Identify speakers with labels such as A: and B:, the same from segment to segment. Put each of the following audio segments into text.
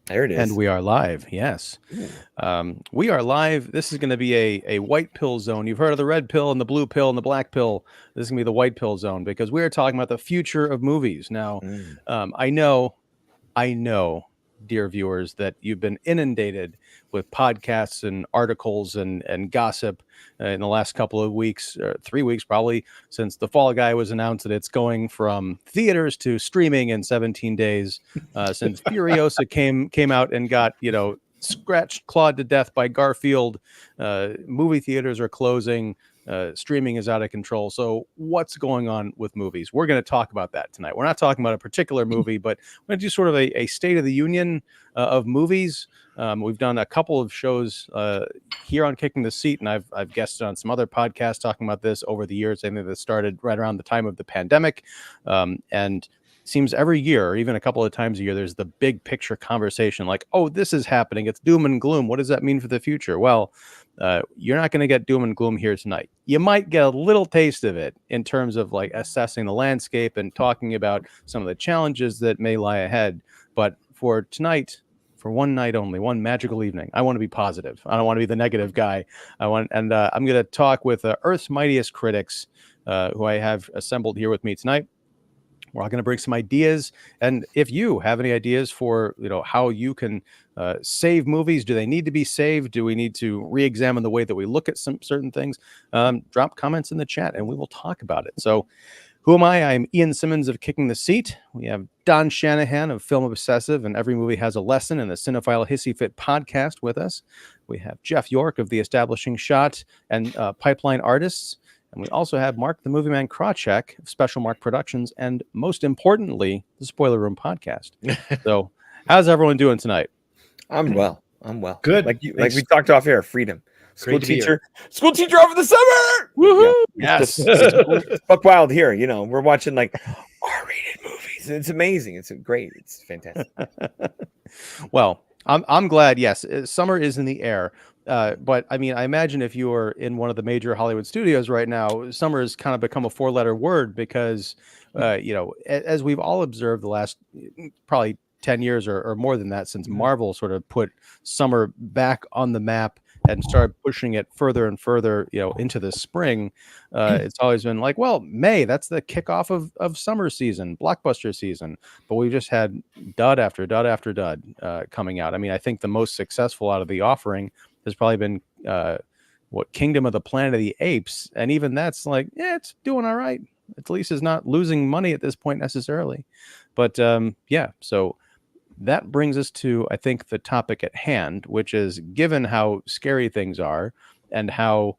A: There it
B: And
A: is.
B: we are live, yes. We are live. This is going to be a white pill zone. You've heard of the red pill and the blue pill and the black pill. This is going to be the white pill zone because we are talking about the future of movies. Now,
A: Mm.
B: I know, dear viewers, that you've been inundated with podcasts and articles and gossip in the last couple of weeks, or 3 weeks probably, since The Fall Guy was announced that it's going from theaters to streaming in 17 days. Since Furiosa came out and got scratched, clawed to death by Garfield, movie theaters are closing. Streaming is out of control. So, what's going on with movies? We're going to talk about that tonight. We're not talking about a particular movie, but we're going to do sort of a state of the union of movies. We've done a couple of shows here on Kicking the Seat, and I've guested on some other podcasts talking about this over the years. I think that started right around the time of the pandemic, and seems every year, or even a couple of times a year, there's the big picture conversation like, oh, this is happening. It's doom and gloom. What does that mean for the future? Well, you're not going to get doom and gloom here tonight. You might get a little taste of it in terms of like assessing the landscape and talking about some of the challenges that may lie ahead. But for tonight, for one night only, one magical evening, I want to be positive. I don't want to be the negative guy. I'm going to talk with Earth's mightiest critics, who I have assembled here with me tonight. We're all going to bring some ideas, and if you have any ideas for how you can save movies, do they need to be saved? Do we need to re-examine the way that we look at some certain things? Drop comments in the chat, and we will talk about it. So, who am I? I'm Ian Simmons of Kicking the Seat. We have Don Shanahan of Film Obsessive and Every Movie Has a Lesson and the Cinephile Hissy Fit podcast with us. We have Jeff York of The Establishing Shot and Pipeline Artists. And we also have Mark the Movie Man Krawcheck of Special Mark Productions, and most importantly, the Spoiler Room podcast. So, how's everyone doing tonight?
A: I'm well.
C: Good.
A: Like we talked off air. Freedom. School
C: Great to be
A: teacher over the summer.
B: Woohoo!
A: Yeah,
B: Yes.
A: it's buck wild here. We're watching like R-rated movies. It's amazing. It's great. It's fantastic.
B: Well, I'm glad. Yes, summer is in the air. But I mean, I imagine if you are in one of the major Hollywood studios right now, summer has kind of become a four-letter word because, as we've all observed the last probably 10 years or more than that since Marvel sort of put summer back on the map and started pushing it further and further, into the spring. It's always been like, well, May, that's the kickoff of summer season, blockbuster season. But we've just had dud after dud after dud coming out. I mean, I think the most successful out of the offering has probably been Kingdom of the Planet of the Apes, and even that's like, yeah, it's doing all right. At least it's not losing money at this point necessarily. But so that brings us to, I think, the topic at hand, which is, given how scary things are and how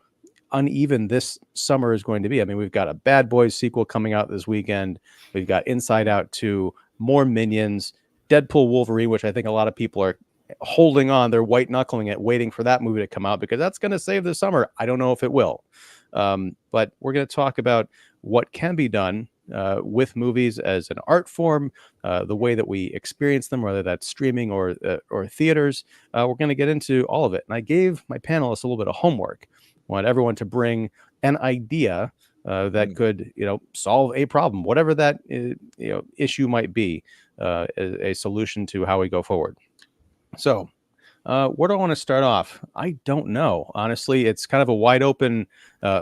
B: uneven this summer is going to be. I mean, we've got a Bad Boys sequel coming out this weekend. We've got Inside Out 2, more Minions, Deadpool Wolverine, which I think a lot of people are holding on. They're white knuckling it, waiting for that movie to come out because that's going to save the summer. I don't know if it will. But we're going to talk about what can be done with movies as an art form, the way that we experience them, whether that's streaming or theaters. We're going to get into all of it. And I gave my panelists a little bit of homework. I want everyone to bring an idea that could, solve a problem, whatever that issue might be, a solution to how we go forward. So, where do I want to start off? I don't know. Honestly, it's kind of a wide open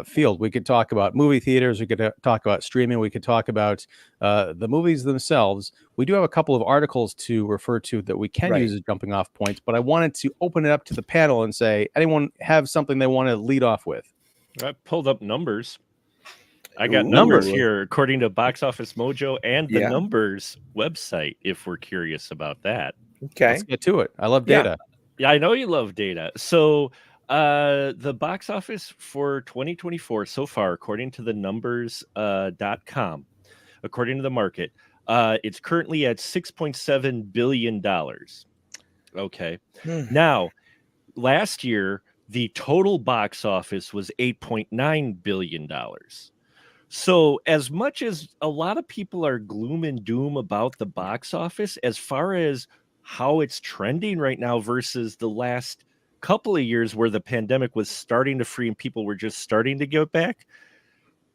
B: field. We could talk about movie theaters. We could talk about streaming. We could talk about the movies themselves. We do have a couple of articles to refer to that we can use as jumping off points, but I wanted to open it up to the panel and say, anyone have something they want to lead off with?
D: I pulled up numbers. I got numbers here according to Box Office Mojo and the Numbers website, if we're curious about that.
A: Okay.
B: Let's get to it. I love data.
D: Yeah, I know you love data. So the box office for 2024 so far, according to the numbers.com, according to the market, it's currently at $6.7 billion. Okay. Now, last year, the total box office was $8.9 billion. So as much as a lot of people are gloom and doom about the box office, as far as how it's trending right now versus the last couple of years where the pandemic was starting to free and people were just starting to get back,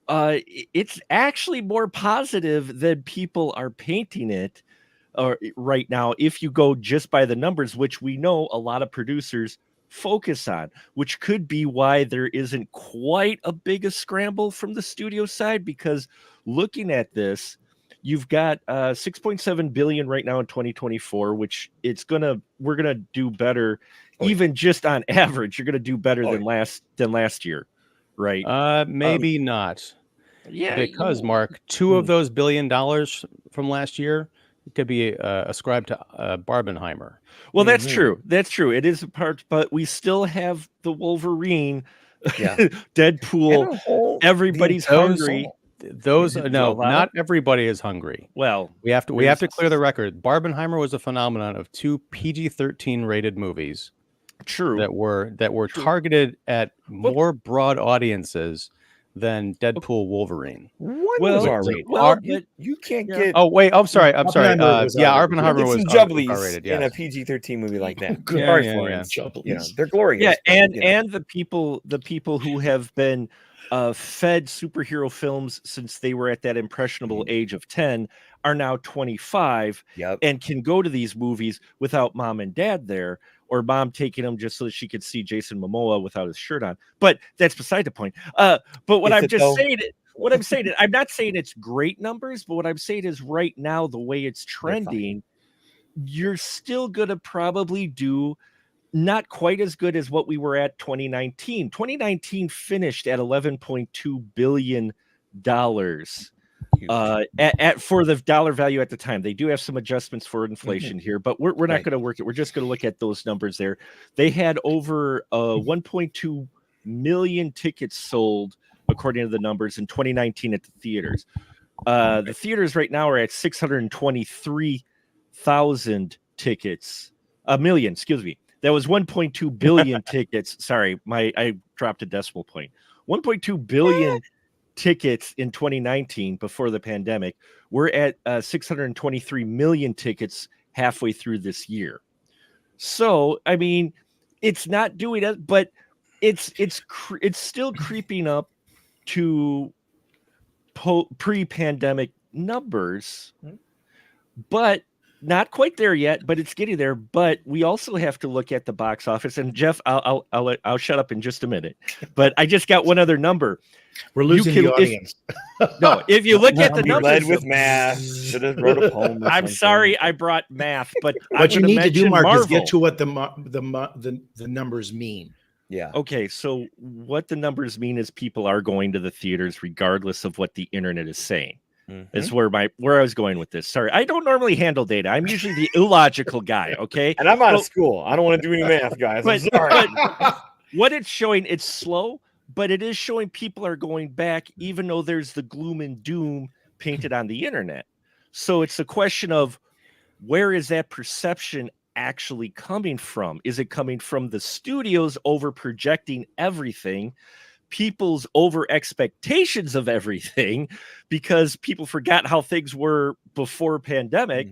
D: it's actually more positive than people are painting it. or right now, if you go just by the numbers, which we know a lot of producers focus on, which could be why there isn't quite a big a scramble from the studio side, because looking at this, you've got 6.7 billion right now in 2024, which we're gonna do better. Even just on average, you're gonna do better than last year, right?
B: Maybe not.
D: Yeah,
B: Because Mark, two of those $1 billion from last year could be ascribed to Barbenheimer.
D: well, that's true. That's true. It is a part, but we still have the Wolverine, Deadpool. Everybody's hungry.
B: Not everybody is hungry.
D: Well,
B: we have to clear the record. Barbenheimer was a phenomenon of 2 PG-13 rated movies.
D: True.
B: That were targeted at more broad audiences than Deadpool Wolverine.
A: One was R-rated.
D: Well,
A: you can't get.
B: Oh wait, I'm sorry. Barbenheimer was
A: R-rated in a PG-13 movie like that. Sorry, Florence. They're glorious.
D: Yeah, and the people who have been fed superhero films since they were at that impressionable age of 10 are now 25 and can go to these movies without mom and dad there, or mom taking them just so that she could see Jason Momoa without his shirt on. But that's beside the point. But what I'm saying, I'm not saying it's great numbers, but what I'm saying is right now, the way it's trending, you're still going to probably do not quite as good as what we were at 2019. 2019 finished at $11.2 billion for the dollar value at the time. They do have some adjustments for inflation here, but we're not going to work it. We're just going to look at those numbers there. They had over 1.2 million tickets sold, according to the numbers, in 2019 at the theaters. The theaters right now are at 623,000 tickets. A million, excuse me. That was 1.2 billion tickets. Sorry, I dropped a decimal point. 1.2 billion tickets in 2019 before the pandemic. We're at 623 million tickets halfway through this year. So, I mean, it's not doing it, but it's still creeping up to pre-pandemic numbers, but not quite there yet, but it's getting there. But we also have to look at the box office. And Jeff, I'll shut up in just a minute. But I just got one other number.
C: We're losing the audience.
D: If you look at the numbers,
A: led with math. Should have wrote a poem.
D: I'm sorry, I brought math, but
C: what you need to do, Mark, is get to what the numbers mean.
A: Yeah.
D: Okay, so what the numbers mean is people are going to the theaters regardless of what the internet is saying. Is where I was going with this. Sorry, I don't normally handle data. I'm usually the illogical guy. Okay,
A: and I'm out of school. I don't want to do any math, guys. I'm sorry.
D: What it's showing, it's slow, but it is showing people are going back, even though there's the gloom and doom painted on the internet. So it's a question of where is that perception actually coming from? Is it coming from the studios over projecting everything? People's over expectations of everything because people forgot how things were before pandemic.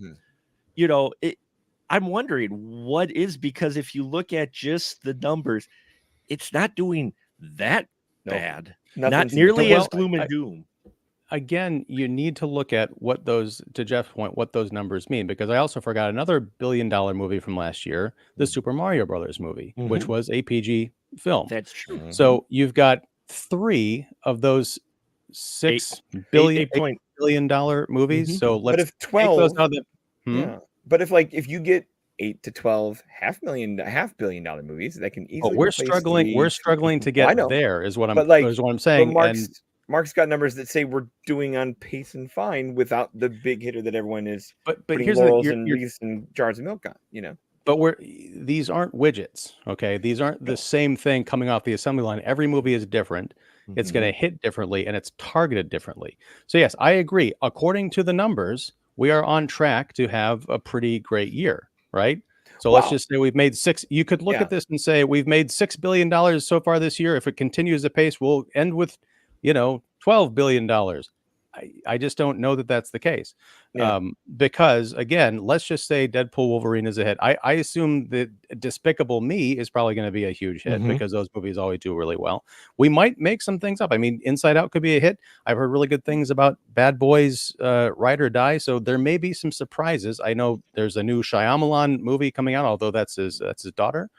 D: I'm wondering what is, because if you look at just the numbers, it's not doing that bad. Not nearly as gloom and doom.
B: Again, you need to look at what those, to Jeff's point, what those numbers mean, because I also forgot another $1 billion movie from last year, the Super Mario Brothers movie, which was a PG film.
D: That's true.
B: So you've got 3 of those $6 billion movies. So let's
A: but if 12 but if you get 8 to 12 $500 million movies that can easily
B: we're struggling to get there is what I'm saying.
A: Mark's got numbers that say we're doing on pace and fine without the big hitter that everyone is putting laurels and wreaths and jars of milk on,
B: But these aren't widgets, okay? These aren't the same thing coming off the assembly line. Every movie is different. It's going to hit differently, and it's targeted differently. So yes, I agree. According to the numbers, we are on track to have a pretty great year, right? So let's just say we've made 6. You could look at this and say we've made $6 billion so far this year. If it continues the pace, we'll end with, $12 billion. I just don't know that that's the case.
A: Yeah.
B: Because again, let's just say Deadpool Wolverine is a hit. I assume that Despicable Me is probably going to be a huge hit because those movies always do really well. We might make some things up. I mean, Inside Out could be a hit. I've heard really good things about Bad Boys, Ride or Die. So there may be some surprises. I know there's a new Shyamalan movie coming out, although that's his daughter.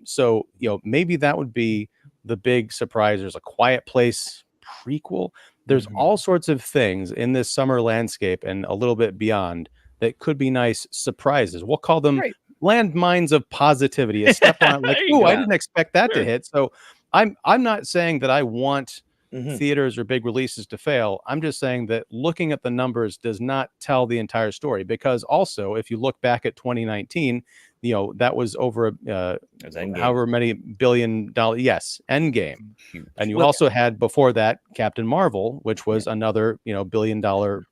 B: So, maybe that would be the big surprise. There's a Quiet Place prequel. There's all sorts of things in this summer landscape and a little bit beyond that could be nice surprises. We'll call them landmines of positivity. A step on like, oh, I didn't expect that to hit. So I'm not saying that I want theaters or big releases to fail. I'm just saying that looking at the numbers does not tell the entire story, because also if you look back at 2019, that was over however many $1 billion. Yes, Endgame. And you also had before that Captain Marvel, which was another $1 billion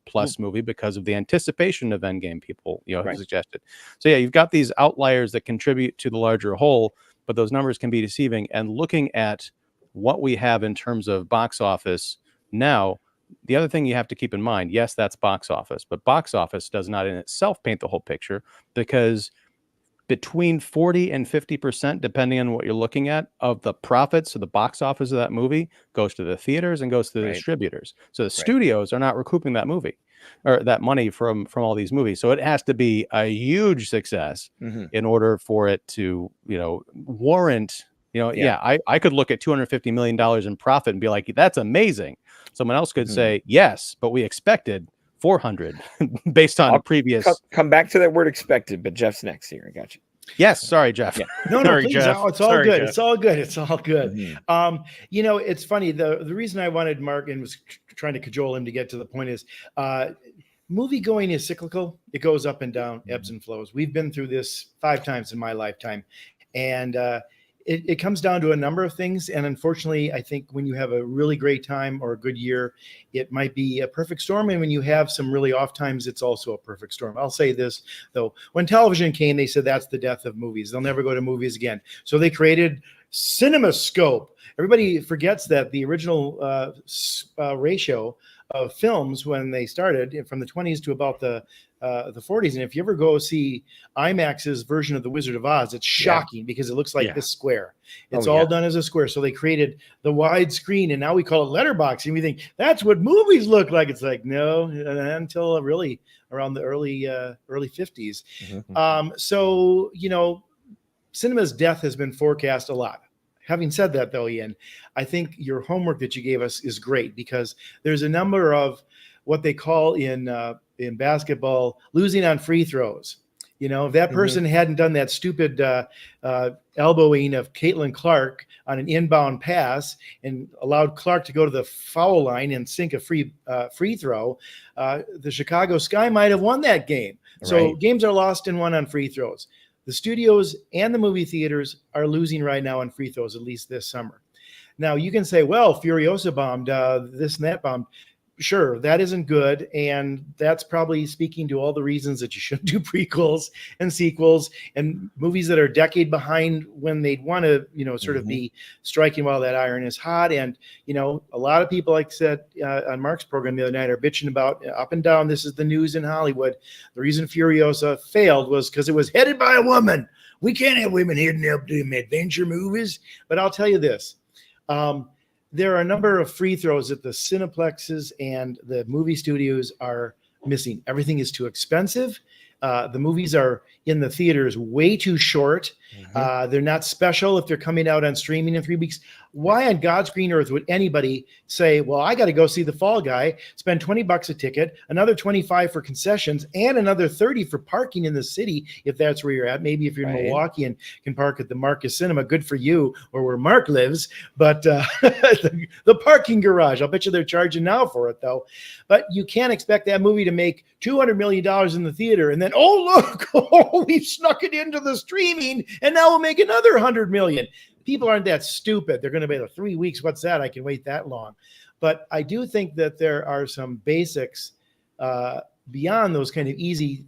B: plus movie because of the anticipation of Endgame. People have suggested. So you've got these outliers that contribute to the larger whole, but those numbers can be deceiving. And looking at what we have in terms of box office now, the other thing you have to keep in mind, yes, that's box office, but box office does not in itself paint the whole picture, because between 40 and 50%, depending on what you're looking at, of the profits of the box office of that movie goes to the theaters and goes to the distributors. So the studios are not recouping that movie or that money from all these movies. So it has to be a huge success in order for it to, warrant, I could look at $250 million in profit and be like, that's amazing. Someone else could say, yes, but we expected 400 based on previous.
C: Come back to that word expected, but Jeff's next here. I got you.
B: Yes, sorry, Jeff.
C: Yeah. No,
D: sorry,
C: please.
D: Jeff.
C: It's all
D: sorry,
C: good.
D: Jeff.
C: It's all good. It's all good. It's funny. The reason I wanted Mark and was trying to cajole him to get to the point is, movie going is cyclical. It goes up and down, ebbs and flows. We've been through this 5 times in my lifetime, and it comes down to a number of things. And unfortunately, I think when you have a really great time or a good year, it might be a perfect storm. And when you have some really off times, it's also a perfect storm. I'll say this, though. When television came, they said that's the death of movies. They'll never go to movies again. So they created CinemaScope. Everybody forgets that the original ratio of films when they started from the 20s to about the 40s. And if you ever go see IMAX's version of The Wizard of Oz, it's shocking because it looks like this square. It's all done as a square. So they created the wide screen, and now we call it letterboxing. We think that's what movies look like. It's like, no, until really around the early 50s. So, cinema's death has been forecast a lot. Having said that, though, Ian, I think your homework that you gave us is great, because there's a number of what they call in basketball losing on free throws. If that person hadn't done that stupid elbowing of Caitlin Clark on an inbound pass and allowed Clark to go to the foul line and sink a free throw, the Chicago Sky might have won that game. So games are lost and won on free throws. The studios and the movie theaters are losing right now on free throws, at least this summer. Now, you can say, well, Furiosa bombed, this and that bombed. Sure, that isn't good. And that's probably speaking to all the reasons that you shouldn't do prequels and sequels and movies that are a decade behind when they'd want to, sort of be striking while that iron is hot. And, a lot of people, like I said on Mark's program the other night, are bitching about up and down. This is the news in Hollywood. The reason Furiosa failed was because it was headed by a woman. We can't have women heading up to adventure movies. But I'll tell you this. There are a number of free throws that the Cineplexes and the movie studios are missing. Everything is too expensive. The movies are in the theaters way too short. They're not special if they're coming out on streaming in 3 weeks. Why on God's green earth would anybody say, well, I got to go see The Fall Guy, spend $20 a ticket, another $25 for concessions, and another $30 for parking in the city, if that's where you're at. Maybe if you're in Milwaukee and can park at the Marcus Cinema, good for you, or where Mark lives. But the parking garage, I'll bet you they're charging now for it, though. But you can't expect that movie to make $200 million in the theater and then, look, we've snuck it into the streaming, and now we'll make another $100 million. People aren't that stupid. They're going to be 3 weeks. What's that? I can wait that long. But I do think that there are some basics beyond those kind of easy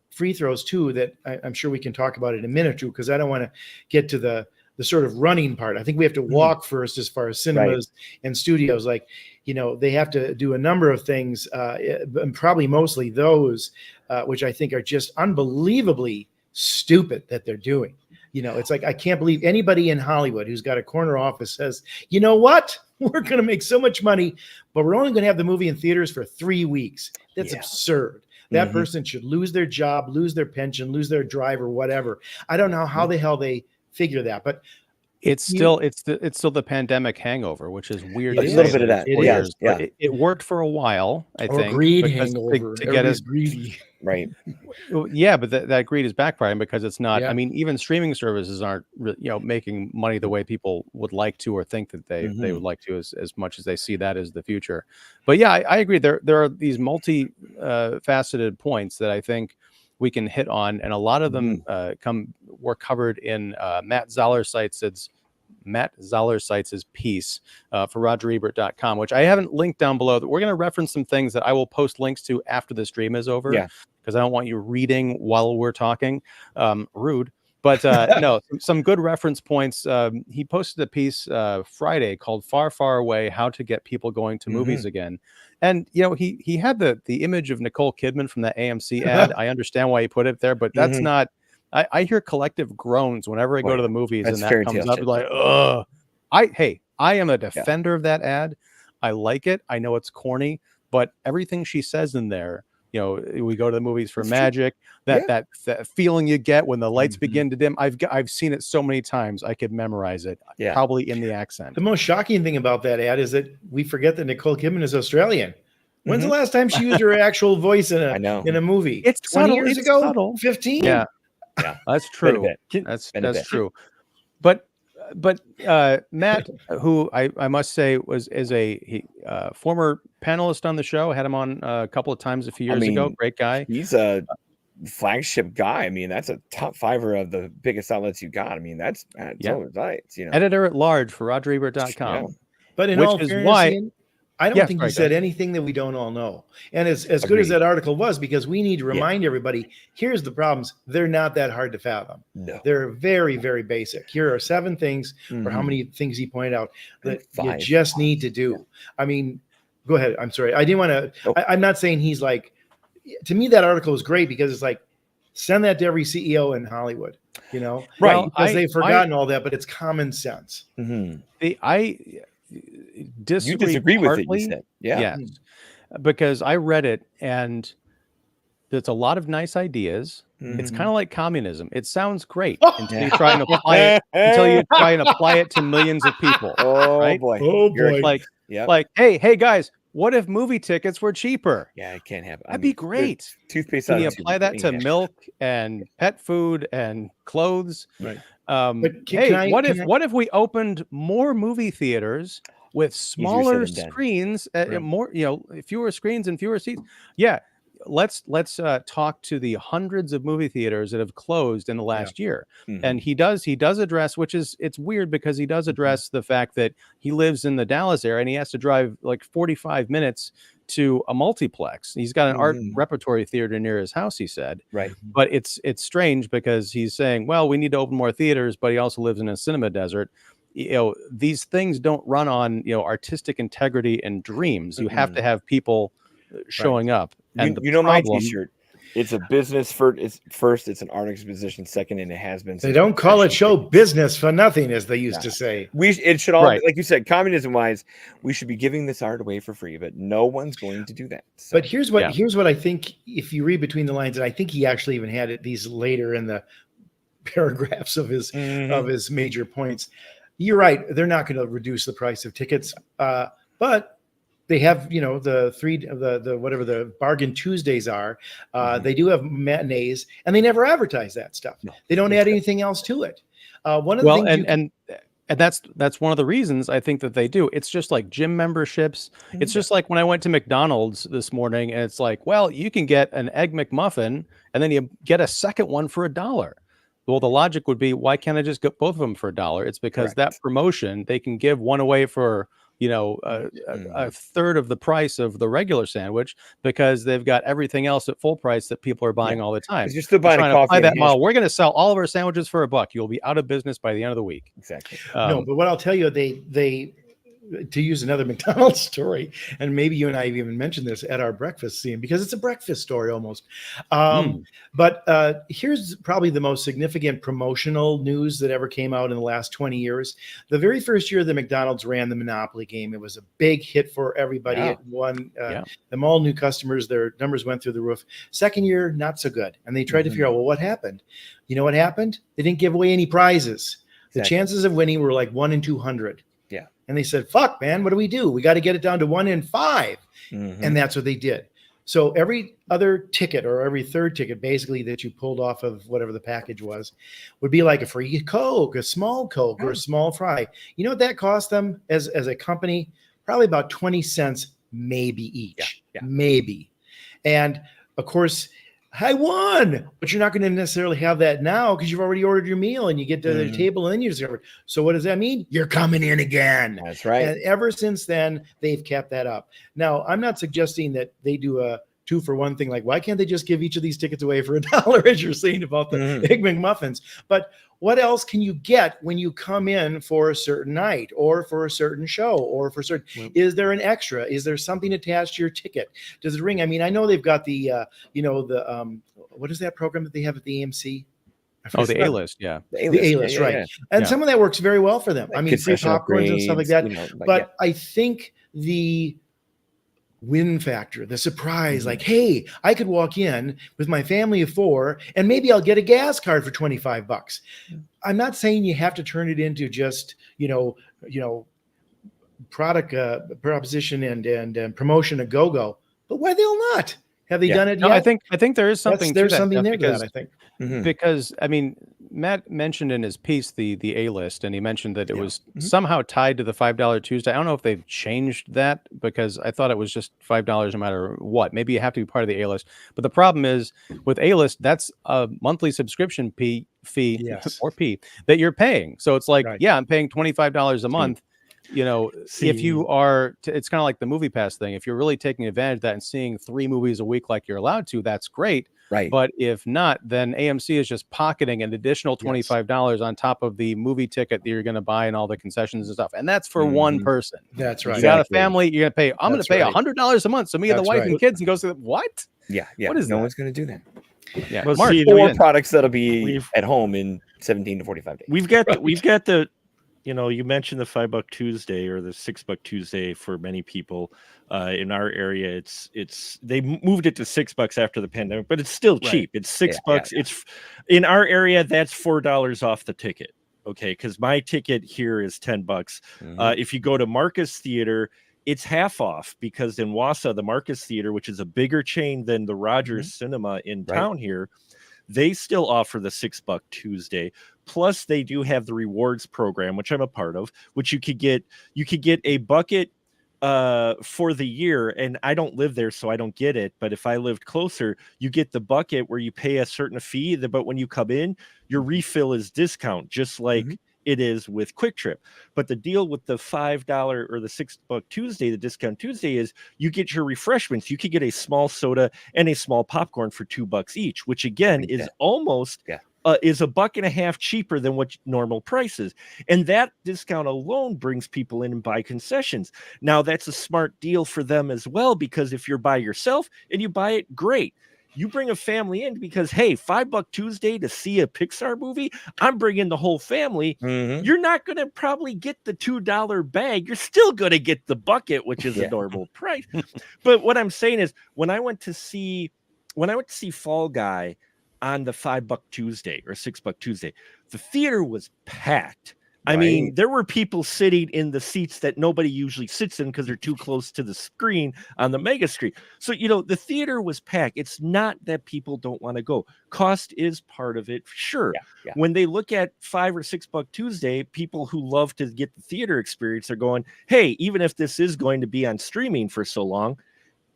C: free throws too that I'm sure we can talk about in a minute or two, because I don't want to get to the the sort of running part. I think we have to walk first as far as cinemas and studios. Like, they have to do a number of things, and probably mostly those, which I think are just unbelievably stupid that they're doing. It's like, I can't believe anybody in Hollywood who's got a corner office says, you know what? We're going to make so much money, but we're only going to have the movie in theaters for 3 weeks. That's absurd. That person should lose their job, lose their pension, lose their drive or whatever. I don't know how the hell they figure that, but
B: it's still the pandemic hangover, which is weird.
A: A little bit of that.
B: It worked for a while, I think.
C: Greed hangover.
B: To get us
C: greedy.
A: Right.
B: Yeah, but that greed is backfiring because it's not. I mean, even streaming services aren't, making money the way people would like to or think that they would like to, as much as they see that as the future. But yeah, I agree. There are these multi-faceted points that I think we can hit on, and a lot of them were covered in Matt Zoller Seitz's piece for RogerEbert.com, which I haven't linked down below. We're going to reference some things that I will post links to after the stream is over. Yeah. Because I don't want you reading while we're talking. Rude. But no, some good reference points. He posted a piece Friday called "Far, Far Away: How to Get People Going to Movies Again." And he had the image of Nicole Kidman from that AMC ad. I understand why he put it there, but that's not. I hear collective groans whenever I go to the movies, and that comes up like, ugh. I am a defender of that ad. I like it. I know it's corny, but everything she says in there. We go to the movies for magic. That feeling you get when the lights begin to dim. I've seen it so many times. I could memorize it. Probably in the accent.
C: The most shocking thing about that ad is that we forget that Nicole Kidman is Australian. When's the last time she used her actual voice in a movie?
B: It's
C: 20 years ago.
B: Subtle.
C: 15.
B: Yeah, that's true. That's true. But Matt, who I must say is a former panelist on the show, had him on a couple of times a few years ago. Great guy.
A: He's a flagship guy. I mean, that's a top fiver of the biggest outlets you got. I mean, that's Zoller Seitz,
B: editor at large for RogerEbert.com.
C: But in all fairness, I don't think he said anything that we don't all know. And as good as that article was, because we need to remind everybody, here's the problems. They're not that hard to fathom.
A: No.
C: They're very, very basic. Here are 7 things, or how many things he pointed out, that you just need to do. I mean, go ahead. I'm sorry. I didn't want to, I'm not saying he's like, to me, that article is great because it's like, send that to every CEO in Hollywood, right? Well, because they've forgotten all that, but it's common sense.
B: I disagree
A: with it, you said.
B: Yes, because I read it and there's a lot of nice ideas. It's kind of like communism. It sounds great until you try and apply it to millions of people.
A: Boy.
B: Like, hey guys, what if movie tickets were cheaper?
A: Yeah, it can't happen.
B: That'd be great.
A: Toothpaste.
B: Can you apply that to milk and pet food and clothes?
A: Right.
B: What if we opened more movie theaters with smaller screens, more, fewer screens and fewer seats? Yeah. Let's talk to the hundreds of movie theaters that have closed in the last year. And he does address, which is, it's weird because he does address the fact that he lives in the Dallas area and he has to drive like 45 minutes to a multiplex. He's got an art repertory theater near his house, he said.
A: Right.
B: But it's strange because he's saying, well, we need to open more theaters, but he also lives in a cinema desert. These things don't run on, artistic integrity and dreams. You have to have people showing up. And
A: my t-shirt, it's a business first, it's an art exposition second, and it has been.
C: They don't call it show business for nothing, as they used to say.
A: It should all, like you said, communism wise, we should be giving this art away for free, but no one's going to do that. So.
C: But here's what I think, if you read between the lines, and I think he actually even had these later in the paragraphs of his major points. You're right, they're not going to reduce the price of tickets, but they have, the whatever the bargain Tuesdays are. They do have matinees, and they never advertise that stuff. No, they don't add anything else to it. One of the things
B: that's one of the reasons I think that they do. It's just like gym memberships. It's just like when I went to McDonald's this morning, and it's like, well, you can get an Egg McMuffin, and then you get a second one for $1. Well, the logic would be, why can't I just get both of them for $1? It's because that promotion, they can give one away for a third of the price of the regular sandwich because they've got everything else at full price that people are buying all the time.
A: You're still buying a coffee.
B: That model. We're going to sell all of our sandwiches for $1. You'll be out of business by the end of the week.
A: Exactly.
C: No, but what I'll tell you, they to use another McDonald's story, and maybe you and I even mentioned this at our breakfast scene because it's a breakfast story almost. But here's probably the most significant promotional news that ever came out in the last 20 years. The very first year the McDonald's ran the Monopoly game, it was a big hit for everybody. It won them all new customers. Their numbers went through the roof. Second year, not so good. And they tried to figure out, well, what happened? You know what happened? They didn't give away any prizes. The chances of winning were like 1 in 200.
A: Yeah.
C: And they said, fuck, man, what do? We got to get it down to 1 in 5. And that's what they did. So every other ticket or every third ticket, basically, that you pulled off of whatever the package was, would be like a free Coke, a small Coke, or a small fry. You know what that cost them as a company? Probably about 20 cents, maybe each. Maybe. And of course, I won, but you're not going to necessarily have that now because you've already ordered your meal and you get to the table and then you discover. So what does that mean? You're coming in again.
A: That's right.
C: And ever since then, they've kept that up. Now, I'm not suggesting that they do a 2-for-1 thing. Like, why can't they just give each of these tickets away for $1, as you're saying about the Egg McMuffins? But what else can you get when you come in for a certain night or for a certain show or for certain? Is there an extra? Is there something attached to your ticket? Does it ring? I mean, I know they've got the, what is that program that they have at the AMC?
B: The A-list, The
C: A-list, right. And some of that works very well for them.
A: Like
C: I mean, free popcorns and stuff like that. But I think the win factor, the surprise, like, hey, I could walk in with my family of 4 and maybe I'll get a gas card for $25. I'm not saying you have to turn it into just, product proposition and promotion a go-go, but why the hell not? Have they done it yet?
B: I think there is something
C: there's something there to that, I think.
B: Because I mean, Matt mentioned in his piece the A-list, and he mentioned that it was somehow tied to the $5 Tuesday. I don't know if they've changed that because I thought it was just $5 no matter what. Maybe you have to be part of the A-list. But the problem is with A-list, that's a monthly subscription fee that you're paying. So it's like, I'm paying $25 a month. If you are, it's kind of like the movie pass thing. If you're really taking advantage of that and seeing 3 movies a week like you're allowed to, that's great.
A: Right.
B: But if not, then AMC is just pocketing an additional $25 on top of the movie ticket that you're going to buy and all the concessions and stuff. And that's for one person.
C: That's right.
B: You got a family, you're going to pay, I'm going to pay $100 a month. So me and the wife and kids and go, what?
A: Yeah.
B: What is
A: no
B: that?
A: one's going to do that.
B: Yeah.
D: Well,
A: Mark, 4 products that'll be at home in 17 to 45 days.
D: We've got the you mentioned the $5 Tuesday or the $6 Tuesday for many people. In our area, it's they moved it to $6 after the pandemic, but it's still cheap. It's $6. It's in our area, that's $4 off the ticket. Okay, because my ticket here is $10. If you go to Marcus Theater, it's half off because in Wausau, the Marcus Theater, which is a bigger chain than the Rogers Cinema in town here, they still offer the $6 Tuesday. Plus, they do have the rewards program, which I'm a part of, which you could get a bucket for the year. And I don't live there, so I don't get it. But if I lived closer, you get the bucket where you pay a certain fee. But when you come in, your refill is discount, just like it is with Quick Trip. But the deal with the $5 or the $6 Tuesday, the discount Tuesday, is you get your refreshments. You could get a small soda and a small popcorn for $2 each, which again is almost is $1.50 cheaper than what normal price is. And that discount alone brings people in and buy concessions. Now that's a smart deal for them as well, because if you're by yourself and you buy it, great. You bring a family in because, hey, $5 Tuesday to see a Pixar movie, I'm bringing the whole family. You're not going to probably get the $2 bag. You're still going to get the bucket, which is a normal price. But what I'm saying is when I went to see Fall Guy on the $5 Tuesday or $6 Tuesday, the theater was packed. I mean, there were people sitting in the seats that nobody usually sits in because they're too close to the screen on the mega screen. So, the theater was packed. It's not that people don't want to go. Cost is part of it, sure. When they look at $5 or $6 Tuesday, people who love to get the theater experience are going, hey, even if this is going to be on streaming for so long,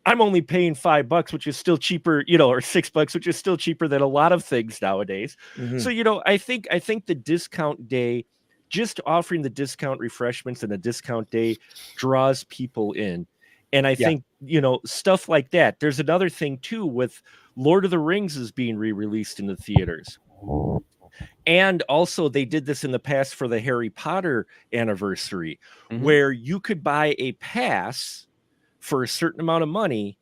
D: I'm only paying $5, which is still cheaper, or $6, which is still cheaper than a lot of things nowadays. So, I think the discount day just offering the discount refreshments and a discount day draws people in. And I think, stuff like that. There's another thing too with Lord of the Rings is being re-released in the theaters. And also they did this in the past for the Harry Potter anniversary, where you could buy a pass for a certain amount of money,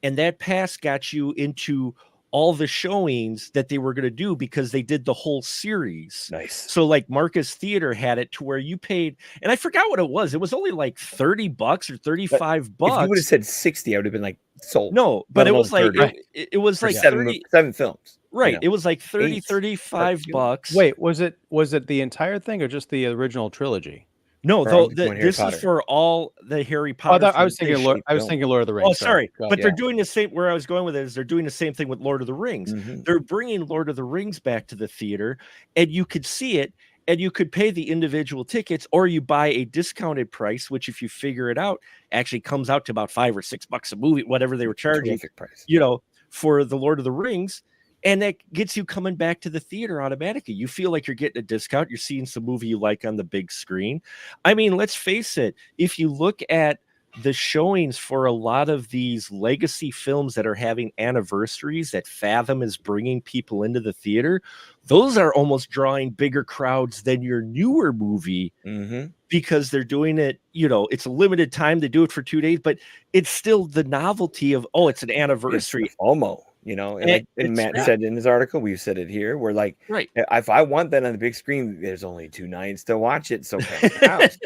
D: and that pass got you into all the showings that they were going to do because they did the whole series.
A: Nice.
D: So like Marcus Theater had it to where you paid, and I forgot what it was. It was only like $30 or $35.
A: If you would have said 60, I would have been like sold.
D: No, but it was like, it was like
A: 7 films.
D: Right. It was like 30, $35.
B: Wait, was it the entire thing or just the original trilogy?
D: No, though this is for all the Harry Potter.
B: I was thinking Lord of the Rings.
D: Oh, sorry. But they're doing the same. Where I was going with it is they're doing the same thing with Lord of the Rings. They're bringing Lord of the Rings back to the theater, and you could see it, and you could pay the individual tickets, or you buy a discounted price, which if you figure it out, actually comes out to about $5 or $6 a movie, whatever they were charging.
A: Price.
D: For the Lord of the Rings. And that gets you coming back to the theater automatically. You feel like you're getting a discount. You're seeing some movie you like on the big screen. I mean, let's face it. If you look at the showings for a lot of these legacy films that are having anniversaries that Fathom is bringing people into the theater, those are almost drawing bigger crowds than your newer movie because they're doing it, it's a limited time to do it for 2 days, but it's still the novelty of, it's an anniversary.
A: It's FOMO. And Matt said in his article, we've said it here. We're like, if I want that on the big screen, there's only 2 nights to watch it. So house,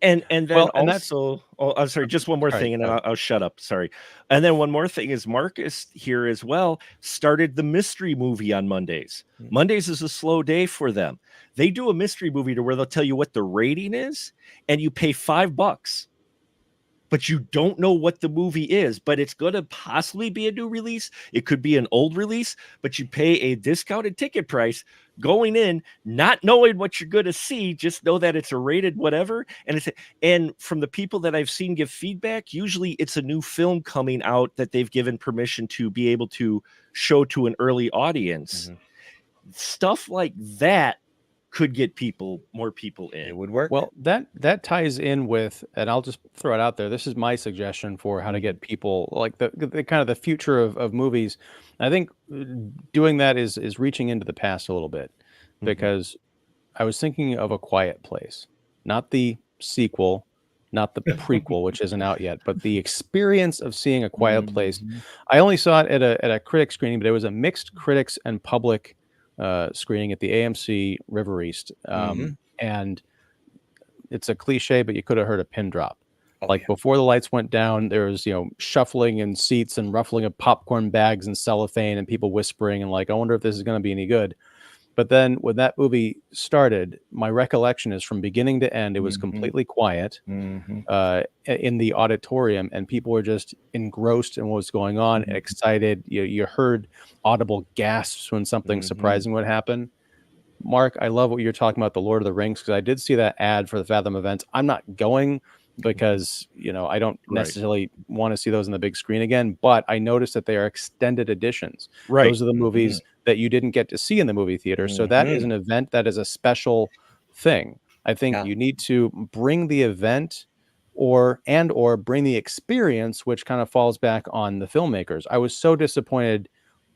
D: And then also, I'm sorry, just one more thing, and then I'll shut up. Sorry. And then one more thing is Marcus here as well started the mystery movie on Mondays. Mondays is a slow day for them. They do a mystery movie to where they'll tell you what the rating is, and you pay $5. But you don't know what the movie is, but it's going to possibly be a new release. It could be an old release, but you pay a discounted ticket price going in, not knowing what you're going to see, just know that it's a rated whatever. And from the people that I've seen give feedback, usually it's a new film coming out that they've given permission to be able to show to an early audience. Stuff like that could get more people in.
A: It would work.
B: Well, that ties in with, and I'll just throw it out there. This is my suggestion for how to get people, like the kind of the future of movies. I think doing that is reaching into the past a little bit, because I was thinking of A Quiet Place, not the sequel, not the prequel, which isn't out yet, but the experience of seeing A Quiet Place. I only saw it at a critic screening, but it was a mixed critics and public screening at the AMC River East, and it's a cliche, but you could have heard a pin drop. Before the lights went down, there was shuffling in seats and ruffling of popcorn bags and cellophane and people whispering and I wonder if this is going to be any good. But then when that movie started, my recollection is from beginning to end, it was completely quiet in the auditorium, and people were just engrossed in what was going on and excited. You heard audible gasps when something surprising would happen. Mark, I love what you're talking about, the Lord of the Rings, because I did see that ad for the Fathom events. I'm not going because I don't necessarily want to see those on the big screen again, but I noticed that they are extended editions. Those are the movies that you didn't get to see in the movie theater. So that is an event, that is a special thing. I think you need to bring the event or bring the experience, which kind of falls back on the filmmakers. I was so disappointed,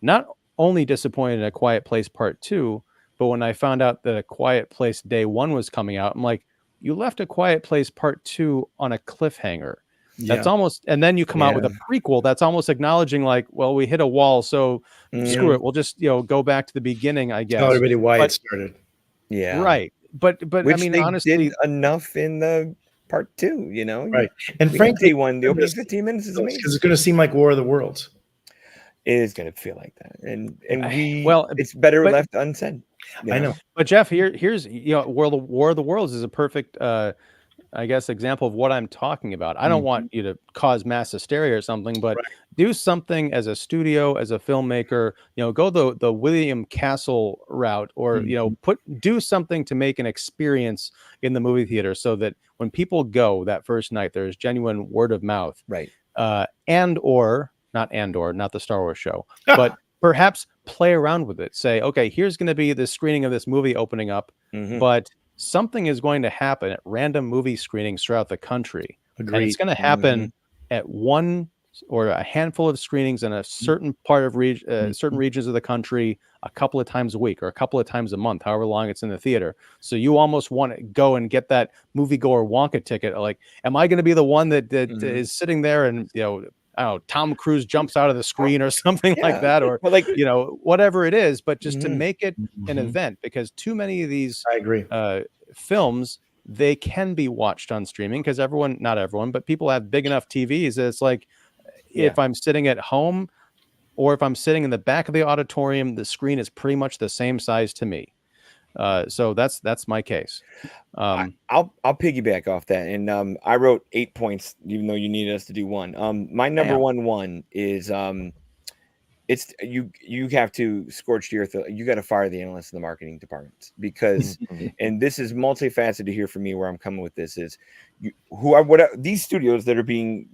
B: not only disappointed in A Quiet Place Part 2, but when I found out that A Quiet Place Day 1 was coming out, I'm like, you left A Quiet Place Part 2 on a cliffhanger. That's almost, and then you come out with a prequel that's almost acknowledging we hit a wall, so screw it. We'll just go back to the beginning, I guess.
C: Tell everybody why it started.
A: Yeah.
B: Right. But
A: which,
B: I mean,
A: they
B: honestly,
A: did enough in the Part 2,
C: Right. And frankly,
A: the opening 15 minutes is amazing.
C: Because it's going to seem like War of the Worlds.
A: It is going to feel like that, and it's better left unsaid.
C: I know.
B: But Jeff, here's War of the Worlds is a perfect I guess example of what I'm talking about. I don't want you to cause mass hysteria or something, but do something as a studio, as a filmmaker, go the William Castle route, or do something to make an experience in the movie theater, so that when people go that first night, there's genuine word of mouth. Right. Not the Star Wars show, but perhaps play around with it. Say, okay, here's going to be the screening of this movie opening up, but something is going to happen at random movie screenings throughout the country.
C: Agreed.
B: And it's going to happen at one or a handful of screenings in a certain part of certain regions of the country a couple of times a week or a couple of times a month, however long it's in the theater. So you almost want to go and get that moviegoer Wonka ticket. Like, am I going to be the one that is sitting there and, I don't know, Tom Cruise jumps out of the screen or something like that, or
A: like,
B: whatever it is, but just to make it an event, because too many of these
C: I agree.
B: Films, they can be watched on streaming because not everyone, but people have big enough TVs that it's like, if I'm sitting at home or if I'm sitting in the back of the auditorium, the screen is pretty much the same size to me. So that's my case.
A: I'll piggyback off that. And I wrote 8 points, even though you needed us to do one. My number one is it's you have to scorch the earth. You got to fire the analysts in the marketing departments, because and this is multifaceted here for me, where I'm coming with this is these studios that are being,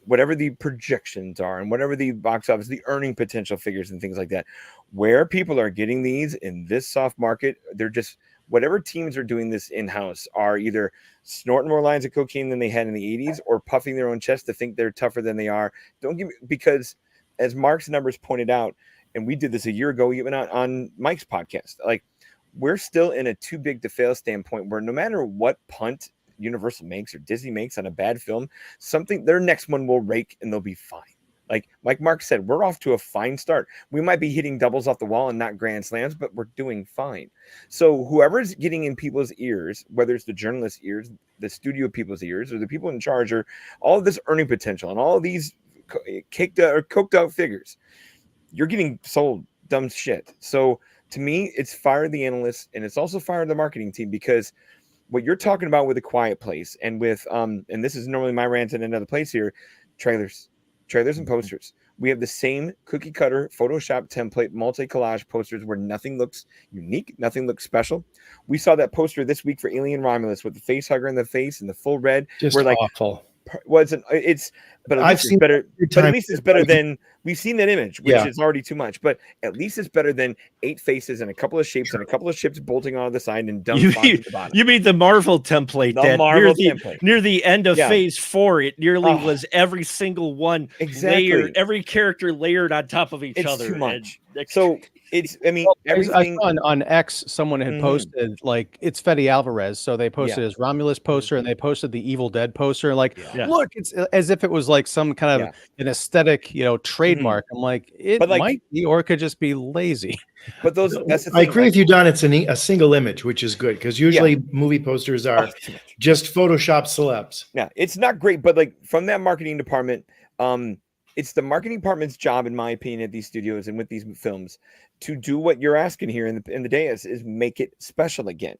A: whatever the projections are and whatever the box office, the earning potential figures and things like that, where people are getting these in this soft market, they're just, whatever teams are doing this in-house are either snorting more lines of cocaine than they had in the 80s or puffing their own chest to think they're tougher than they are. Because as Mark's numbers pointed out, and we did this a year ago, we went out on Mike's podcast, like, we're still in a too big to fail standpoint where no matter what punt Universal makes or Disney makes on a bad film, their next one will rake and they'll be fine. Like Mark said, we're off to a fine start. We might be hitting doubles off the wall and not grand slams, but we're doing fine. So whoever's getting in people's ears, whether it's the journalists' ears, the studio people's ears, or the people in charge, or all of this earning potential and all of these coked out figures, you're getting sold dumb shit. So to me, it's fire the analysts, and it's also fire the marketing team, because what you're talking about with A Quiet Place and with and this is normally my rant in another place here, trailers and posters. We have the same cookie cutter Photoshop template multi-collage posters where nothing looks unique, nothing looks special. We saw that poster this week for Alien Romulus with the face hugger in the face and the full red.
C: Just
A: we're like,
C: awful.
A: But at least it's better. But at least it's better than, we've seen that image, which is already too much. But at least it's better than 8 faces and a couple of shapes and a couple of ships bolting on the side and dumb fonts at the bottom.
D: You mean the Marvel template? Near the end of Phase 4, it nearly was every single one layered, every character layered on top of each other.
A: Too much. So it's,
B: everything on X, someone had posted, like, it's Fede Alvarez, so they posted his Romulus poster and they posted the Evil Dead poster. Like, look, it's as if it was like some kind of an aesthetic, trademark. I'm like, it might be, or it could just be lazy.
A: But that's the thing.
C: I agree with you, Don. It's a single image, which is good, because usually movie posters are just Photoshop celebs.
A: Yeah, it's not great, but like from that marketing department, it's the marketing department's job, in my opinion, at these studios and with these films, to do what you're asking here in the dais, is make it special again.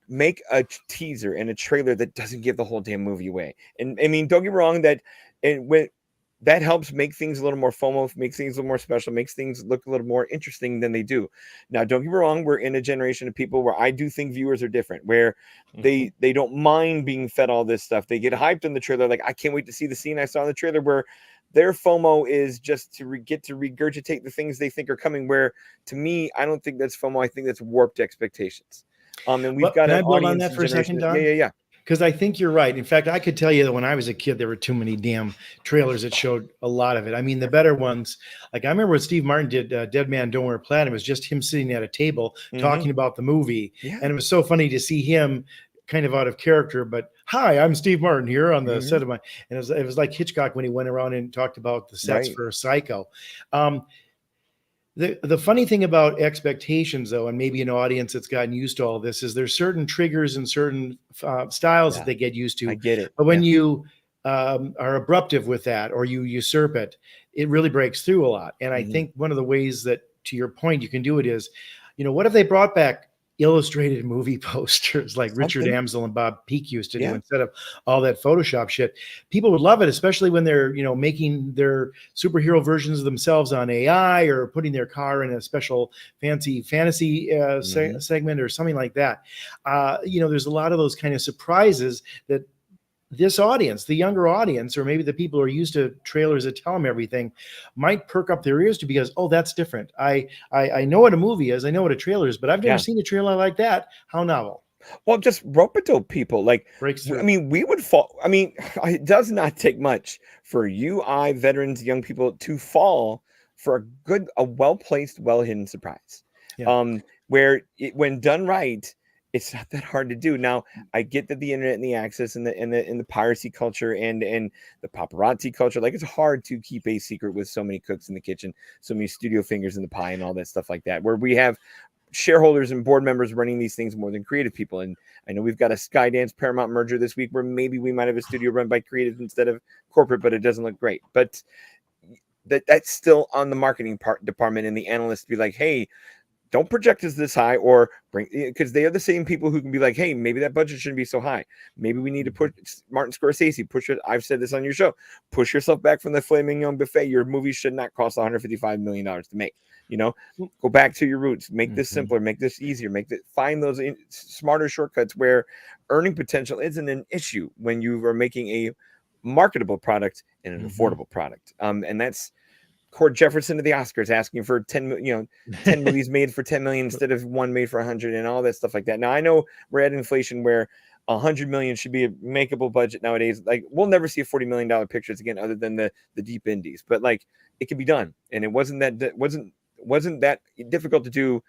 A: Make a teaser and a trailer that doesn't give the whole damn movie away. And I mean, don't get me wrong, that helps make things a little more FOMO, makes things a little more special, makes things look a little more interesting than they do. Now, don't get me wrong, we're in a generation of people where I do think viewers are different, where they don't mind being fed all this stuff. They get hyped in the trailer, like, I can't wait to see the scene I saw in the trailer, where their FOMO is just to get to regurgitate the things they think are coming, where, to me, I don't think that's FOMO. I think that's warped expectations. And we've got an audience
C: on that for a second, Don?
A: Yeah.
C: Because I think you're right. In fact, I could tell you that when I was a kid, there were too many damn trailers that showed a lot of it. I mean, the better ones, like I remember when Steve Martin did Dead Man Don't Wear Plaid. It was just him sitting at a table talking about the movie. Yeah. And it was so funny to see him kind of out of character, but hi, I'm Steve Martin here on the set of my, and it was like Hitchcock when he went around and talked about the sets for Psycho. The funny thing about expectations, though, and maybe an audience that's gotten used to all this, is there's certain triggers and certain styles that they get used to.
A: I get it.
C: But when you are abruptive with that, or you usurp it, it really breaks through a lot. And I think one of the ways that, to your point, you can do it is, what if they brought back illustrated movie posters like Richard Amsel and Bob Peake used to do, instead of all that Photoshop shit? People would love it, especially when they're, making their superhero versions of themselves on AI, or putting their car in a special fancy fantasy segment or something like that. There's a lot of those kind of surprises that this audience, the younger audience, or maybe the people who are used to trailers that tell them everything, might perk up their ears to, because, oh, that's different. I know what a movie is, I know what a trailer is, but I've never seen a trailer like that. How novel.
A: Well, just rope-a-dope people, like,
C: breaks through.
A: I mean, we would fall. I mean, it does not take much for you, veterans, young people to fall for a well-placed, well-hidden surprise.
C: Yeah.
A: Where when done right, it's not that hard to do. Now, I get that the internet and the access and the piracy culture and the paparazzi culture, like, it's hard to keep a secret with so many cooks in the kitchen, so many studio fingers in the pie, and all that stuff like that, where we have shareholders and board members running these things more than creative people. And I know we've got a Skydance Paramount merger this week where maybe we might have a studio run by creative instead of corporate, but it doesn't look great. But that's still on the marketing department and the analysts to be like, hey, don't project us this high, or bring, because they are the same people who can be like, hey, maybe that budget shouldn't be so high. Maybe we need to push Martin Scorsese, push it. I've said this on your show, push yourself back from the Flaming Young buffet. Your movie should not cost $155 million to make. You know, go back to your roots, make this simpler, make this easier, find those smarter shortcuts where earning potential isn't an issue when you are making a marketable product and an affordable product. And that's Cord Jefferson of the Oscars asking for 10 movies made for 10 million instead of one made for 100 and all that stuff like that. Now, I know we're at inflation where 100 million should be a makeable budget nowadays. Like, we'll never see a $40 million pictures again, other than the deep indies, but like, it can be done. And it wasn't that difficult to do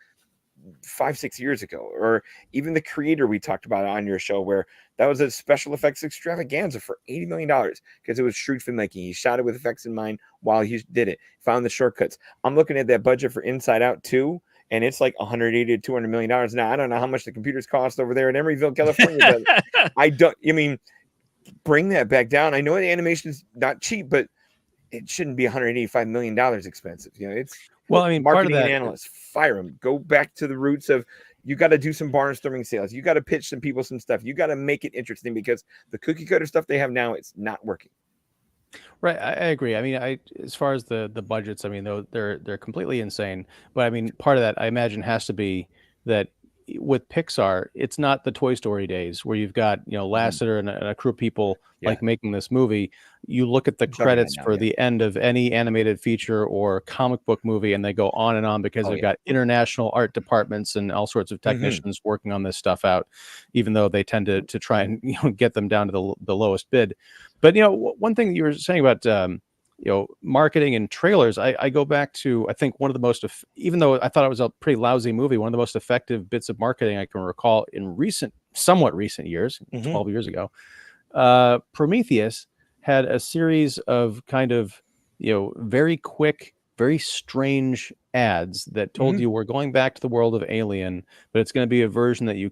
A: 5-6 years ago. Or even The Creator we talked about on your show, where that was a special effects extravaganza for $80 million because it was shrewd filmmaking. He shot it with effects in mind while he did it, found the shortcuts. I'm looking at that budget for Inside Out 2, and it's like $180 to $200 million. Now, I don't know how much the computers cost over there in Emeryville, California, but bring that back down. I know the animation is not cheap, but it shouldn't be $185 million expensive. You know, it's,
B: well, I mean,
A: marketing
B: part of that,
A: and analysts, fire them. Go back to the roots of, you got to do some barnstorming sales. You got to pitch some people some stuff. You got to make it interesting, because the cookie cutter stuff they have now, it's not working.
B: Right, I agree. I mean, as far as the budgets, I mean, they're completely insane. But I mean, part of that, I imagine, has to be that with Pixar, it's not the Toy Story days where you've got, Lasseter and a crew of people like making this movie. You look at the credits for the end of any animated feature or comic book movie, and they go on and on, because they've got international art departments and all sorts of technicians working on this stuff out, even though they tend to try and get them down to the lowest bid. But one thing that you were saying about marketing and trailers, I go back to, I think, one of the most, even though I thought it was a pretty lousy movie, one of the most effective bits of marketing I can recall in somewhat recent years, 12 years ago, Prometheus had a series of kind of, very quick, very strange ads that told you, we're going back to the world of Alien, but it's going to be a version that you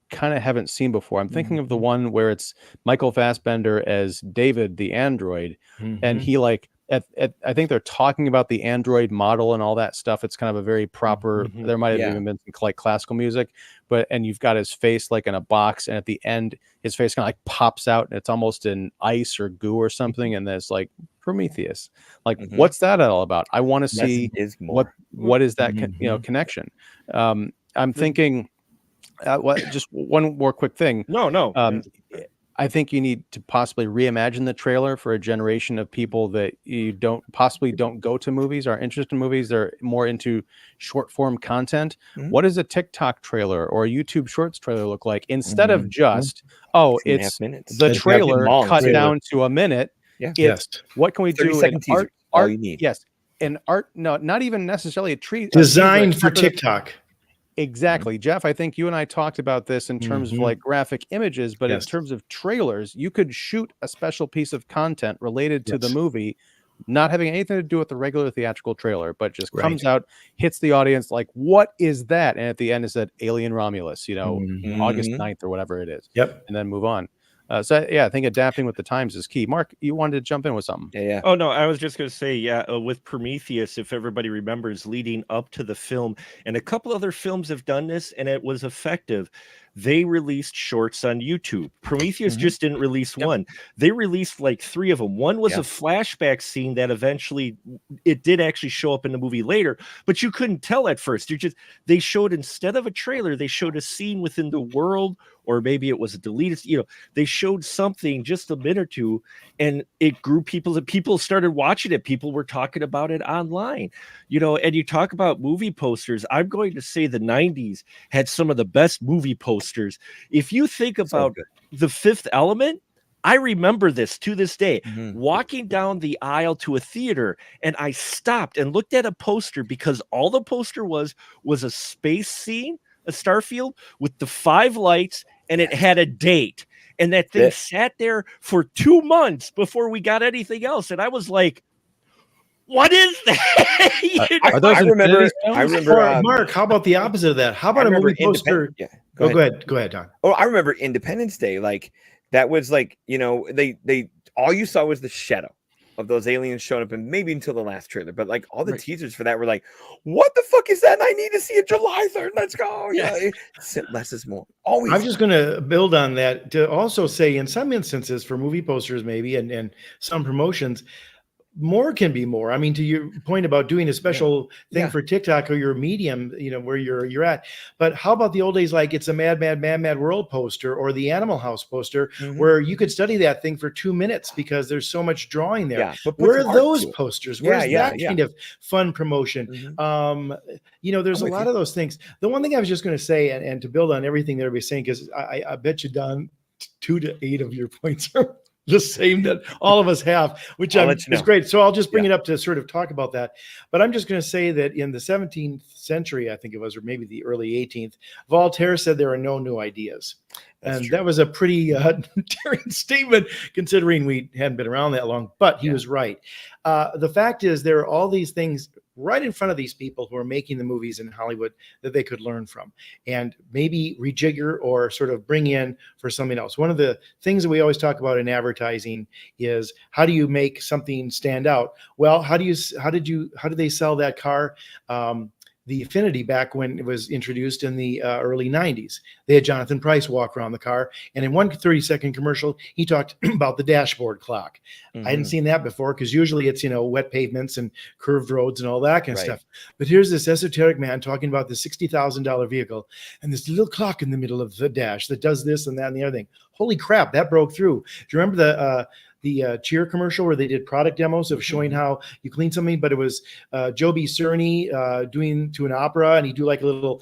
B: kind of haven't seen before. I'm thinking of the one where it's Michael Fassbender as David the android, and he I think they're talking about the android model and all that stuff. It's kind of a very proper, there might have even been some like classical music, and you've got his face like in a box, and at the end his face kind of like pops out, and it's almost in ice or goo or something, and there's like Prometheus. Like, what's that all about? I want to see what is that connection. I'm thinking just one more quick thing.
D: No.
B: I think you need to possibly reimagine the trailer for a generation of people that you don't go to movies, are interested in movies. They're more into short form content. What does a TikTok trailer or a YouTube Shorts trailer look like, instead of just, it's the trailer cut down to a minute? What can we do in art? Yes. In art, no, not even necessarily
C: designed for TikTok.
B: Exactly. Jeff, I think you and I talked about this in terms of like graphic images, but in terms of trailers, you could shoot a special piece of content related to the movie, not having anything to do with the regular theatrical trailer, but just comes out, hits the audience like, what is that? And at the end is that Alien Romulus, August 9th or whatever it is. And then move on. So I think adapting with the times is key. Mark, you wanted to jump in with something.
A: Yeah.
D: Oh no, I was just going to say, with Prometheus, if everybody remembers, leading up to the film, and a couple other films have done this, and it was effective. they released shorts on YouTube. Prometheus
A: Mhm.
D: just didn't release
A: Yep.
D: one. They released like 3 of them. One was
A: Yeah.
D: a flashback scene that eventually it did actually show up in the movie later, but you couldn't tell at first. They showed, instead of a trailer, they showed a scene within the world, or maybe it was a deleted, they showed something just a minute or two, and it grew people started watching it. People were talking about it online, and you talk about movie posters. I'm going to say the 90s had some of the best movie posters. If you think about The Fifth Element, I remember this to this day, walking down the aisle to a theater, and I stopped and looked at a poster because all the poster was a space scene, a starfield with the 5 lights, and it had a date. And that thing sat there for 2 months before we got anything else. And I was like, what is that?
A: I remember.
C: Mark, how about the opposite of that? How about a movie poster?
A: Yeah.
C: Go ahead, Don.
A: Oh, I remember Independence Day. Like, that was like, they all you saw was the shadow of those aliens showing up, and maybe until the last trailer. But like all the teasers for that were like, what the fuck is that? I need to see it July 3rd. Let's go. Yeah. Less is more. Always.
C: I'm just going to build on that to also say, in some instances for movie posters, maybe, and some promotions, more can be more. I mean, to your point about doing a special thing for TikTok or your medium, where you're at. But how about the old days, like It's a Mad, Mad, Mad, Mad World poster, or the Animal House poster, where you could study that thing for 2 minutes because there's so much drawing there.
A: Yeah,
C: where are those posters? Where's that kind of fun promotion? There's a lot of those things. The one thing I was just going to say, and to build on everything that everybody's saying, because I bet you, Don, 2 to 8 of your points are the same that all of us have, which is great. So I'll just bring it up to sort of talk about that. But I'm just going to say that in the 17th century, I think it was, or maybe the early 18th, Voltaire said there are no new ideas. That was a pretty daring statement, considering we hadn't been around that long, but he was right. The fact is, there are all these things right in front of these people who are making the movies in Hollywood that they could learn from and maybe rejigger or sort of bring in for something else. One of the things that we always talk about in advertising is, how do you make something stand out? Well, how did they sell that car? The Affinity, back when it was introduced in the early 90s. They had Jonathan Pryce walk around the car, and in one 30-second commercial, he talked about the dashboard clock. I hadn't seen that before, because usually it's, wet pavements and curved roads and all that kind of stuff. But here's this esoteric man talking about the $60,000 vehicle and this little clock in the middle of the dash that does this and that and the other thing. Holy crap, that broke through. Do you remember the Cheer commercial where they did product demos of showing how you clean something, but it was Joe B. Cerny doing to an opera, and he'd do like a little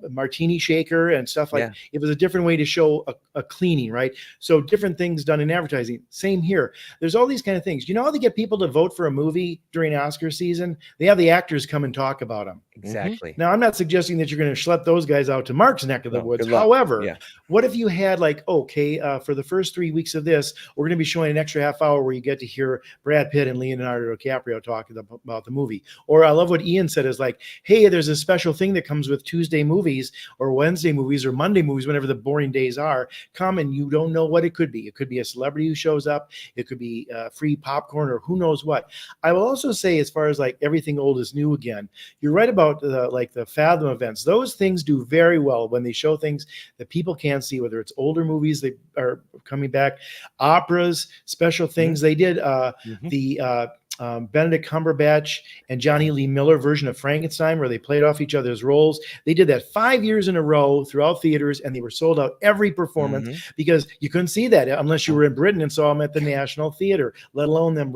C: martini shaker and stuff like it was a different way to show a cleaning, right? So different things done in advertising. Same here. There's all these kind of things. You know how they get people to vote for a movie during Oscar season? They have the actors come and talk about them.
A: Exactly.
C: Now, I'm not suggesting that you're going to schlep those guys out to Mark's neck of the woods. However, what if you had like, for the first 3 weeks of this, we're going to be showing an extra half hour where you get to hear Brad Pitt and Leonardo DiCaprio talking about the movie. Or I love what Ian said, is like, hey, there's a special thing that comes with Tuesday movies or Wednesday movies or Monday movies, whenever the boring days are. Come, and you don't know what it could be. It could be a celebrity who shows up. It could be free popcorn or who knows what. I will also say, as far as like everything old is new again, you're right about the Fathom events. Those things do very well when they show things that people can't see, whether it's older movies that are coming back, operas, special things. They did the Benedict Cumberbatch and Johnny Lee Miller version of Frankenstein, where they played off each other's roles. They did that 5 years in a row throughout theaters, and they were sold out every performance because you couldn't see that unless you were in Britain and saw them at the National Theater, let alone them,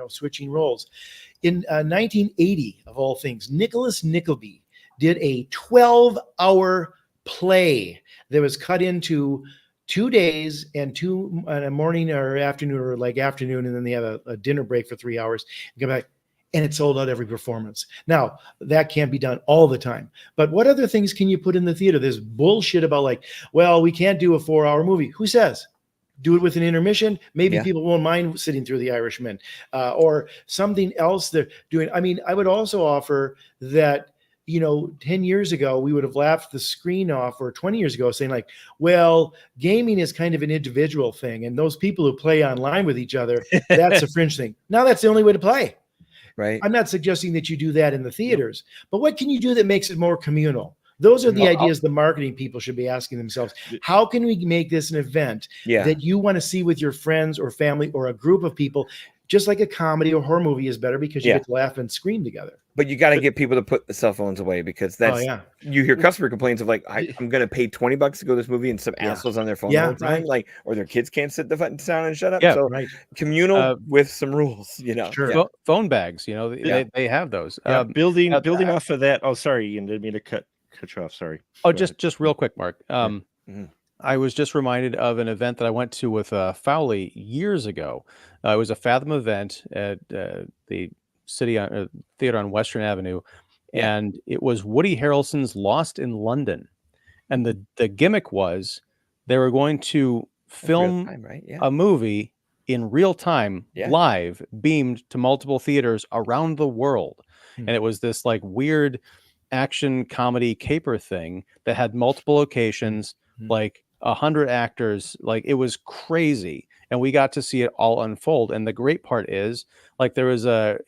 C: switching roles. In 1980, of all things, Nicholas Nickleby did a 12-hour play that was cut into 2 days and a morning or afternoon, or like afternoon, and then they have a dinner break for 3 hours and come back, and it sold out every performance. Now, that can't be done all the time, but what other things can you put in the theater? There's bullshit about like, well, we can't do a 4-hour movie. Who says? Do it with an intermission. Maybe people won't mind sitting through The Irishman or something else they're doing. I mean, I would also offer that, 10 years ago, we would have laughed the screen off, or 20 years ago, saying like, well, gaming is kind of an individual thing, and those people who play online with each other, that's a fringe thing. Now that's the only way to play.
A: Right.
C: I'm not suggesting that you do that in the theaters, but what can you do that makes it more communal? Those are the ideas the marketing people should be asking themselves. How can we make this an event that you want to see with your friends or family or a group of people? Just like a comedy or horror movie is better because you get to laugh and scream together.
A: But you got to get people to put the cell phones away, because that's you hear customer complaints of like, I'm going to pay $20 to go to this movie, and some assholes on their phone all the time, like, or their kids can't sit down and shut up. So communal with some rules, you know.
B: Phone bags, you know, they have those.
D: Building off of that. Oh, sorry, Ian, didn't mean to cut you off. Sorry.
B: Oh, just real quick, Mark. I was just reminded of an event that I went to with Fowley years ago. It was a Fathom event at the City Theater on Western Avenue, and it was Woody Harrelson's Lost in London. And the gimmick was they were going to film a movie in real time, live, beamed to multiple theaters around the world. And it was this like weird action comedy caper thing that had multiple locations, like 100 actors. Like, it was crazy, and we got to see it all unfold. And the great part is, like, there was a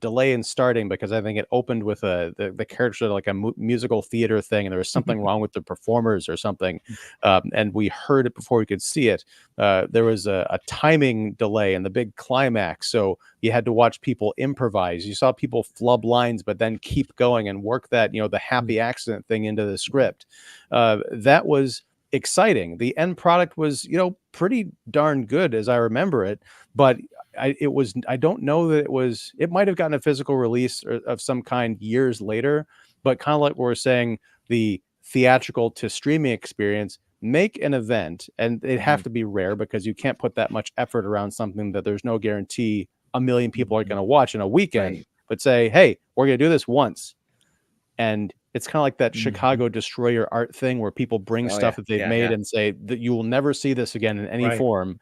B: delay in starting because I think it opened with the character like a musical theater thing, and there was something wrong with the performers or something, and we heard it before we could see it. There was a timing delay in the big climax, so you had to watch people improvise. You saw people flub lines but then keep going and work that, you know, the happy accident thing into the script. That was exciting. The end product was, you know, pretty darn good as I remember it, but I don't know that it might have gotten a physical release of some kind years later, but kind of like we're saying, the theatrical to streaming experience, make an event, and it'd have to be rare because you can't put that much effort around something that there's no guarantee a million people are going to watch in a weekend, but say, hey, we're going to do this once. And it's kind of like that Chicago Destroy Your Art thing where people bring stuff that they've made and say that you will never see this again in any form.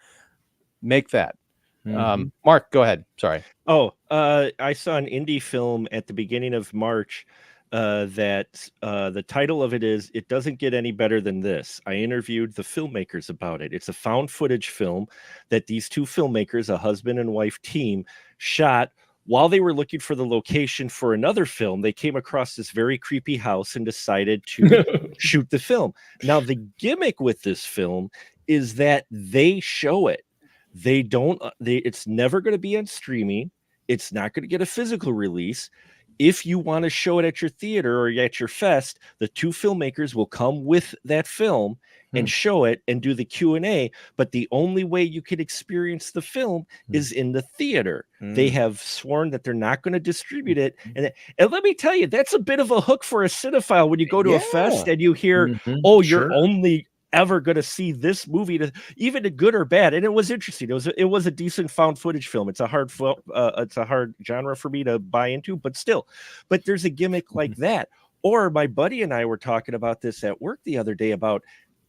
B: Make that. Mark, go ahead. Sorry.
D: I saw an indie film at the beginning of March that the title of it is It Doesn't Get Any Better Than This. I interviewed the filmmakers about it. It's a found footage film that these two filmmakers, a husband and wife team, shot while they were looking for the location for another film. They came across this very creepy house and decided to shoot the film. Now, the gimmick with this film is that they show it. It's never going to be on streaming. It's not going to get a physical release. If you want to show it at your theater or at your fest, the two filmmakers will come with that film and show it and do the Q&A. But the only way you can experience the film is in the theater. They have sworn that they're not going to distribute it. And let me tell you, that's a bit of a hook for a cinephile when you go to a fest and you hear, you're only ever going to see this movie, even the good or bad. And it was interesting. It was a decent found footage film. It's a hard genre for me to buy into, but still. But there's a gimmick like that. Or my buddy and I were talking about this at work the other day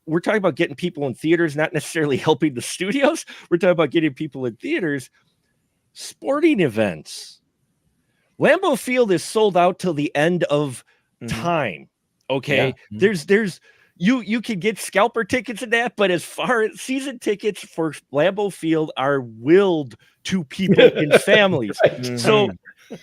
D: we're talking about getting people in theaters, not necessarily helping the studios. We're talking about getting people in theaters. Sporting events. Lambeau Field is sold out till the end of time. Okay. There's you can get scalper tickets in that, but as far as season tickets for Lambeau Field are willed to people in families. So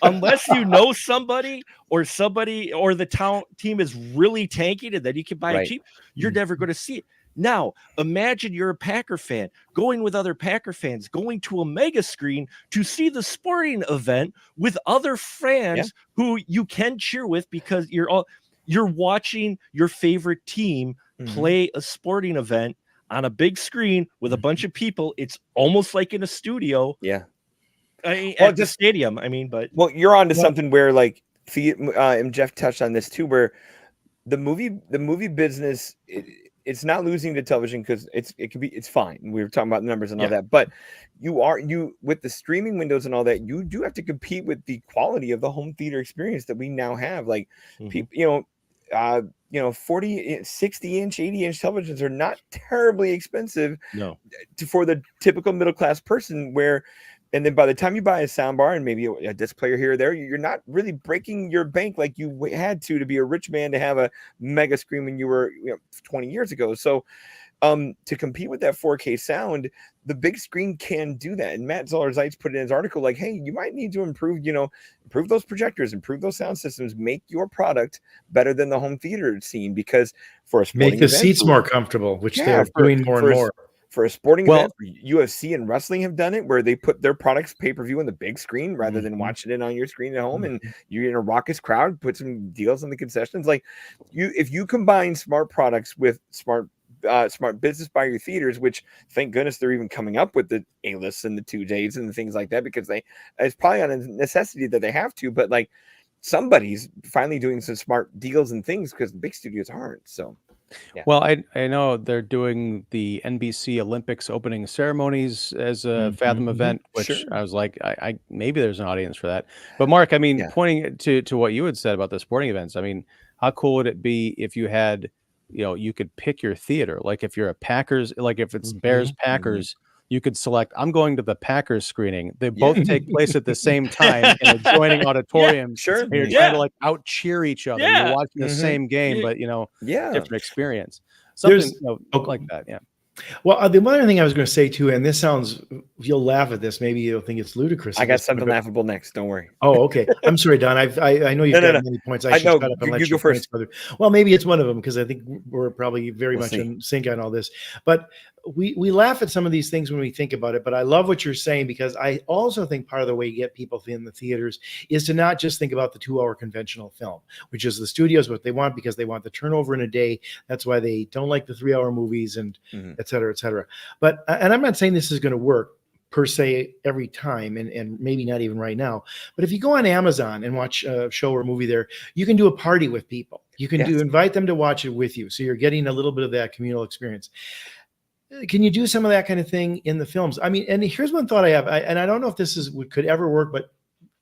D: unless you know somebody or the town team is really tanking and then you can buy it cheap, you're never going to see it. Now, imagine you're a Packer fan going with other Packer fans, going to a mega screen to see the sporting event with other fans who you can cheer with because you're watching your favorite team play a sporting event on a big screen with a bunch of people. It's almost like in a studio. Yeah. At the stadium. But
A: you're on to something where like and Jeff touched on this too, where the movie business, it's not losing to television because it's fine. We were talking about the numbers and all that, but you with the streaming windows and all that, you do have to compete with the quality of the home theater experience that we now have. Like people, 40, 60 inch, 80 inch televisions are not terribly expensive for the typical middle-class person and then by the time you buy a soundbar and maybe a disc player here or there, you're not really breaking your bank like you had to be a rich man to have a mega screen when you were 20 years ago. So to compete with that 4K sound, the big screen can do that. And Matt Zoller Seitz put in his article, like, hey, you might need to improve those projectors, improve those sound systems, make your product better than the home theater scene, because for a sporting
C: make the
A: event,
C: seats more comfortable, which they're doing more and more.
A: For a sporting event, UFC and wrestling have done it, where they put their products pay-per-view on the big screen rather than watching it on your screen at home. And you're in a raucous crowd, put some deals on the concessions. Like, if you combine smart products with smart business by your theaters, which thank goodness they're even coming up with the A-lists and the 2 days and the things like that, because it's probably on a necessity that they have to, but like somebody's finally doing some smart deals and things, because the big studios aren't. So yeah.
B: Well, I know they're doing the NBC Olympics opening ceremonies as a Fathom event, which I was like, I maybe there's an audience for that. But Mark, I mean, pointing to what you had said about the sporting events, I mean, how cool would it be if you had, you could pick your theater? Like if you're a Packers, like if it's Bears Packers, you could select, I'm going to the Packers screening. They both take place at the same time in adjoining auditoriums.
A: Sure.
B: And you're trying to like out cheer each other.
D: Yeah.
B: You're watching the same game, but different experience.
C: There's
B: Like that. Yeah.
C: Well, the other thing I was going to say too, and this sounds, you'll laugh at this. Maybe you'll think it's ludicrous.
A: I got something laughable next. Don't worry.
C: Oh, okay. I'm sorry, Don. I know you've got many points. I should shut up and let you go first. Well, maybe it's one of them, because I think we're probably very much in sync on all this. But we laugh at some of these things when we think about it. But I love what you're saying, because I also think part of the way you get people in the theaters is to not just think about the 2-hour conventional film, which is the studios what they want, because they want the turnover in a day. That's why they don't like the 3-hour movies and et cetera, et cetera. But and I'm not saying this is going to work per se every time, and maybe not even right now. But if you go on Amazon and watch a show or a movie there, you can do a party with people. You can invite them to watch it with you. So you're getting a little bit of that communal experience. Can you do some of that kind of thing in the films? I mean, and here's one thought I have, and I don't know if this could ever work, but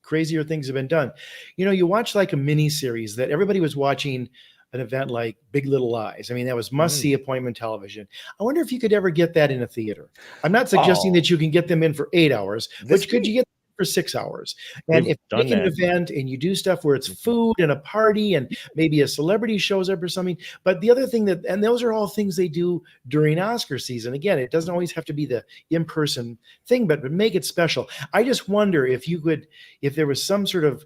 C: crazier things have been done. You watch like a mini series that everybody was watching, an event like Big Little Lies. I mean, that was must-see appointment television. I wonder if you could ever get that in a theater. I'm not suggesting that you can get them in for 8 hours, but could you get them for 6 hours? And if you make an event and you do stuff where it's food and a party and maybe a celebrity shows up or something, but the other thing and those are all things they do during Oscar season. Again, it doesn't always have to be the in-person thing, but make it special. I just wonder if there was some sort of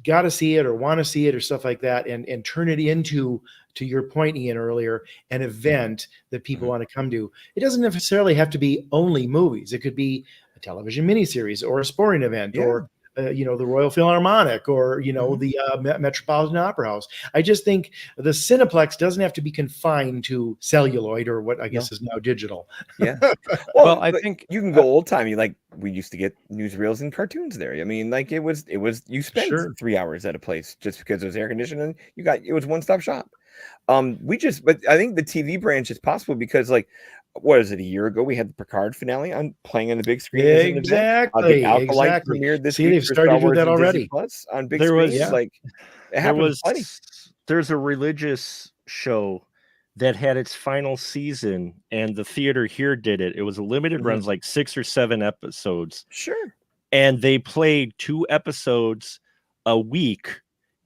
C: got to see it or want to see it or stuff like that, and turn it into, to your point, Ian, earlier, an event that people want to come to. It doesn't necessarily have to be only movies. It could be a television miniseries or a sporting event or the Royal Philharmonic or the Metropolitan Opera House. I just think the Cineplex doesn't have to be confined to celluloid or what I guess is now digital.
A: Yeah.
B: Well, I think
A: you can go old timey, like we used to get newsreels and cartoons there. I mean, like it was you spent 3 hours at a place just because it was air conditioned, and it was one-stop shop. But I think the TV branch is possible because, like, what is it? A year ago, we had the Picard finale playing on the big screen.
C: Exactly.
A: The Alkalite premiered this week.
C: They've started to do that already.
A: Plus on big screen.
D: There's a religious show that had its final season, and the theater here did it. It was a limited runs, like 6 or 7 episodes.
A: Sure.
D: And they played 2 episodes a week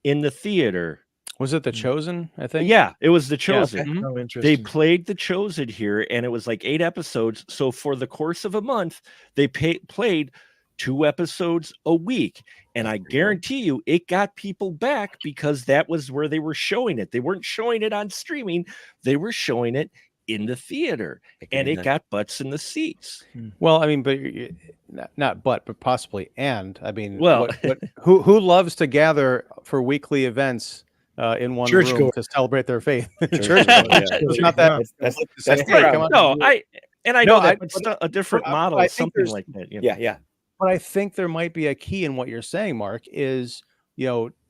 D: in the theater.
B: Was it The Chosen, I think?
D: Yeah, it was The Chosen.
C: Yeah, okay. Oh, interesting.
D: They played The Chosen here, and it was like 8 episodes. So for the course of a month, they played 2 episodes a week. And I guarantee you it got people back because that was where they were showing it. They weren't showing it on streaming. They were showing it in the theater, and it got butts in the seats.
B: Well, I mean, but not but possibly. And I mean, who loves to gather for weekly events in one room to celebrate their faith? Church. It's not that.
A: That's
D: right. I know that's a different model, something like that.
A: Yeah.
B: But I think there might be a key in what you're saying, Mark, is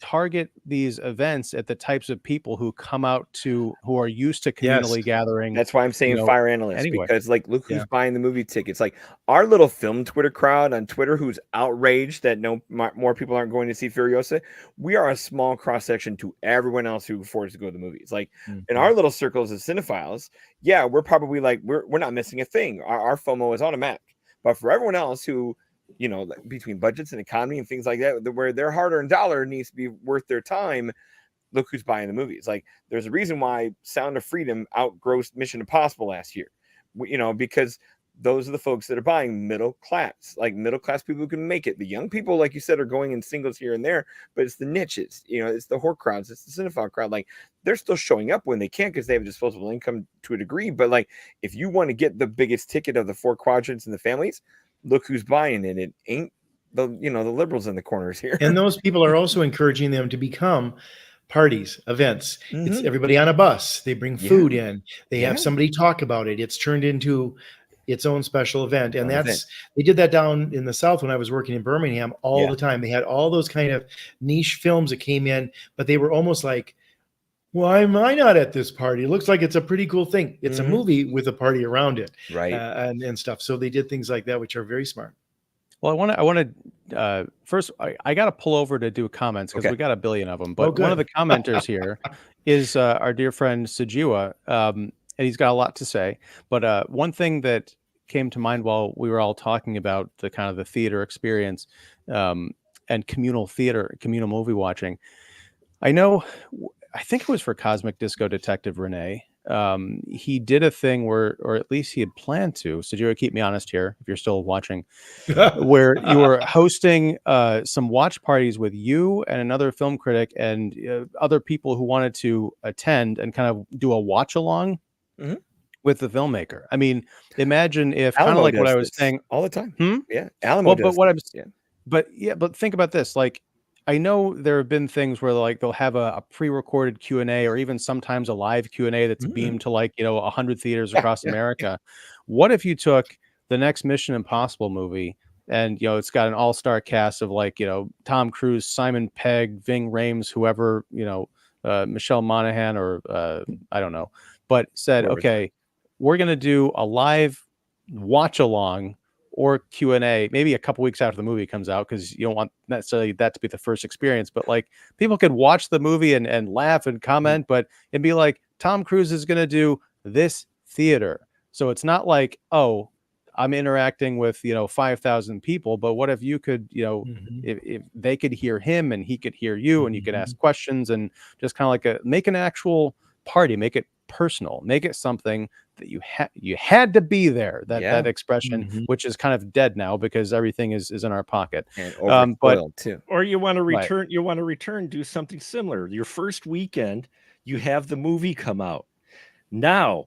B: target these events at the types of people who come out who are used to communally gathering.
A: That's why I'm saying fire analysts, because like, look who's buying the movie tickets. Like our little film Twitter crowd on Twitter, who's outraged that more people aren't going to see Furiosa. We are a small cross section to everyone else who affords to go to the movies. Like in our little circles of cinephiles, we're probably like, we're not missing a thing. Our FOMO is automatic. But for everyone else who, between budgets and economy and things like that, where their hard-earned dollar needs to be worth their time, look who's buying the movies. Like, there's a reason why Sound of Freedom outgrossed Mission Impossible last year, because those are the folks that are buying middle class people who can make it. The young people, like you said, are going in singles here and there, but it's the niches, it's the horror crowds, it's the cinephile crowd. Like, they're still showing up when they can because they have disposable income to a degree. But like, if you want to get the biggest ticket of the 4 quadrants and the families, look who's buying it. It ain't the liberals in the corners here.
C: And those people are also encouraging them to become parties, events. It's everybody on a bus. They bring food in. They have somebody talk about it. It's turned into its own special event. And they did that down in the South when I was working in Birmingham all the time. They had all those kind of niche films that came in, but they were almost like, why am I not at this party? It looks like it's a pretty cool thing. It's a movie with a party around it,
A: right?
C: And stuff. So they did things like that, which are very smart.
B: Well, I want to first, I got to pull over to do comments because we got a billion of them. But one of the commenters here is our dear friend Sajiwa, and he's got a lot to say. But one thing that came to mind while we were all talking about the kind of the theater experience and communal movie watching, I think it was for Cosmic Disco Detective Renee. He did a thing where, or at least he had planned to, so you keep me honest here if you're still watching, where you were hosting some watch parties with you and another film critic and other people who wanted to attend and kind of do a watch along with the filmmaker. I mean, imagine if kind of like what I was saying
A: all the time. Yeah. Alamo does.
B: But think about this. Like, I know there have been things where like they'll have a pre-recorded Q&A or even sometimes a live Q&A that's beamed to 100 theaters across America. What if you took the next Mission Impossible movie and it's got an all-star cast of Tom Cruise, Simon Pegg, Ving Rhames, whoever, Michelle Monaghan or I don't know, but said, okay, we're going to do a live watch along or Q&A, maybe a couple weeks after the movie comes out, because you don't want necessarily that to be the first experience. But like, people could watch the movie and laugh and comment, but it'd be like, Tom Cruise is going to do this theater. So it's not like, oh, I'm interacting with 5,000 people, but what if you could, if they could hear him and he could hear you, and you could ask questions and just kind of like make an actual party, make it personal, make it something that you had to be there. That expression, which is kind of dead now because everything is in our pocket.
A: But too.
D: Or you want to return, do something similar. Your first weekend, you have the movie come out. Now,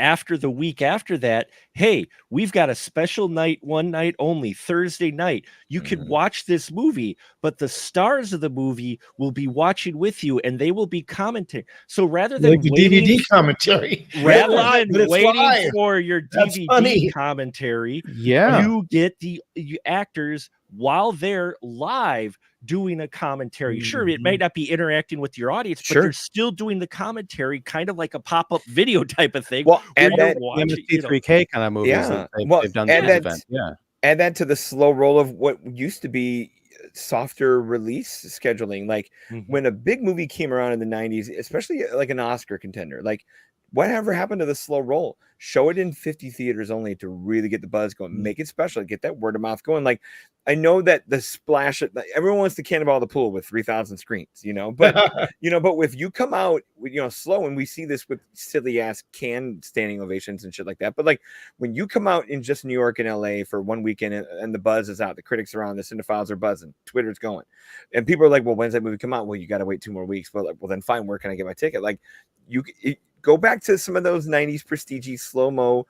D: after the week after that, hey, we've got a special night, one night only, Thursday night. You could watch this movie, but the stars of the movie will be watching with you and they will be commenting. So rather than
C: DVD commentary,
D: rather than waiting for your DVD commentary, you get the actors while they're live doing a commentary. Sure, it might not be interacting with your audience, but they're still doing the commentary, kind of like a pop-up video type of thing.
A: Well, and
B: that MST3K kind of movies they've done this event.
A: Add that to the slow roll of what used to be softer release scheduling. Like when a big movie came around in the 90s, especially like an Oscar contender, like whatever happened to the slow roll? Show it in 50 theaters only to really get the buzz going, make it special, get that word of mouth going. Like, I know that the splash, everyone wants to cannonball the pool with 3,000 screens, but but if you come out, slow, and we see this with silly ass standing ovations and shit like that. But like when you come out in just New York and LA for one weekend and the buzz is out, the critics are on, the cinephiles are buzzing, Twitter's going, and people are like, well, when's that movie come out? Well, you got to wait 2 more weeks. But like, well, then fine, where can I get my ticket? Like go back to some of those 90s prestige slow-mo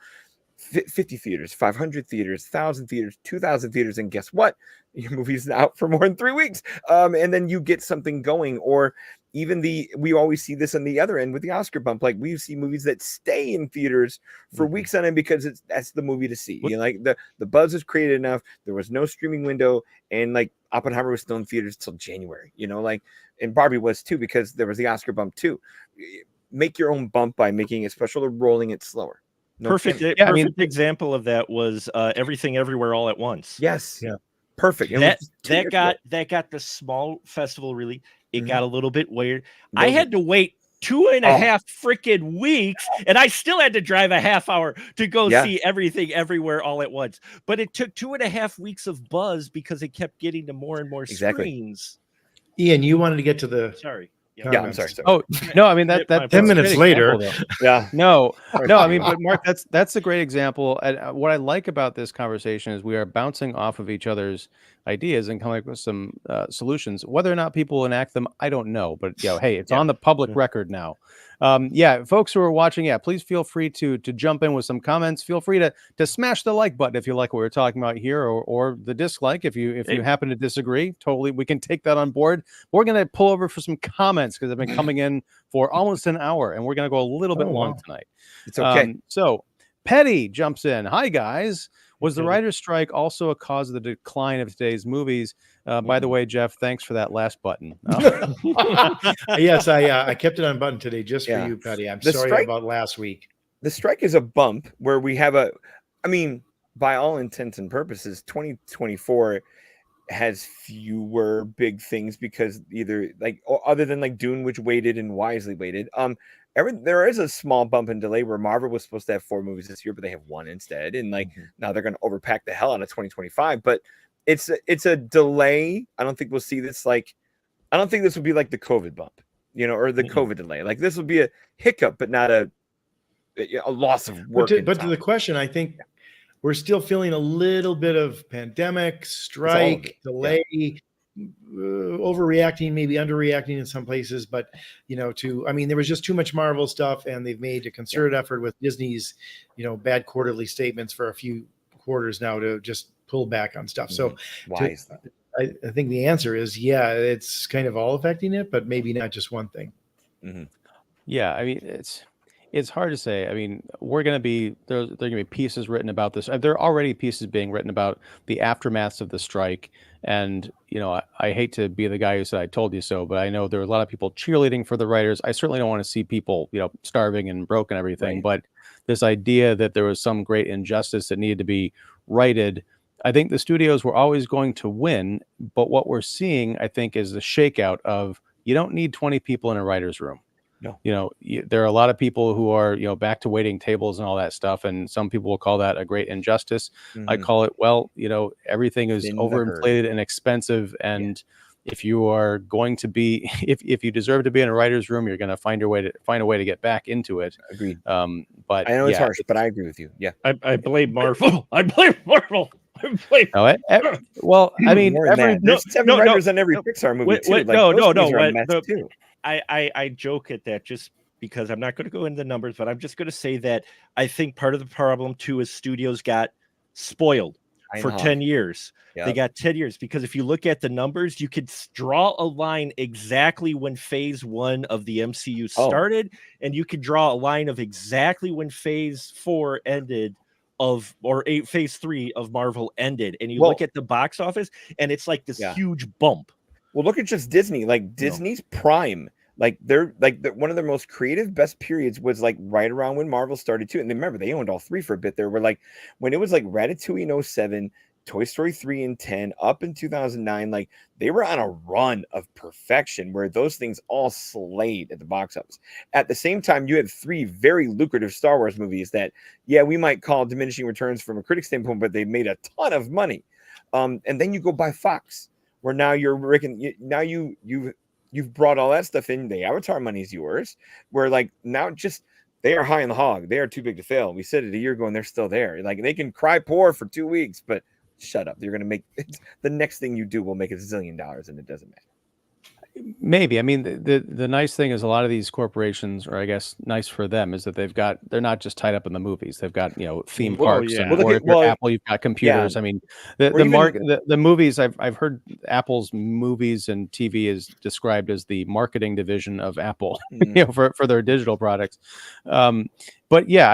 A: 50 theaters, 500 theaters, 1,000 theaters, 2,000 theaters, and guess what? Your movie's out for more than 3 weeks. And then you get something going. Or even we always see this on the other end with the Oscar bump. Like we see movies that stay in theaters for weeks on end because that's the movie to see. Like the buzz is created enough. There was no streaming window, and like Oppenheimer was still in theaters till January. And Barbie was too, because there was the Oscar bump too. Make your own bump by making it special or rolling it slower.
D: Perfect example of that was Everything Everywhere All at Once.
A: Yes. Yeah. Perfect.
D: That got the small festival release. It got a little bit weird. I had to wait 2.5 freaking weeks, and I still had to drive a half hour to go see Everything Everywhere All at Once. But it took 2.5 weeks of buzz because it kept getting to more and more screens.
C: Ian, you wanted to get to the
A: Yeah, I'm sorry.
B: Oh no, I mean that
C: 10 minutes later.
A: Yeah.
B: No, I mean, but Mark, that's a great example. And what I like about this conversation is we are bouncing off of each other's ideas and coming up with some solutions. Whether or not people enact them, I don't know. But hey, it's on the public record now. Folks who are watching, please feel free to jump in with some comments. Feel free to smash the like button if you like what we're talking about here, or the dislike if you happen to disagree. Totally, we can take that on board. We're gonna pull over for some comments because they've been coming in for almost an hour, and we're gonna go a little bit long tonight.
A: It's okay.
B: So Petty jumps in. Hi guys. Was the writer's strike also a cause of the decline of today's movies? By the way, Jeff, thanks for that last button.
C: Yes, I kept it on button today just for you, Patty. I'm sorry about last week.
A: The strike is a bump where we have by all intents and purposes, 2024 has fewer big things because either other than Dune, which waited and wisely waited. There is a small bump and delay where Marvel was supposed to have 4 movies this year, but they have 1 instead. And now they're going to overpack the hell out of 2025. But it's a delay. I don't think we'll see this. I don't think this would be like the COVID bump, or the COVID delay. This would be a hiccup, but not a loss of work.
C: But to the question, I think we're still feeling a little bit of pandemic, strike, delay. Overreacting, maybe underreacting in some places, but there was just too much Marvel stuff, and they've made a concerted effort with Disney's bad quarterly statements for a few quarters now to just pull back on stuff. So
A: why is that?
C: I think the answer is it's kind of all affecting it, but maybe not just one thing.
B: Yeah, I mean it's hard to say. I mean, we're going to be there are going to be pieces written about this. There are already pieces being written about the aftermaths of the strike. And, I hate to be the guy who said I told you so, but I know there are a lot of people cheerleading for the writers. I certainly don't want to see people, starving and broke and everything. Right. But this idea that there was some great injustice that needed to be righted, I think the studios were always going to win. But what we're seeing, I think, is the shakeout of you don't need 20 people in a writer's room. No. There are a lot of people who are, back to waiting tables and all that stuff. And some people will call that a great injustice. I call it, everything is overinflated and expensive. And if you are going to be, if you deserve to be in a writer's room, you're going to find a way to get back into it.
A: Agreed.
B: But
A: I know it's harsh, but I agree with you. Yeah.
D: I blame Marvel. I blame Marvel.
B: Well, I mean,
A: there's 7 writers on every Pixar movie too.
D: I joke at that just because I'm not going to go into the numbers, but I'm just going to say that I think part of the problem too is studios got spoiled for 10 years. Yep. They got 10 years because if you look at the numbers, you could draw a line exactly when phase 1 of the MCU started, and you could draw a line of exactly when phase 4 ended phase 3 of Marvel ended. And you look at the box office and it's like this huge bump.
A: Well, look at just Disney. Disney's prime, they're one of their most creative, best periods was right around when Marvel started too. And remember, they owned all 3 for a bit. There were when it was Ratatouille in 2007, Toy Story 3 in 2010, up in 2009. They were on a run of perfection where those things all slayed at the box office. At the same time, you had 3 very lucrative Star Wars movies that, we might call diminishing returns from a critic standpoint, but they made a ton of money. And then you go buy Fox, where now you've brought all that stuff in. The Avatar money is yours. Where now they are high in the hog. They are too big to fail. We said it a year ago, and they're still there. They can cry poor for 2 weeks, but shut up. You're going to make the next thing you do will make $1 zillion, and it doesn't matter.
B: Maybe. I mean, the nice thing is a lot of these corporations, or I guess nice for them, is that they're not just tied up in the movies. They've got theme parks.
A: Yeah.
B: And, if you're Apple, you've got computers. I mean, the movies. I've heard Apple's movies and TV is described as the marketing division of Apple, for their digital products. But yeah,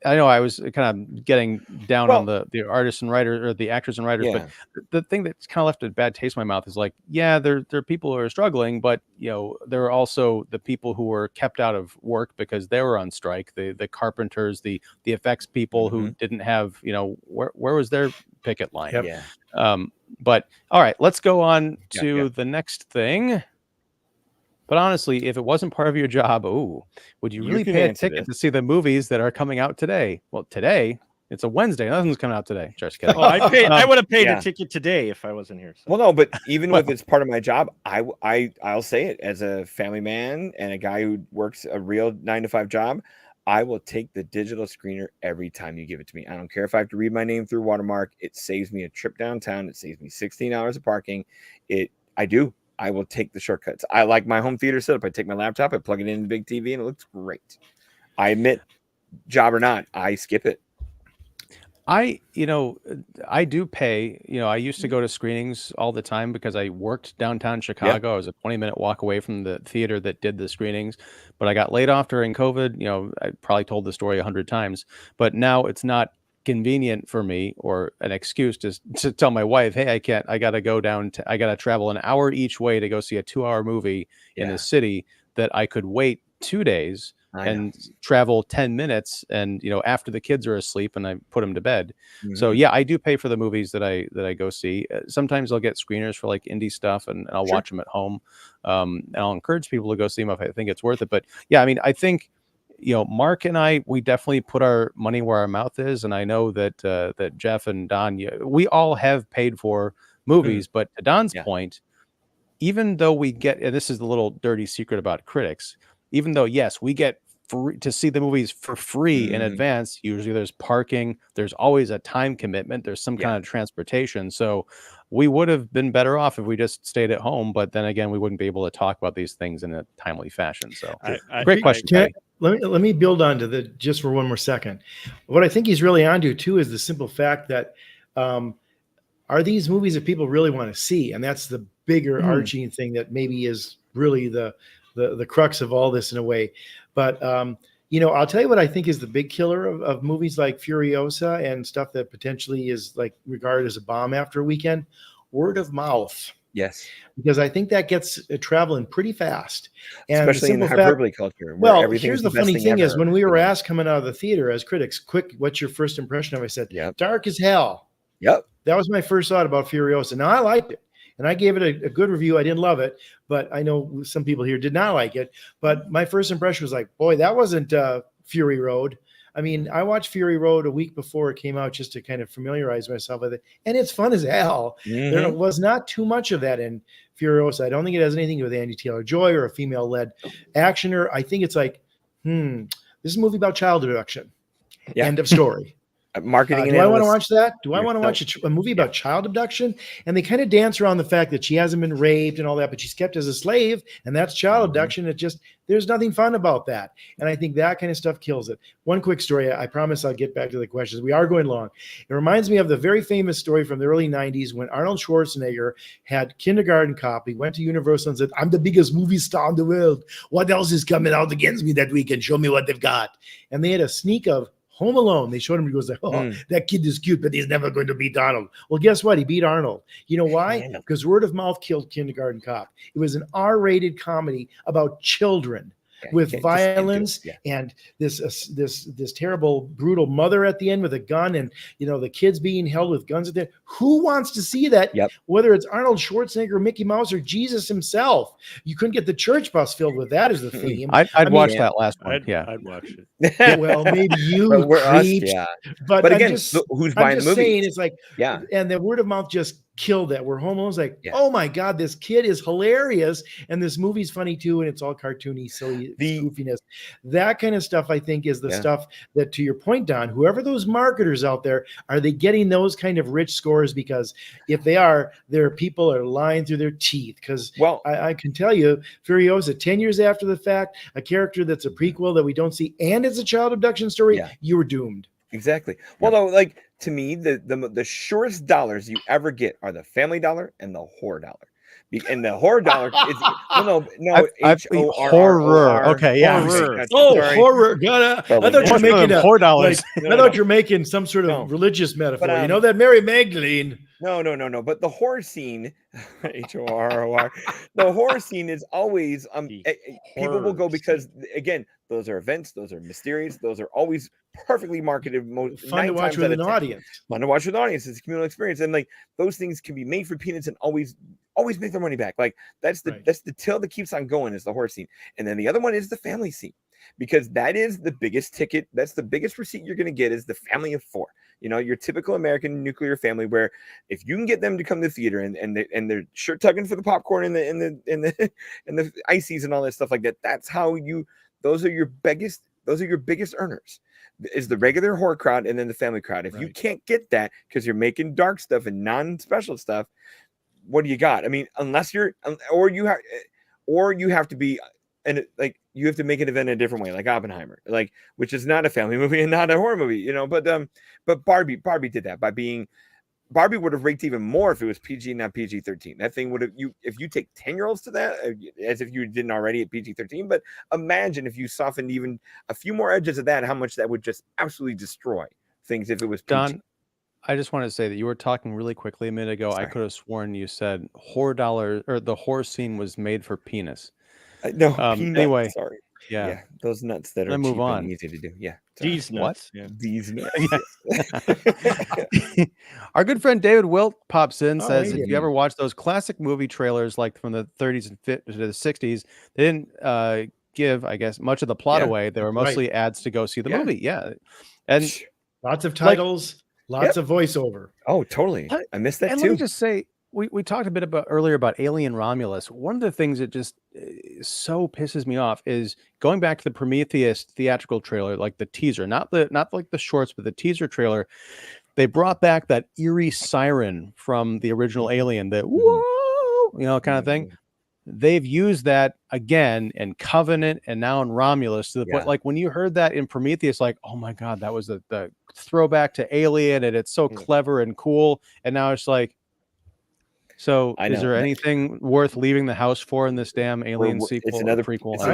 B: I know I was kind of getting down on the artists and writers, or the actors and writers, but the thing that's kind of left a bad taste in my mouth is there are people who are struggling, but there are also the people who were kept out of work because they were on strike. The carpenters, the effects people who didn't have, where was their picket line?
A: Yep.
B: Yeah. But all right, let's go on to the next thing. But honestly, if it wasn't part of your job, would you really pay a ticket to see the movies that are coming out today? Well, today, It's a Wednesday. Nothing's coming out today. Just kidding.
D: Oh, I would have paid a ticket today if I wasn't here. So.
A: Well, no, but even with it's part of my job, I'll say it as a family man and a guy who works a real 9-to-5 job. I will take the digital screener every time you give it to me. I don't care if I have to read my name through watermark. It saves me a trip downtown. It saves me 16 hours of parking. I will take the shortcuts. I like my home theater setup. I take my laptop, I plug it in the big TV, and it looks great. I admit, job or not, I skip it.
B: I do pay. I used to go to screenings all the time because I worked downtown Chicago. I was a 20-minute walk away from the theater that did the screenings, but I got laid off during COVID. I probably told the story 100 times, but now it's not convenient for me or an excuse to tell my wife, hey, I got to travel an hour each way to go see a 2-hour movie in a city that I could wait 2 days and travel 10 minutes and after the kids are asleep and I put them to bed. So I do pay for the movies that I go see. Sometimes I'll get screeners for like indie stuff and I'll watch them at home. And I'll encourage people to go see them if I think it's worth it. But I think Mark and we definitely put our money where our mouth is, and I know that Jeff and Don, we all have paid for movies. But to Don's point, even though we get, and this is the little dirty secret about critics, even though, yes, we get free to see the movies for free in advance, usually there's parking, there's always a time commitment, there's some kind of transportation. So we would have been better off if we just stayed at home. But then again, we wouldn't be able to talk about these things in a timely fashion. So great question.
C: Let me build on to just for one more second. What I think he's really onto too is the simple fact that are these movies that people really want to see? And that's the bigger arching thing that maybe is really the crux of all this in a way. But I'll tell you what I think is the big killer of movies like Furiosa and stuff that potentially is like regarded as a bomb after a weekend: word of mouth.
A: Yes,
C: because I think that gets traveling pretty fast, and
A: especially in the hyperbole culture.
C: Well, here's the funny thing: is when we were asked coming out of the theater as critics, quick, what's your first impression of it? I said, dark as hell.
A: Yep,
C: that was my first thought about Furiosa. Now I liked it, and I gave it a good review. I didn't love it, but I know some people here did not like it. But my first impression was like, boy, that wasn't Fury Road. I mean, I watched Fury Road a week before it came out just to kind of familiarize myself with it, and it's fun as hell. There was not too much of that in Furiosa. I don't think it has anything to do with Andy Taylor-Joy or a female-led actioner. I think it's like, this is a movie about child abduction. End of story.
A: Marketing.
C: Do I want to watch that? Do I want to watch a movie about child abduction? And they kind of dance around the fact that she hasn't been raped and all that, but she's kept as a slave, and that's child abduction. There's nothing fun about that. And I think that kind of stuff kills it. One quick story. I promise I'll get back to the questions. We are going long. It reminds me of the very famous story from the early 90s when Arnold Schwarzenegger had Kindergarten Cop. He went to Universal and said, I'm the biggest movie star in the world. What else is coming out against me that weekend? Show me what they've got. And they had a sneak of Home Alone. They showed him. He goes like, that kid is cute, but he's never going to beat Arnold. Well, guess what? He beat Arnold. You know why? Because word of mouth killed Kindergarten Cop. It was an R-rated comedy about children with violence and this terrible, brutal mother at the end with a gun, and the kids being held with guns at the end. Who wants to see that? Whether it's Arnold Schwarzenegger, Mickey Mouse, or Jesus himself, you couldn't get the church bus filled with that as the theme.
B: I'd watch that last one.
D: I'd watch it.
C: Well, maybe you creeps, but again, who's buying the movie? Saying it's like, and the word of mouth just killed that. Where Home Alone's like, oh my God, this kid is hilarious, and this movie's funny too, and it's all cartoony, silly goofiness. That kind of stuff, I think, is the stuff that, to your point, Don, whoever those marketers out there, are they getting those kind of rich scores? Because if they are, their people are lying through their teeth. Because I can tell you, Furiosa, 10 years after the fact, a character that's a prequel that we don't see, and it's a child abduction story, you were doomed.
A: Exactly. Well, though, like, to me, the surest dollars you ever get are the family dollar and the horror dollar. And the horror dollar is
B: horror. Okay,
C: horror. Horror. I thought you were making I thought you're making some sort of religious metaphor. But, that Mary Magdalene.
A: No. But the horror scene, HORROR, the horror scene is always people will go because, again, those are events, those are mysterious, those are always perfectly marketed.
C: Fun to watch with an audience.
A: Fun to watch with an audience. It's a communal experience, and like those things can be made for peanuts and always make their money back. Like that's the till that keeps on going is the horror scene, and then the other one is the family scene. because that is the biggest ticket. That's the biggest receipt you're going to get is the family of 4. Your typical American nuclear family, where if you can get them to come to the theater and they're shirt tugging for the popcorn and the ices and all that stuff like that. That's how those are your biggest earners, is the regular horror crowd and then the family crowd. If you can't get that because you're making dark stuff and non-special stuff, what do you got? I mean, unless you're, or you have to be, and like you have to make an event in a different way, like Oppenheimer, like, which is not a family movie and not a horror movie, but Barbie did that by being. Barbie would have raked even more if it was PG, not PG-13. That thing would have, if you take 10-year-olds to that, as if you didn't already at PG-13. But imagine if you softened even a few more edges of that, how much that would just absolutely destroy things if it was PG.
B: Don, I just want to say that you were talking really quickly a minute ago. Sorry. I could have sworn you said the horror scene was made for penis.
A: No,
B: anyway,
A: sorry.
B: Yeah,
A: those nuts that are cheap
B: move on.
A: and easy to do. Yeah,
D: these nuts.
A: What? Yeah. These nuts.
B: Yeah. Our good friend David Wilt pops in, says, if you ever watch those classic movie trailers like from the 30s and 50s to the 60s, they didn't give, I guess, much of the plot away. They were mostly ads to go see the movie. Yeah, and
C: lots of titles, lots of voiceover.
A: Oh, totally. I missed that
B: too. Let me just say, we talked a bit earlier about Alien Romulus. One of the things that just so pisses me off is going back to the Prometheus theatrical trailer, like the teaser, not like the shorts, but the teaser trailer. They brought back that eerie siren from the original Alien, that whoa, kind of thing. They've used that again in Covenant and now in Romulus to the point, like when you heard that in Prometheus, like, oh my God, that was the throwback to Alien, and it's so clever and cool. And now it's like, so is there anything worth leaving the house for in this damn Alien sequel?
A: It's another
B: prequel.
C: I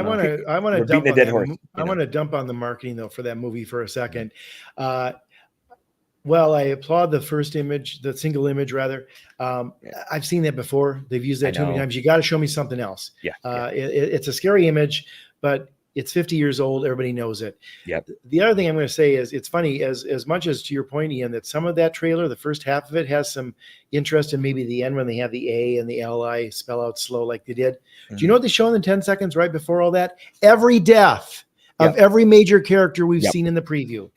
C: want to dump on the marketing though for that movie for a second. Well, I applaud the first image, the single image rather. I've seen that before. They've used that too many times. You got to show me something else. It's a scary image, but it's 50 years old. Everybody knows it.
A: Yep.
C: The other thing I'm going to say is it's funny, as much as to your point, Ian, that some of that trailer, the first half of it has some interest in maybe the end when they have the A and the L-I spell out slow like they did. Do you know what they show in the 10 seconds right before all that? Every death of every major character we've seen in the preview.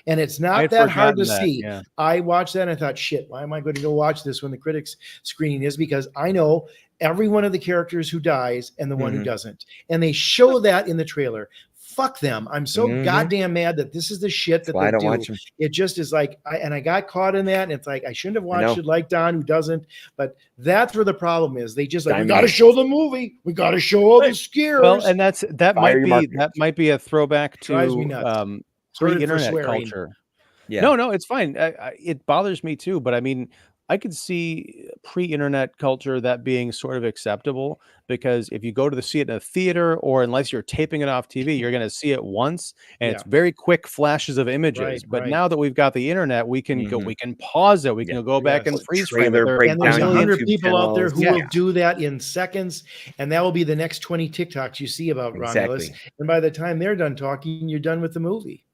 C: And it's not that hard to see. Yeah. I watched that and I thought, shit, why am I going to go watch this when the critics screening is? Because I know every one of the characters who dies and the one who doesn't. And they show that in the trailer. Fuck them. I'm so goddamn mad that this is the shit that they do. Watch them. It just is like, I got caught in that. And it's like, I shouldn't have watched it like Don, who doesn't. But that's where the problem is. They just like, we got to show the movie. We got to show all the scares.
B: Well, and that might be a throwback to pre-internet culture. Yeah. No, it's fine. It bothers me too, but I mean, I could see pre-internet culture that being sort of acceptable, because if you go to see it in a theater, or unless you're taping it off TV, you're going to see it once, and it's very quick flashes of images. But now that we've got the internet, we can go, we can pause it, we can go back and freeze frame it.
C: And there's 100 people out there who will do that in seconds, and that will be the next 20 TikToks you see about Romulus. And by the time they're done talking, you're done with the movie.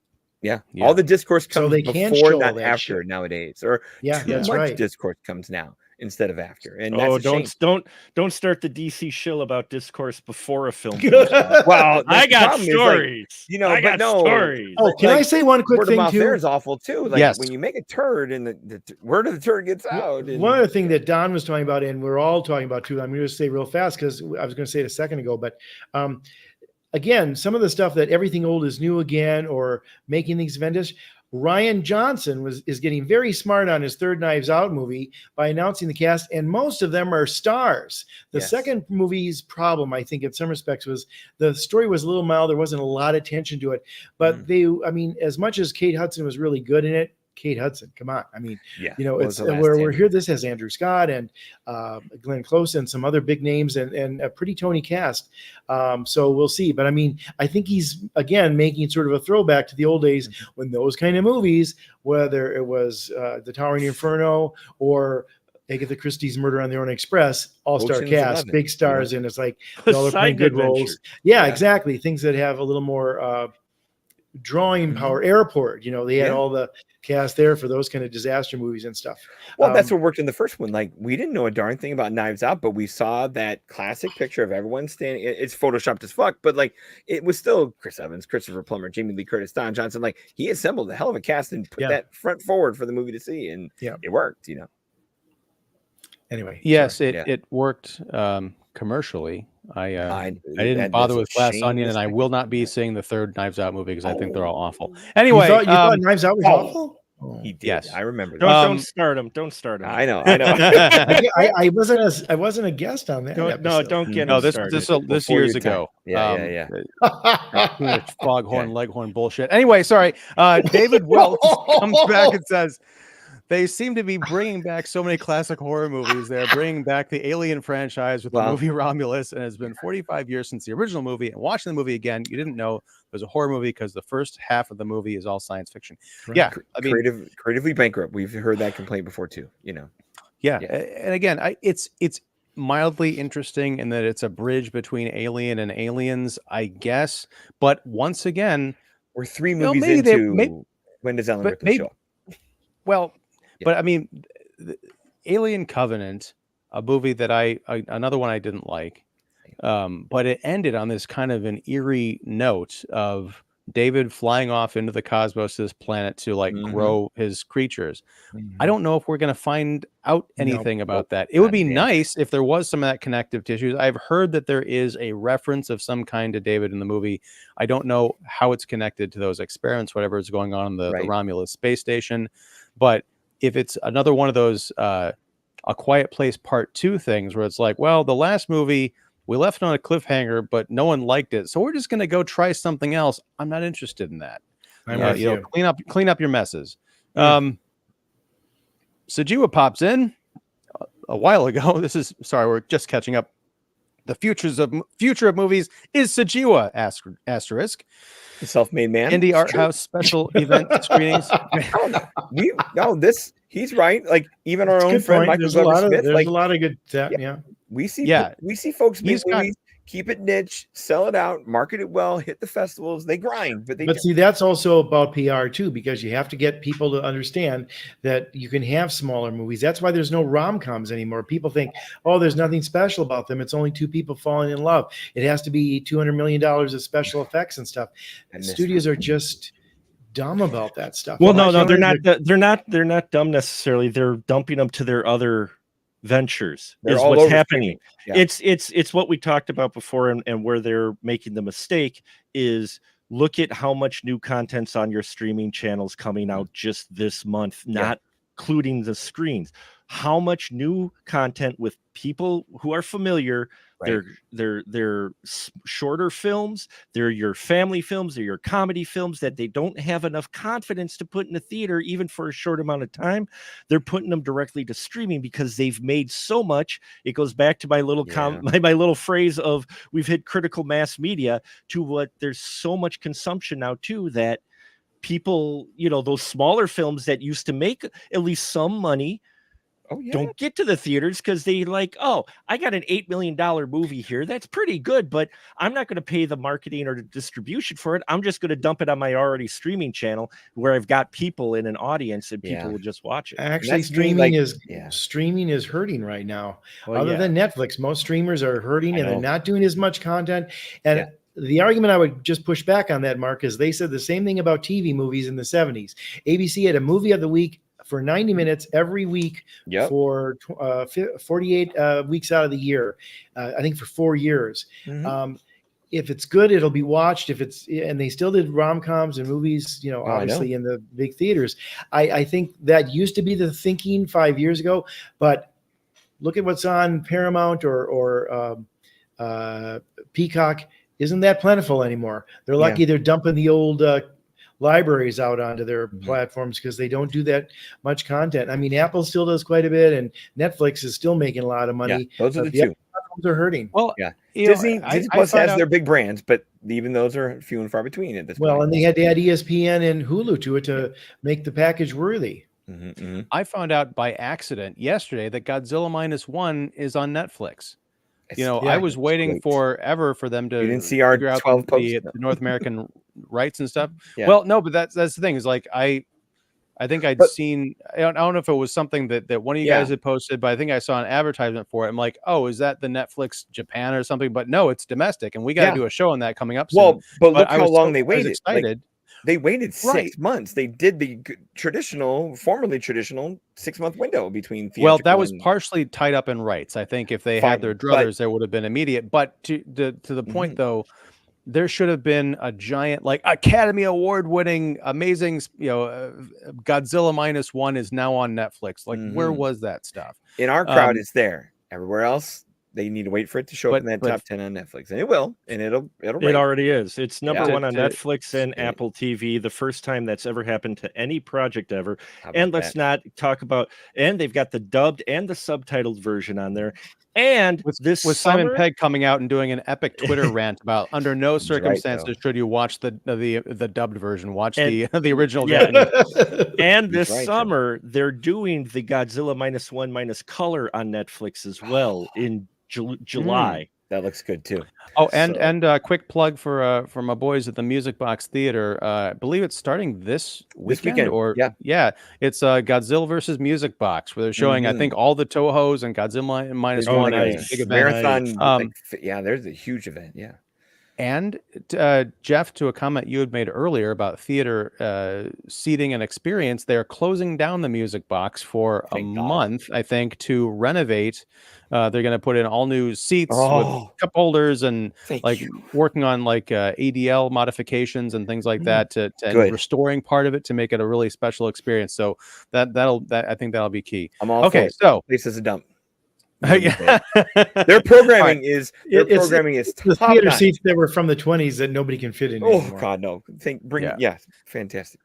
A: Yeah. All the discourse comes before, not after nowadays. Or
C: that's
A: much discourse comes now instead of after. And
D: don't start the DC shill about discourse before a film.
A: Well,
D: I got stories.
A: Like, I got
D: stories.
C: Oh, can I say one quick thing too?
A: There is awful too. Like when you make a turd and the word of the turd gets out.
C: One other thing that Don was talking about, and we're all talking about too, I'm going to say real fast because I was going to say it a second ago, but again, some of the stuff that everything old is new again, or making things vintage. Rian Johnson is getting very smart on his third Knives Out movie by announcing the cast, and most of them are stars. The second movie's problem, I think, in some respects, was the story was a little mild. There wasn't a lot of attention to it, but as much as Kate Hudson was really good in it. Kate Hudson, come on. I mean, it's we're here. This has Andrew Scott and Glenn Close and some other big names and a pretty Tony cast. So we'll see. But I mean, I think he's again making sort of a throwback to the old days when those kind of movies, whether it was The Towering Inferno or Agatha Christie's Murder on the Orient Express, all-star cast, big stars, and it's like all are playing good roles. Yeah, exactly. Things that have a little more drawing power. Airport, they had all the cast there for those kind of disaster movies and stuff.
A: Well, that's what worked in the first one. Like, we didn't know a darn thing about Knives Out, but we saw that classic picture of everyone standing. It's photoshopped as fuck, but like, it was still Chris Evans, Christopher Plummer, Jamie Lee Curtis, Don Johnson. Like, he assembled a hell of a cast and put that front forward for the movie to see, and it worked.
C: Anyway,
B: yes, it worked commercially. I didn't bother with Glass Onion, and I will not be seeing the third Knives Out movie because I think they're all awful. Anyway,
C: you thought Knives Out was awful?
A: He did.
B: Yes,
A: I remember.
D: Don't start him. Don't start him.
A: I know.
C: I wasn't a guest on that.
D: Don't get him started.
B: This years ago.
A: Yeah.
B: Foghorn, Leghorn bullshit. Anyway, sorry. David Welch comes back and says, they seem to be bringing back so many classic horror movies. They're bringing back the Alien franchise with the movie Romulus, and it's been 45 years since the original movie. And watching the movie again, you didn't know it was a horror movie because the first half of the movie is all science fiction. Right. Yeah, I mean,
A: creatively bankrupt. We've heard that complaint before too.
B: Yeah, and again, it's mildly interesting in that it's a bridge between Alien and Aliens, I guess. But once again,
A: we're 3 movies into when does Ellen Ripley show up?
B: Well. But I mean, Alien Covenant, a movie that another one I didn't like, but it ended on this kind of an eerie note of David flying off into the cosmos, this planet, to grow his creatures. I don't know if we're going to find out anything about that. It would be nice if there was some of that connective tissues. I've heard that there is a reference of some kind to David in the movie. I don't know how it's connected to those experiments, whatever is going on in the Romulus space station, but if it's another one of those A Quiet Place Part 2 things where it's like, well, the last movie, we left it on a cliffhanger, but no one liked it, so we're just going to go try something else. I'm not interested in that. Clean up your messes. Sajiwa pops in a while ago. We're just catching up. The future of movies is Sajiwa, asterisk.
A: The self-made man.
B: Indie art house special event screenings.
A: He's right. Like, even our own friend Michael Glover Smith.
C: There's a lot of good stuff.
A: We see folks make movies, keep it niche, sell it out, market it well, hit the festivals. They grind, but
C: see, that's also about PR too, because you have to get people to understand that you can have smaller movies. That's why there's no rom-coms anymore. People think, oh, there's nothing special about them. It's only 2 people falling in love. It has to be $200 million of special effects and stuff. Studios are just dumb about that stuff.
D: Well, no, they're not. They're not dumb necessarily. They're dumping them to their other ventures. Is what's happening. It's what we talked about before, and where they're making the mistake is, look at how much new content's on your streaming channels coming out just this month, not including the screens. How much new content with people who are familiar. They're shorter films. They're your family films. They're your comedy films that they don't have enough confidence to put in the theater, even for a short amount of time. They're putting them directly to streaming because they've made so much. It goes back to my little my little phrase of, we've hit critical mass media, to what there's so much consumption now too, that people, those smaller films that used to make at least some money, don't get to the theaters because they like, oh, I got an $8 million movie here. That's pretty good, but I'm not going to pay the marketing or the distribution for it. I'm just going to dump it on my already streaming channel where I've got people in an audience and people will just watch it.
C: Actually, streaming is hurting right now. Other than Netflix, most streamers are hurting and they're not doing as much content. And the argument I would just push back on that, Mark, is they said the same thing about TV movies in the 70s. ABC had a movie of the week for 90 minutes every week for 48 weeks out of the year, I think for 4 years. If it's good, it'll be watched. And they still did rom-coms and movies, obviously in the big theaters. I think that used to be the thinking 5 years ago, but look at what's on Paramount or Peacock. Isn't that plentiful anymore? They're lucky they're dumping the old libraries out onto their platforms because they don't do that much content. I mean, Apple still does quite a bit, and Netflix is still making a lot of money.
A: Those are the 2.
C: Platforms are hurting.
A: Well, Disney Plus has their big brands, but even those are few and far between at this point.
C: Well, and they had to add ESPN and Hulu to it to make the package worthy.
B: I found out by accident yesterday that Godzilla -1 is on Netflix. I was waiting forever for them to.
A: You didn't see our 12 posts.
B: The North American rights and stuff.
A: Yeah.
B: Well, no, but that's the thing is like I think I'd seen. I don't know if it was something that one of you guys had posted, but I think I saw an advertisement for it. I'm like, oh, is that the Netflix Japan or something? But no, it's domestic, and we got to do a show on that coming up soon.
A: Well, but look how long they waited.
B: I was excited.
A: They waited 6 months. They did the formerly traditional 6-month window between.
B: Well, that was partially tied up in rights. I think if they had their druthers, there would have been immediate. But to the point though, there should have been a giant, like Academy Award winning, amazing, Godzilla -1 is now on Netflix. Like, where was that stuff?
A: In our crowd, it's there. Everywhere else, they need to wait for it to show up in that top 10 on Netflix, and it will, and it'll.
D: It already is. It's number one on Netflix and Apple TV. The first time that's ever happened to any project ever. And let's not talk about. And they've got the dubbed and the subtitled version on there. And with
B: Simon Pegg coming out and doing an epic Twitter rant about under no circumstances should you watch the dubbed version. Watch the original.
D: And this summer they're doing the Godzilla -1 color on Netflix as well in July.
A: That looks good too.
B: Oh, and a quick plug for my boys at the Music Box Theater. I believe it's starting this weekend. It's Godzilla versus Music Box, where they're showing I think all the Tohos and Godzilla -1.
A: Nice. Big marathon. There's a huge event. Yeah.
B: And Jeff, to a comment you had made earlier about theater seating and experience, they're closing down the Music Box for a month, I think, to renovate. They're going to put in all new seats with cup holders and working on ADL modifications and things like that and restoring part of it to make it a really special experience. So I think that'll be key.
A: I'm all
B: okay. So
A: this is a dump. Their programming is
C: the
A: top
C: theater
A: notch.
C: seats that were from the 20s that nobody can fit in anymore.
A: God, no! Fantastic.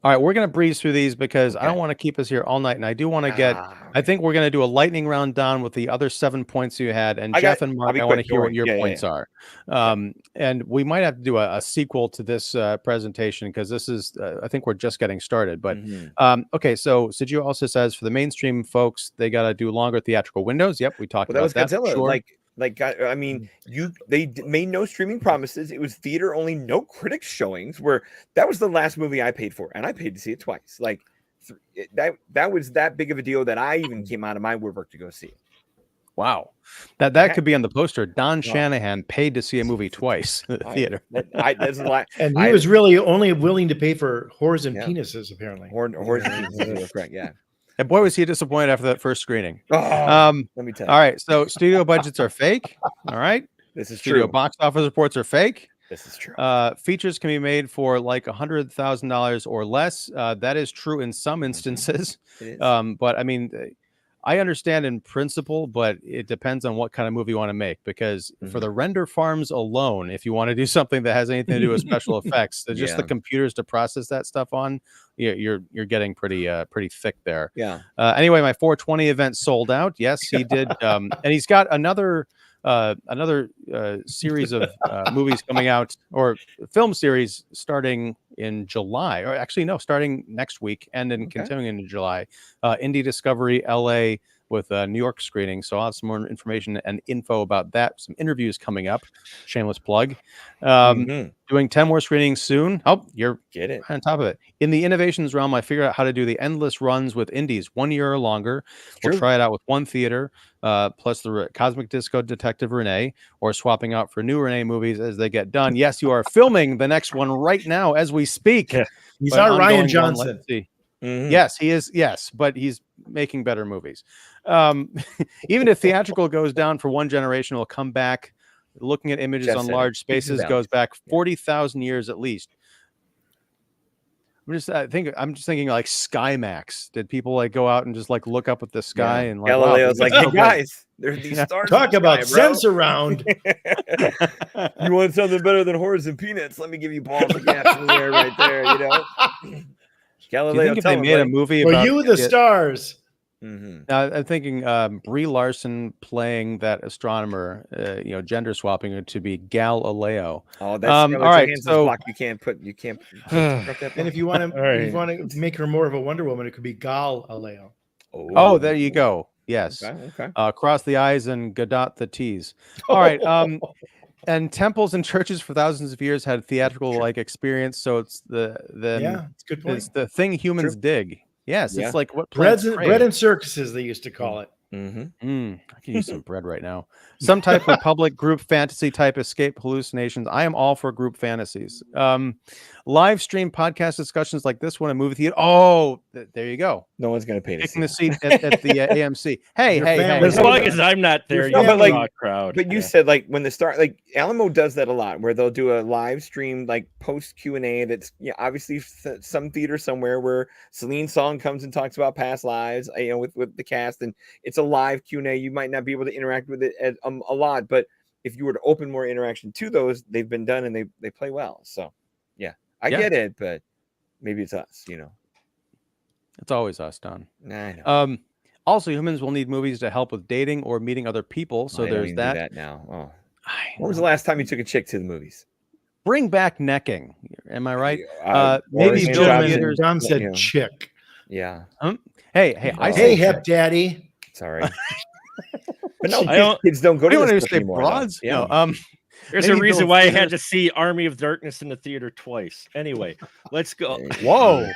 B: All right, we're going to breeze through these because I don't want to keep us here all night, and I do want to get. I think we're going to do a lightning round down with the other 7 points you had, and Jeff and Mark, I want to hear what your points are. And we might have to do a sequel to this presentation because this is, I think we're just getting started. But okay, so Sergio also says for the mainstream folks, they got to do longer theatrical windows. Yep, we talked about that.
A: Godzilla.
B: Sure.
A: I mean, they made no streaming promises. It was theater only, no critics showings. Where that was the last movie I paid for, and I paid to see it twice. Like that was that big of a deal that I even came out of my woodwork to go see it.
B: Wow, that could be on the poster. Don Shanahan paid to see a movie twice in the theater.
C: That's a lot. And he was really only willing to pay for whores and penises, apparently.
A: Whores and penises, correct? Yeah.
B: And boy, was he disappointed after that first screening.
A: Let me tell you.
B: All right, so studio budgets are fake. All right,
A: this is
B: studio
A: true.
B: Box office reports are fake.
A: This is true.
B: Features can be made for like $100,000 or less. That is true in some instances. But I mean, I understand in principle, but it depends on what kind of movie you want to make. Because for the render farms alone, if you want to do something that has anything to do with special effects, just the computers to process that stuff on, you're getting pretty thick there.
A: Yeah.
B: Anyway, my 420 event sold out. Yes, he did, and he's got another series of movies coming out, or film series starting in July, or actually no, starting next week and then continuing into July. Indie Discovery LA with a New York screening. So I'll have some more information and info about that. Some interviews coming up. Shameless plug. Doing 10 more screenings soon. Oh, you're on top of it. In the innovations realm, I figured out how to do the endless runs with indies, 1 year or longer. We'll try it out with one theater, plus the Cosmic Disco Detective Renee, or swapping out for new Renee movies as they get done. Yes, you are filming the next one right now as we speak.
C: He's our Ryan Johnson.
B: Let's see. Yes, he is. Yes, but he's making better movies. Even if theatrical goes down for one generation, it'll come back. Looking at images on large spaces goes back 40,000 years at least. I'm just thinking like SkyMax. Did people go out and just look up at the sky and
A: Galileo's hey guys, there's these stars.
C: Talk about sense around.
A: You want something better than whores and peanuts? Let me give you balls of gas in the air right there. Galileo.
B: Do you think if they made a movie about
C: the stars?
B: I'm thinking Brie Larson playing that astronomer, gender swapping it to be Galileo.
A: Oh, that's
B: all right. So
A: you can't.
C: And if you want to, make her more of a Wonder Woman, it could be Galileo.
B: Oh, there you go. Yes.
A: Okay.
B: Cross the I's and Godot the T's. All right. And temples and churches for thousands of years had theatrical like experience. So it's it's a good point. It's the thing humans dig. Yes, it's like what
C: bread and circuses they used to call it.
B: I can use some bread right now. Some type of public group fantasy type escape hallucinations. I am all for group fantasies. Live stream podcast discussions like this one, a movie theater. Oh, there you go.
A: No one's gonna pay to
B: taking the seat at the AMC. Hey.
D: As long as I'm not there,
A: no, but like
D: crowd.
A: But you said like when the start, like Alamo does that a lot, where they'll do a live stream like post Q&A. That's obviously some theater somewhere where Celine Song comes and talks about past lives, with the cast, and it's a live Q&A. You might not be able to interact with it a lot, but if you were to open more interaction to those, they've been done and they play well. So I get it, but maybe it's us,
B: It's always us, Don.
A: I know.
B: Also, humans will need movies to help with dating or meeting other people. So there's that.
A: Do that now. Oh. When was the last time you took a chick to the movies?
B: Bring back necking. Am I right?
C: Maybe John said chick.
A: Yeah.
B: Hey,
C: Hep Daddy.
A: Sorry. But no, kids don't go to this anymore.
B: Broads.
A: Yeah.
B: No,
D: there's a reason why I had to see Army of Darkness in the theater twice. Anyway, let's go.
B: Whoa.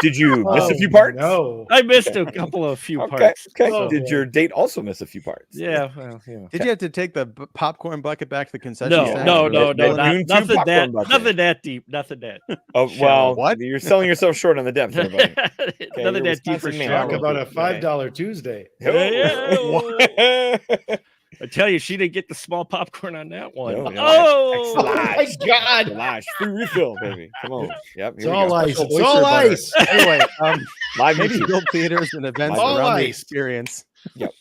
A: Did you miss a few parts?
C: No.
D: I missed a few parts.
A: Okay. Oh, did your date also miss a few parts?
D: Yeah. Well,
B: Did you have to take the popcorn bucket back to the concession stand?
D: No. Nothing that deep. Nothing that.
A: Oh, well, what? You're selling yourself short on the depth there, buddy. Okay,
D: nothing that deep for sure.
C: Talk about a $5 Tuesday.
D: I tell you, she didn't get the small popcorn on that one.
A: No,
C: oh my God!
A: Free refill, baby. Come on. Yep.
C: It's all ice. It's all ice.
B: Anyway,
A: maybe
B: build theaters and events around the experience.
A: Yep.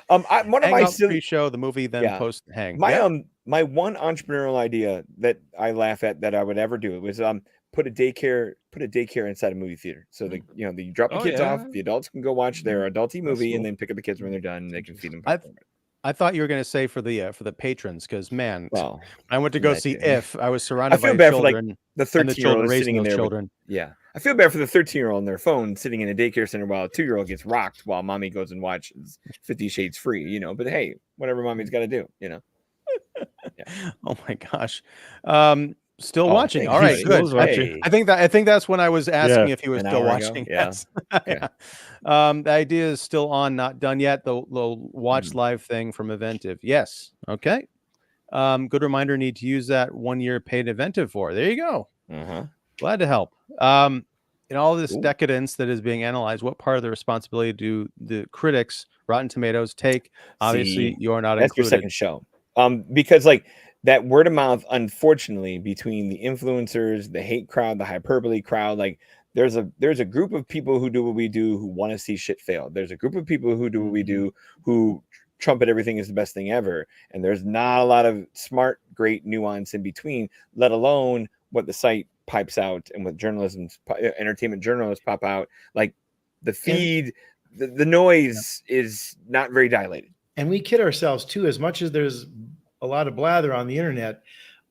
A: One of my
B: pre-show, the movie, then post hang.
A: My one entrepreneurial idea that I laugh at that I would ever do was put a daycare inside a movie theater, so that you drop the kids off, the adults can go watch their adulty movie, and then pick up the kids when they're done, and they can feed them.
B: I thought you were going to say for the patrons, because I went to go see If. I was surrounded by
A: bad
B: children,
A: for, like, the 13-year-old
B: sitting in there.
A: Children. I feel bad for the 13-year-old on their phone sitting in a daycare center while a 2-year-old gets rocked while mommy goes and watches 50 Shades Free. But hey, whatever mommy's got to do.
B: Oh my gosh. Still watching. All right, good. I think that's when I was asking if he was still watching. Yes. The idea is still on, not done yet. The watch live thing from Eventive. Yes. Okay. Good reminder. Need to use that 1-year paid Eventive for. There you go. Glad to help. In all this decadence that is being analyzed, what part of the responsibility do the critics, Rotten Tomatoes, take? Obviously, you're not
A: included. That's your second show. Because that word of mouth, unfortunately, between the influencers, the hate crowd, the hyperbole crowd, there's a group of people who do what we do who want to see shit fail. There's a group of people who do what we do who trumpet everything is the best thing ever. And there's not a lot of smart, great nuance in between, let alone what the site pipes out and what entertainment journalists pop out. Like the feed, the noise is not very dilated.
C: And we kid ourselves too, as much as there's a lot of blather on the internet.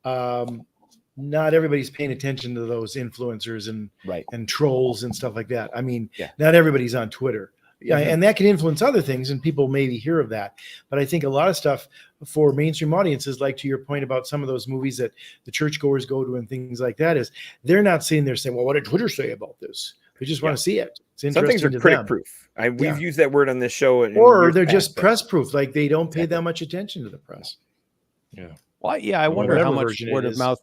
C: Not everybody's paying attention to those influencers and trolls and stuff like that. I mean, not everybody's on Twitter. And that can influence other things, and people maybe hear of that. But I think a lot of stuff for mainstream audiences, like to your point about some of those movies that the churchgoers go to and things like that, is they're not sitting there saying, well, what did Twitter say about this? They just want to see it. It's
A: some things are critic proof. We've used that word on this show.
C: Or they're just press proof. Like they don't pay that much attention to the press.
B: Well, I wonder how much word of mouth.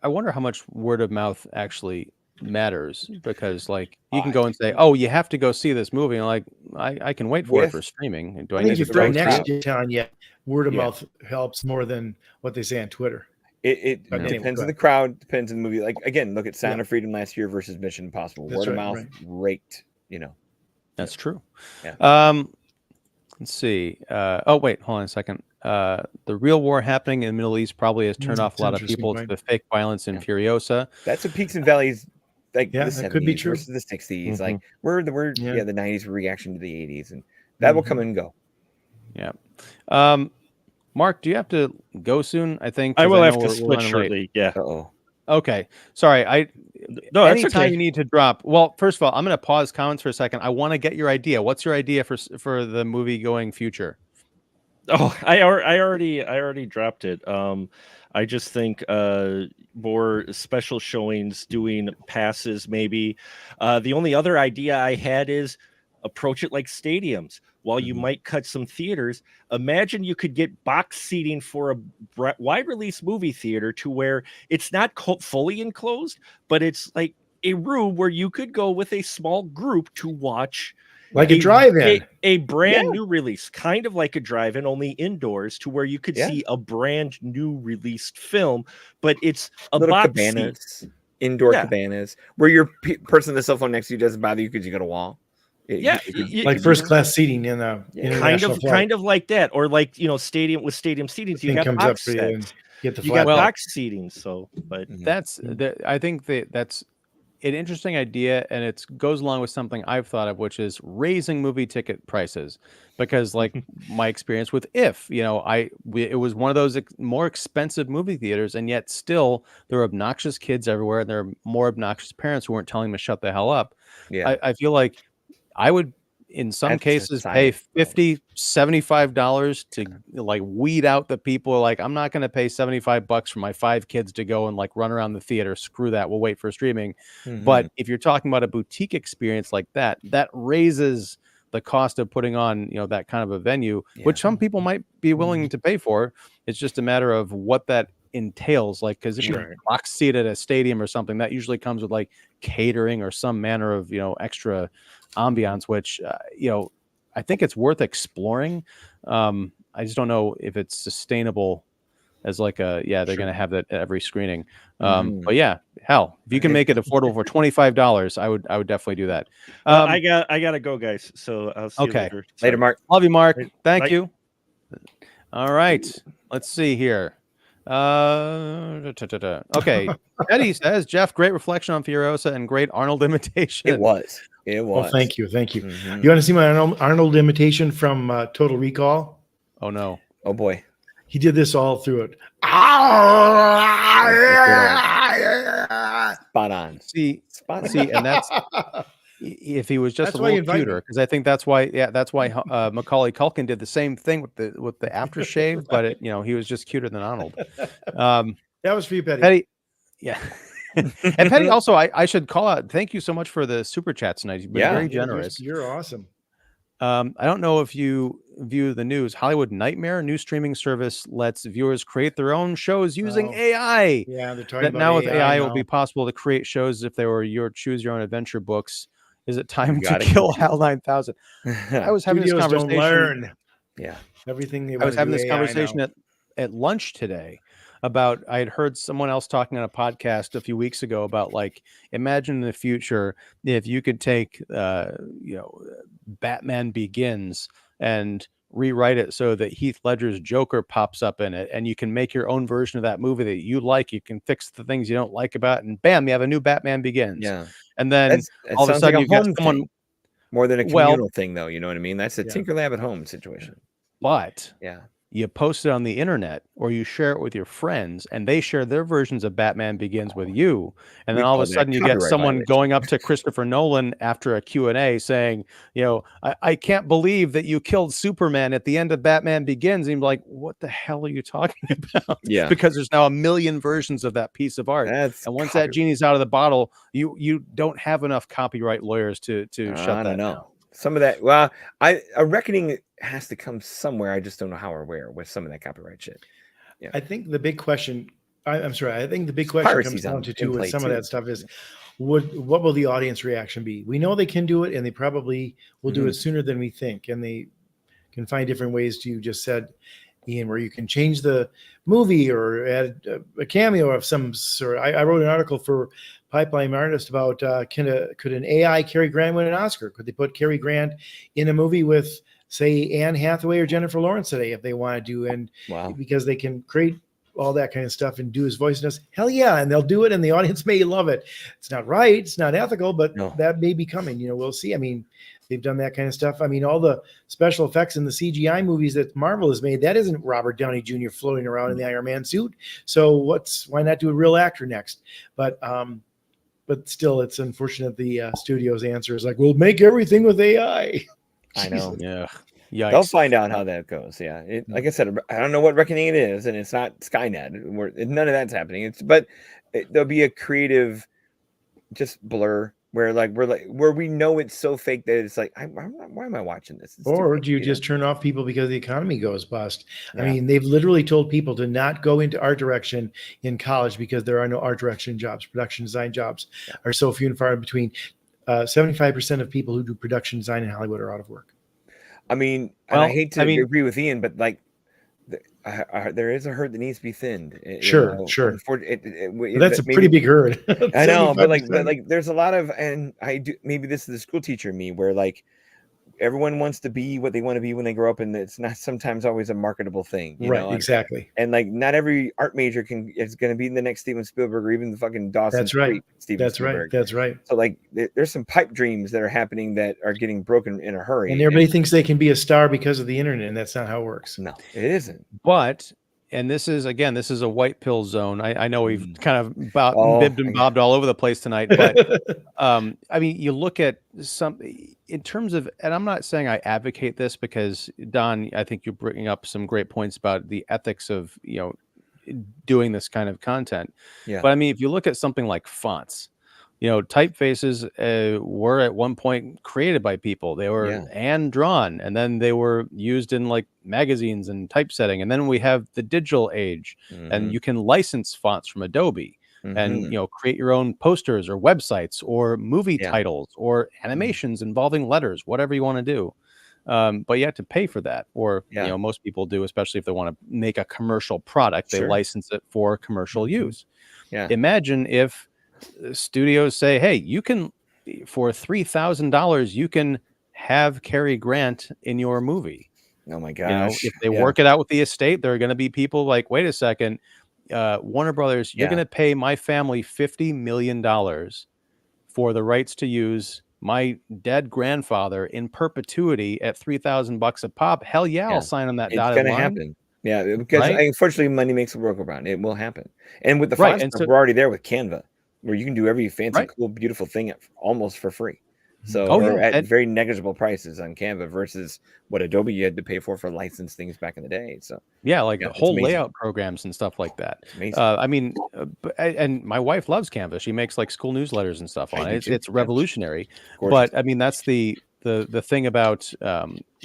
B: I wonder how much word of mouth actually matters, because you can go and say, "Oh, you have to go see this movie," and I can wait for it for streaming. Do I need to
C: go next to yet? Word of mouth helps more than what they say on Twitter.
A: It depends on the crowd, depends on the movie. Again, look at Sound of Freedom last year versus Mission Impossible. Word of mouth raked.
B: That's true. Let's see. Oh wait, hold on a second. The real war happening in the Middle East probably has turned off a lot of people to the fake violence in Furiosa.
A: That's a peaks and valleys. The 70s
C: could be true.
A: Versus the 60s. The 90s were reaction to the 80s, and that will come and go.
B: Yeah. Mark, do you have to go soon? I think
D: I will have to switch shortly. Yeah.
B: Okay. Sorry.
D: No,
B: anytime you need to drop. Well, first of all, I'm going to pause comments for a second. I want to get your idea. What's your idea for the movie going future?
D: Oh, I already dropped it. I just think more special showings, doing passes maybe. The only other idea I had is approach it like stadiums. While you might cut some theaters, imagine you could get box seating for a wide release movie theater to where it's not fully enclosed, but it's like a room where you could go with a small group to watch
C: like a drive-in,
D: a brand new release, kind of like a drive-in, only indoors, to where you could see a brand new released film, but it's a
A: little
D: box
A: cabanas,
D: seat.
A: indoor cabanas, where your person on the cell phone next to you doesn't bother you because you got a wall.
C: Like first class seating in a
D: kind of like that, or like stadium with stadium seatings. You got box sets.
C: You
D: got box seating. So, but
B: that's I think that's an interesting idea, and it goes along with something I've thought of, which is raising movie ticket prices. Because, like my experience with If, it was one of those more expensive movie theaters, and yet still there were obnoxious kids everywhere, and there are more obnoxious parents who weren't telling them to shut the hell up.
A: Yeah,
B: I feel like I would, in some cases, pay $50, $75 to like weed out the people. Like, I'm not going to pay $75 for my 5 kids to go and like run around the theater. Screw that. We'll wait for streaming. But if you're talking about a boutique experience like that, that raises the cost of putting on, that kind of a venue, which some people might be willing to pay for. It's just a matter of what that entails. Like, because if you're box seat at a stadium or something, that usually comes with like catering or some manner of, extra ambiance, which I think it's worth exploring. I just don't know if it's sustainable as like they're going to have that at every screening. But yeah, hell, if you can make it affordable for $25, I would definitely do that.
D: I gotta go, guys. So I'll see you later.
A: Later, Mark.
B: Love you, Mark. Thank you. All right, let's see here. Okay, Eddie says, Jeff, great reflection on Furiosa and great Arnold imitation.
A: It was.
C: Well, thank you. You want to see my Arnold imitation from Total Recall?
B: Oh no.
A: Oh boy.
C: He did this all through it.
A: Spot on.
B: See, and that's if he was just a little cuter, because I think that's why Macaulay Culkin did the same thing with the aftershave, but he was just cuter than Arnold.
C: That was for you, Petty.
B: Yeah. And Petty, also, I should call out, thank you so much for the super chat tonight. You've been very generous.
C: You're awesome.
B: I don't know if you view the news. Hollywood Nightmare, new streaming service, lets viewers create their own shows using AI.
C: Yeah, they're talking
B: that
C: about
B: now with AI,
C: now.
B: it will be possible to create shows if they were your choose your own adventure books. Is it time to kill HAL 9000? I was having this conversation.
C: Don't learn.
A: Yeah,
C: everything.
B: I was having this conversation at lunch today. About I had heard someone else talking on a podcast a few weeks ago about, like, imagine in the future if you could take Batman Begins and rewrite it so that Heath Ledger's Joker pops up in it, and you can make your own version of that movie that you like. You can fix the things you don't like about it, and bam, you have a new Batman Begins.
A: Yeah,
B: and then all of a sudden you've got someone
A: more than a communal thing, though. You know what I mean? That's a Tinker Lab at home situation.
B: But you post it on the internet or you share it with your friends, and they share their versions of Batman Begins with you. And then all of a sudden you get someone going up to Christopher Nolan after a Q&A saying, I can't believe that you killed Superman at the end of Batman Begins. And you're like, what the hell are you talking about?
A: Yeah.
B: Because there's now a million versions of that piece of art. And once that genie's out of the bottle, you don't have enough copyright lawyers to shut that down.
A: Some of that, well, a reckoning has to come somewhere. I just don't know how or where with some of that copyright shit. Yeah,
C: I think the big question. I think the big question comes down to with some of that stuff is, what will the audience reaction be? We know they can do it, and they probably will do it sooner than we think, and they can find different ways to. You just said, Ian, where you can change the movie or add a cameo of some sort. I wrote an article for Pipeline Artist about could an AI Cary Grant win an Oscar? Could they put Cary Grant in a movie with, say, Anne Hathaway or Jennifer Lawrence today if they want to do? And because they can create all that kind of stuff and do his voice and us, hell yeah, and they'll do it, and the audience may love it. It's not right, it's not ethical, but that may be coming. We'll see. I mean, they've done that kind of stuff. I mean, all the special effects in the CGI movies that Marvel has made, that isn't Robert Downey Jr. floating around in the Iron Man suit. So why not do a real actor next? But still, it's unfortunate the studio's answer is like, we'll make everything with AI.
B: I know. Yeah. Yikes.
A: They'll find out how that goes. Yeah, like I said, I don't know what reckoning it is, and it's not Skynet. None of that's happening. There'll be a creative just blur where we know it's so fake that it's like, why am I watching this? It's
C: or do you just turn off people because the economy goes bust?
A: Yeah.
C: I mean, they've literally told people to not go into art direction in college because there are no art direction jobs. Production design jobs are so few and far in between. 75% of people who do production design in Hollywood are out of work.
A: I mean, and I hate to agree with Ian, but like, there is a herd that needs to be thinned.
C: Sure. That's a pretty big herd.
A: I know, but like, there's a lot of, and maybe this is the school teacher in me, where like everyone wants to be what they want to be when they grow up, and it's not sometimes always a marketable thing, you know?
C: Exactly.
A: And like, not every art major is going to be the next Steven Spielberg or even the fucking Dawson.
C: That's right.
A: Spielberg.
C: That's right.
A: So like, there's some pipe dreams that are happening that are getting broken in a hurry.
C: And everybody thinks they can be a star because of the internet, and that's not how it works.
A: No, it isn't.
B: But, and this is a white pill zone. I know we've kind of bibbed and bobbed all over the place tonight, but I mean, you look at some in terms of, and I'm not saying I advocate this because Don, I think you're bringing up some great points about the ethics of, doing this kind of content.
A: Yeah.
B: But I mean, if you look at something like fonts, typefaces were at one point created by people. They were hand drawn, and then they were used in like magazines and typesetting. And then we have the digital age, and you can license fonts from Adobe and create your own posters or websites or movie titles or animations involving letters, whatever you want to do. But you have to pay for that, or most people do, especially if they want to make a commercial product. They license it for commercial use.
A: Yeah.
B: Imagine if studios say, hey, you can, for $3,000, you can have Cary Grant in your movie.
A: Oh my gosh.
B: If they work it out with the estate, there are going to be people like, wait a second, Warner Brothers, you're going to pay my family $50 million for the rights to use my dead grandfather in perpetuity at $3,000 a pop. Hell yeah, I'll sign on that dotted line.
A: It's going to happen. Yeah, because unfortunately, money makes the world go round. It will happen. And with the fonts, we're already there with Canva, where you can do every fancy, cool, beautiful thing almost for free. So at very negligible prices on Canva versus what Adobe you had to pay for licensed things back in the day. So
B: the whole layout programs and stuff like that. I mean, and my wife loves Canva. She makes like school newsletters and stuff on it. It's revolutionary. But I mean, that's the thing about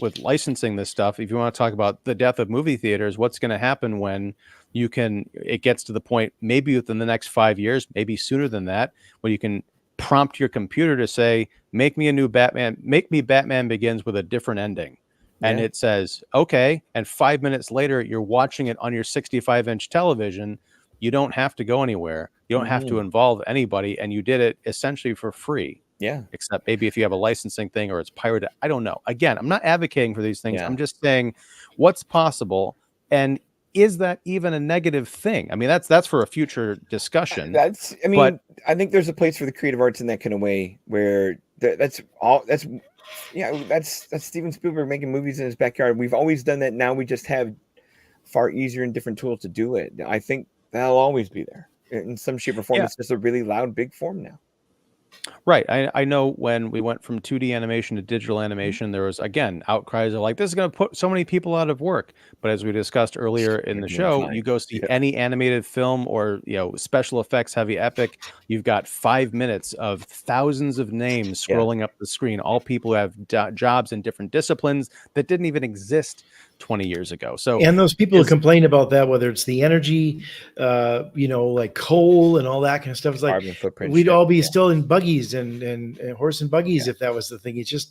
B: with licensing this stuff. If you want to talk about the death of movie theaters, what's going to happen when it gets to the point, maybe within the next 5 years, maybe sooner than that, when you can prompt your computer to say, make me a new Batman, make me Batman Begins with a different ending. And it says, okay. And 5 minutes later, you're watching it on your 65-inch television. You don't have to go anywhere. You don't have to involve anybody. And you did it essentially for free.
A: Yeah.
B: Except maybe if you have a licensing thing or it's pirated. I don't know. Again, I'm not advocating for these things. I'm just saying what's possible. And is that even a negative thing? I mean, that's for a future discussion.
A: I think there's a place for the creative arts in that kind of way where that's Steven Spielberg making movies in his backyard. We've always done that. Now we just have far easier and different tools to do it. I think that'll always be there in some shape or form. It's just a really loud, big form now.
B: Right. I know when we went from 2D animation to digital animation, there was, again, outcries of like, this is going to put so many people out of work. But as we discussed earlier in the show, you go see any animated film or, special effects heavy epic, you've got 5 minutes of thousands of names scrolling up the screen, all people who have jobs in different disciplines that didn't even exist 20 years ago.
C: And those people who complain about that, whether it's the energy, like coal and all that kind of stuff, it's like we'd all be still in buggies and horse and buggies if that was the thing. It's just,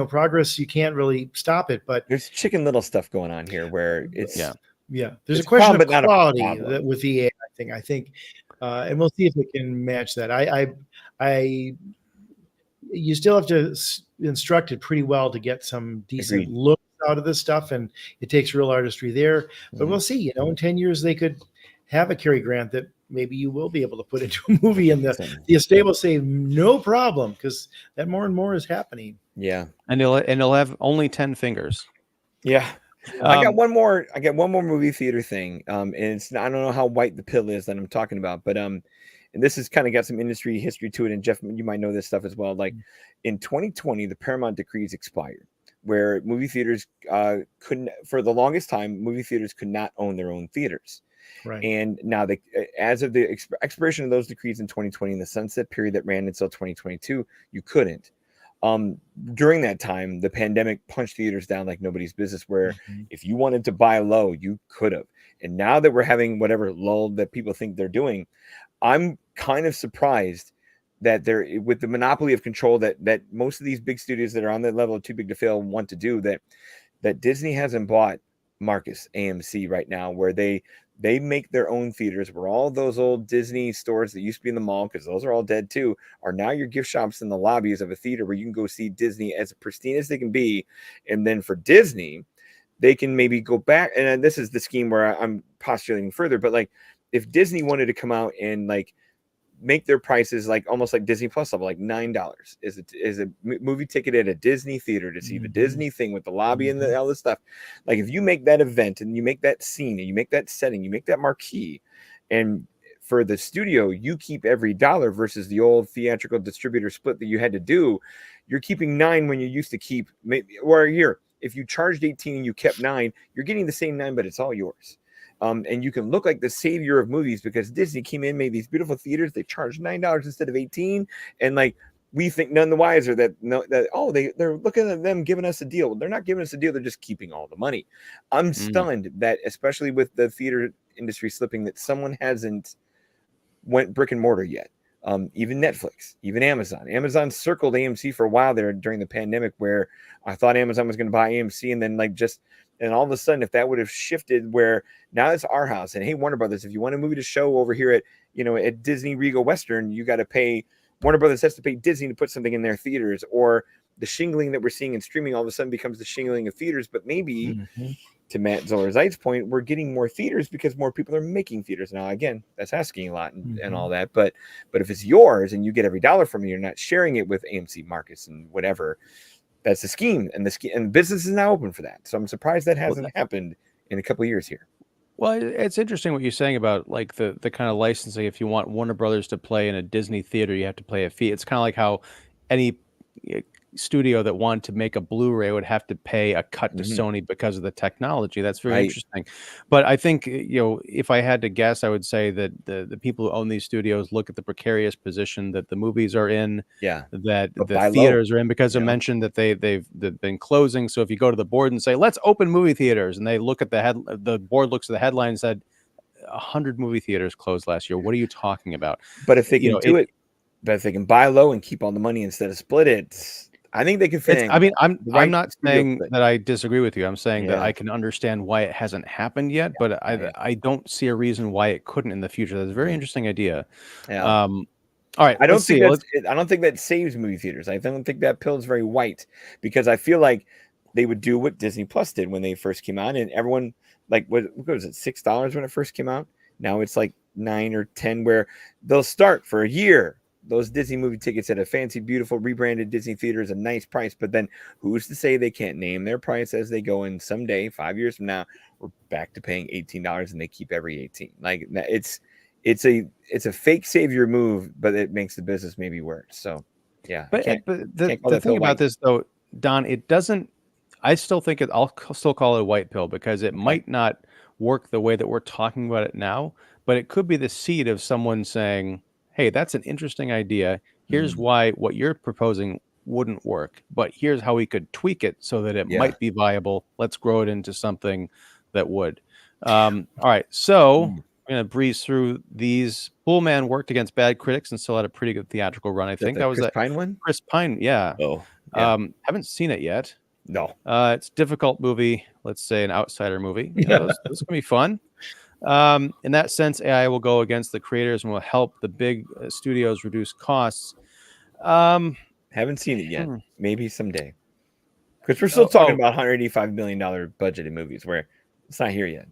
C: progress, you can't really stop it. But
A: there's Chicken Little stuff going on here where it's
C: there's a question of quality with the AI thing, I think, and we'll see if it can match that. You still have to instruct it pretty well to get some decent look out of this stuff, and it takes real artistry there. But we'll see. In 10 years they could have a Cary Grant that maybe you will be able to put into a movie, and the estate will say no problem, because that more and more is happening.
A: Yeah,
B: and he'll have only 10 fingers.
A: Yeah. I got one more movie theater thing. And it's, I don't know how white the pill is that I'm talking about, but and this has kind of got some industry history to it. And Jeff, you might know this stuff as well. Like in 2020, the Paramount decrees expired. where movie theaters couldn't, for the longest time, movie theaters could not own their own theaters.
C: Right.
A: And now, as of the expiration of those decrees in 2020, in the sunset period that ran until 2022, you couldn't. During that time, the pandemic punched theaters down like nobody's business, where if you wanted to buy low, you could have. And now that we're having whatever lull that people think they're doing, I'm kind of surprised that they're, with the monopoly of control that most of these big studios that are on that level of too big to fail want to do, that Disney hasn't bought Marcus AMC right now, where they make their own theaters, where all those old Disney stores that used to be in the mall, because those are all dead too, are now your gift shops in the lobbies of a theater where you can go see Disney as pristine as they can be. And then for Disney, they can maybe go back, and this is the scheme where I'm postulating further, but like if Disney wanted to come out and like make their prices like almost like Disney Plus level, like $9 is a movie ticket at a Disney theater to see the Disney thing with the lobby and all this stuff. Like if you make that event and you make that scene and you make that setting, you make that marquee, and for the studio, you keep every dollar versus the old theatrical distributor split that you had to do. You're keeping 9 when you used to keep, or here, if you charged 18 and you kept 9, you're getting the same 9, but it's all yours. And you can look like the savior of movies because Disney came in, made these beautiful theaters. They charged $9 instead of 18, and like we think none the wiser that they're looking at them giving us a deal. Well, they're not giving us a deal; they're just keeping all the money. I'm stunned that, especially with the theater industry slipping, that someone hasn't went brick and mortar yet. Even Netflix, even Amazon. Amazon circled AMC for a while there during the pandemic, where I thought Amazon was going to buy AMC, and then and all of a sudden, if that would have shifted, where now it's our house, and hey, Warner Brothers, if you want a movie to show over here at Disney Regal Western, you got to pay, Warner Brothers has to pay Disney to put something in their theaters, or the shingling that we're seeing in streaming all of a sudden becomes the shingling of theaters. But maybe to Matt Zoller Seitz' point, we're getting more theaters because more people are making theaters. Now, again, that's asking a lot and all that. But if it's yours and you get every dollar from it, you're not sharing it with AMC, Marcus, and whatever. That's the scheme, and the business is now open for that. So I'm surprised that hasn't happened in a couple of years here.
B: Well, it's interesting what you're saying about like the kind of licensing. If you want Warner Brothers to play in a Disney theater, you have to pay a fee. It's kind of like how any studio that wanted to make a Blu-ray would have to pay a cut to Sony because of the technology. That's very interesting. But I think, if I had to guess, I would say that the people who own these studios look at the precarious position that the movies are in, that the theaters are in, because I mentioned that they've been closing. So if you go to the board and say, let's open movie theaters, and they look at the board looks at the headline and said 100 movie theaters closed last year. What are you talking about?
A: But if they can but if they can buy low and keep all the money instead of split it, I think they can fit.
B: I'm not saying that I disagree with you. I'm saying that I can understand why it hasn't happened yet, but I don't see a reason why it couldn't in the future. That's a very interesting idea. All right,
A: I don't think that saves movie theaters. I don't think that pill is very white, because I feel like they would do what Disney Plus did when they first came out, and everyone, like, what was it, $6 when it first came out? Now it's like 9 or 10, where they'll start for a year. Those Disney movie tickets at a fancy, beautiful, rebranded Disney theater is a nice price, but then who's to say they can't name their price as they go, and someday, 5 years from now, we're back to paying $18 and they keep every 18. Like, it's a fake savior move, but it makes the business maybe worse. So yeah.
B: But the thing about this though, Don, it doesn't, I still think I'll still call it a white pill, because it might not work the way that we're talking about it now, but it could be the seed of someone saying, hey, that's an interesting idea. Here's why what you're proposing wouldn't work, but here's how we could tweak it so that it might be viable. Let's grow it into something that would. All right, so I'm going to breeze through these. Bull Man worked against bad critics and still had a pretty good theatrical run. I think that was
A: Chris Pine one.
B: Chris Pine, yeah.
A: Oh, yeah.
B: Haven't seen it yet.
A: No.
B: It's a difficult movie. Let's say an outsider movie. Those can be fun. In that sense, AI will go against the creators and will help the big studios reduce costs.
A: Haven't seen it yet. Maybe someday. Because we're still talking about $185 million budget in movies, where it's not here yet.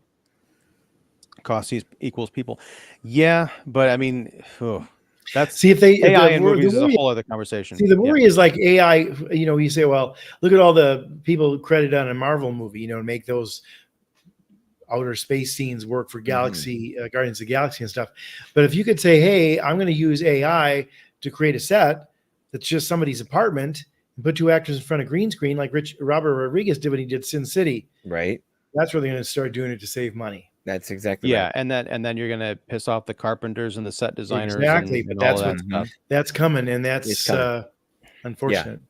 B: Cost equals people. Yeah, but I mean, that's
C: if
B: AI in movies is a whole other conversation.
C: See, the worry is like AI. You say, well, look at all the people credited on a Marvel movie, and make those outer space scenes work for Galaxy, Guardians of the Galaxy and stuff. But if you could say, hey, I'm going to use AI to create a set that's just somebody's apartment, put 2 actors in front of green screen like Robert Rodriguez did when he did Sin City.
A: Right.
C: That's where they're going to start doing it to save money.
A: That's exactly right.
B: And then you're gonna piss off the carpenters and the set designers.
C: Exactly,
B: and
C: but
B: all
C: that's
B: that
C: what
B: stuff.
C: That's coming, and that's unfortunate.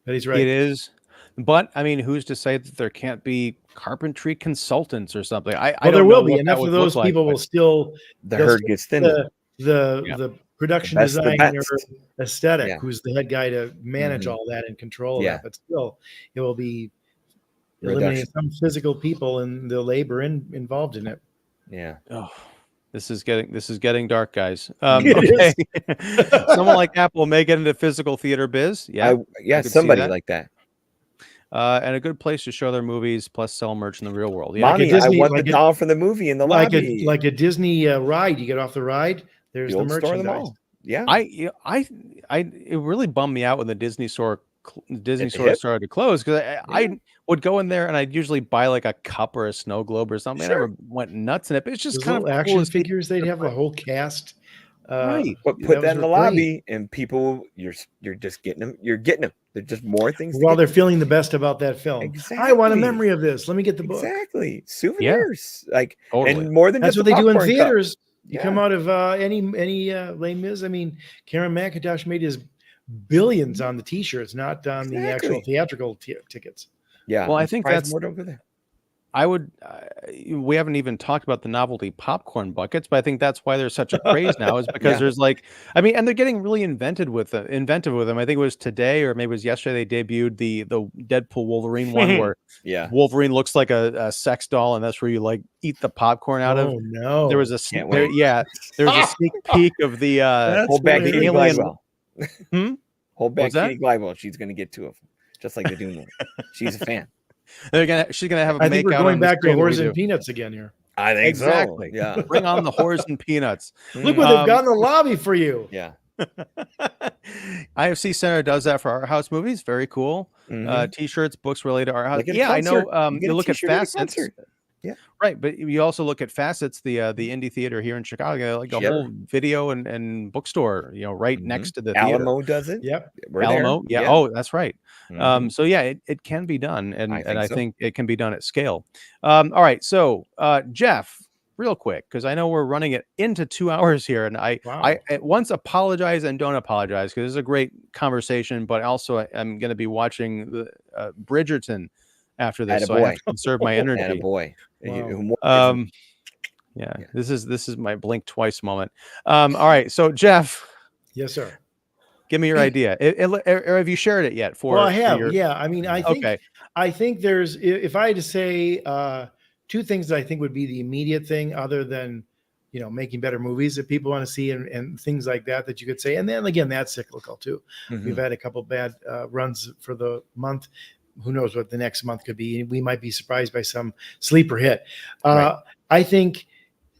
C: But he's right.
B: It is. But I mean, who's to say that there can't be carpentry consultants or something? I don't
C: there
B: know
C: will be
B: what
C: enough of those people will still
A: the herd gets thin.
C: The production designer aesthetic, who's the head guy to manage all that and control that, but still it will be eliminating some physical people and the labor involved in it.
A: Yeah.
B: Oh, this is getting dark, guys. Okay. Someone like Apple may get into physical theater biz.
A: Somebody like that.
B: And a good place to show their movies plus sell merch in the real world.
A: Yeah, Mommy, I want the doll from the movie in the lobby.
C: Like a Disney ride. You get off the ride. There's the merchandise.
A: Yeah.
B: It really bummed me out when the Disney store started to close, because I would go in there and I'd usually buy like a cup or a snow globe or something. Sure. I never went nuts in it, but it's just kind of
C: action figures. They'd have the whole cast.
A: Right. But put that in the lobby and people, you're just getting them. You're getting them. There's just more things.
C: While they're feeling the best about that film.
A: Exactly.
C: I want a memory of this. Let me get the book.
A: Exactly. Souvenirs. Like,
B: totally.
A: And more than
C: that's
A: just
C: what they do in theaters.
A: Cup.
C: You come out of any Les Mis. I mean, Karen McIntosh made his billions on the T-shirts, not on the actual theatrical tickets.
A: Yeah.
B: Well, I think that's
A: more. Don't go there.
B: I would. We haven't even talked about the novelty popcorn buckets, but I think that's why there's such a craze now. Is because there's and they're getting really inventive with them. I think it was today or maybe it was yesterday they debuted the Deadpool Wolverine one where Wolverine looks like a sex doll, and that's where you eat the popcorn out of.
C: Oh no!
B: There was a there was a sneak peek of the
A: hold back Kitty Glidewell. Hold back
B: Kitty
A: Glidewell. She's gonna get 2 of them, just like the Dune one. She's a fan.
B: She's gonna have a
C: I think we're going back to Whores and Peanuts again here.
A: I think
B: exactly.
A: So. Yeah.
B: Bring on the Whores and Peanuts.
C: Look what they've got in the lobby for you.
A: Yeah.
B: IFC Center does that for art house movies. Very cool. T-shirts, books related to art house. I know. You look at Facets.
A: Yeah.
B: Right, but you also look at Facets, the indie theater here in Chicago, like a whole video and bookstore, right next to the
A: Alamo
B: theater.
A: does it.
C: Yep.
B: Alamo. Yeah. Oh, that's right. So it can be done, and I think it can be done at scale. All right. So Jeff, real quick, because I know we're running it into 2 hours here, and I at once apologize and don't apologize, because this is a great conversation, but also I'm going to be watching the Bridgerton after this, so I have to conserve my energy.
A: Wow.
B: This is my blink twice moment. All right, so Jeff.
C: Yes, sir.
B: Give me your idea. Or have you shared it yet?
C: Well, I have. I mean, I think there's, if I had to say 2 things that I think would be the immediate thing, other than making better movies that people want to see and things like that you could say. And then again, that's cyclical too. We've had a couple bad runs for the month. Who knows what the next month could be? We might be surprised by some sleeper hit. I think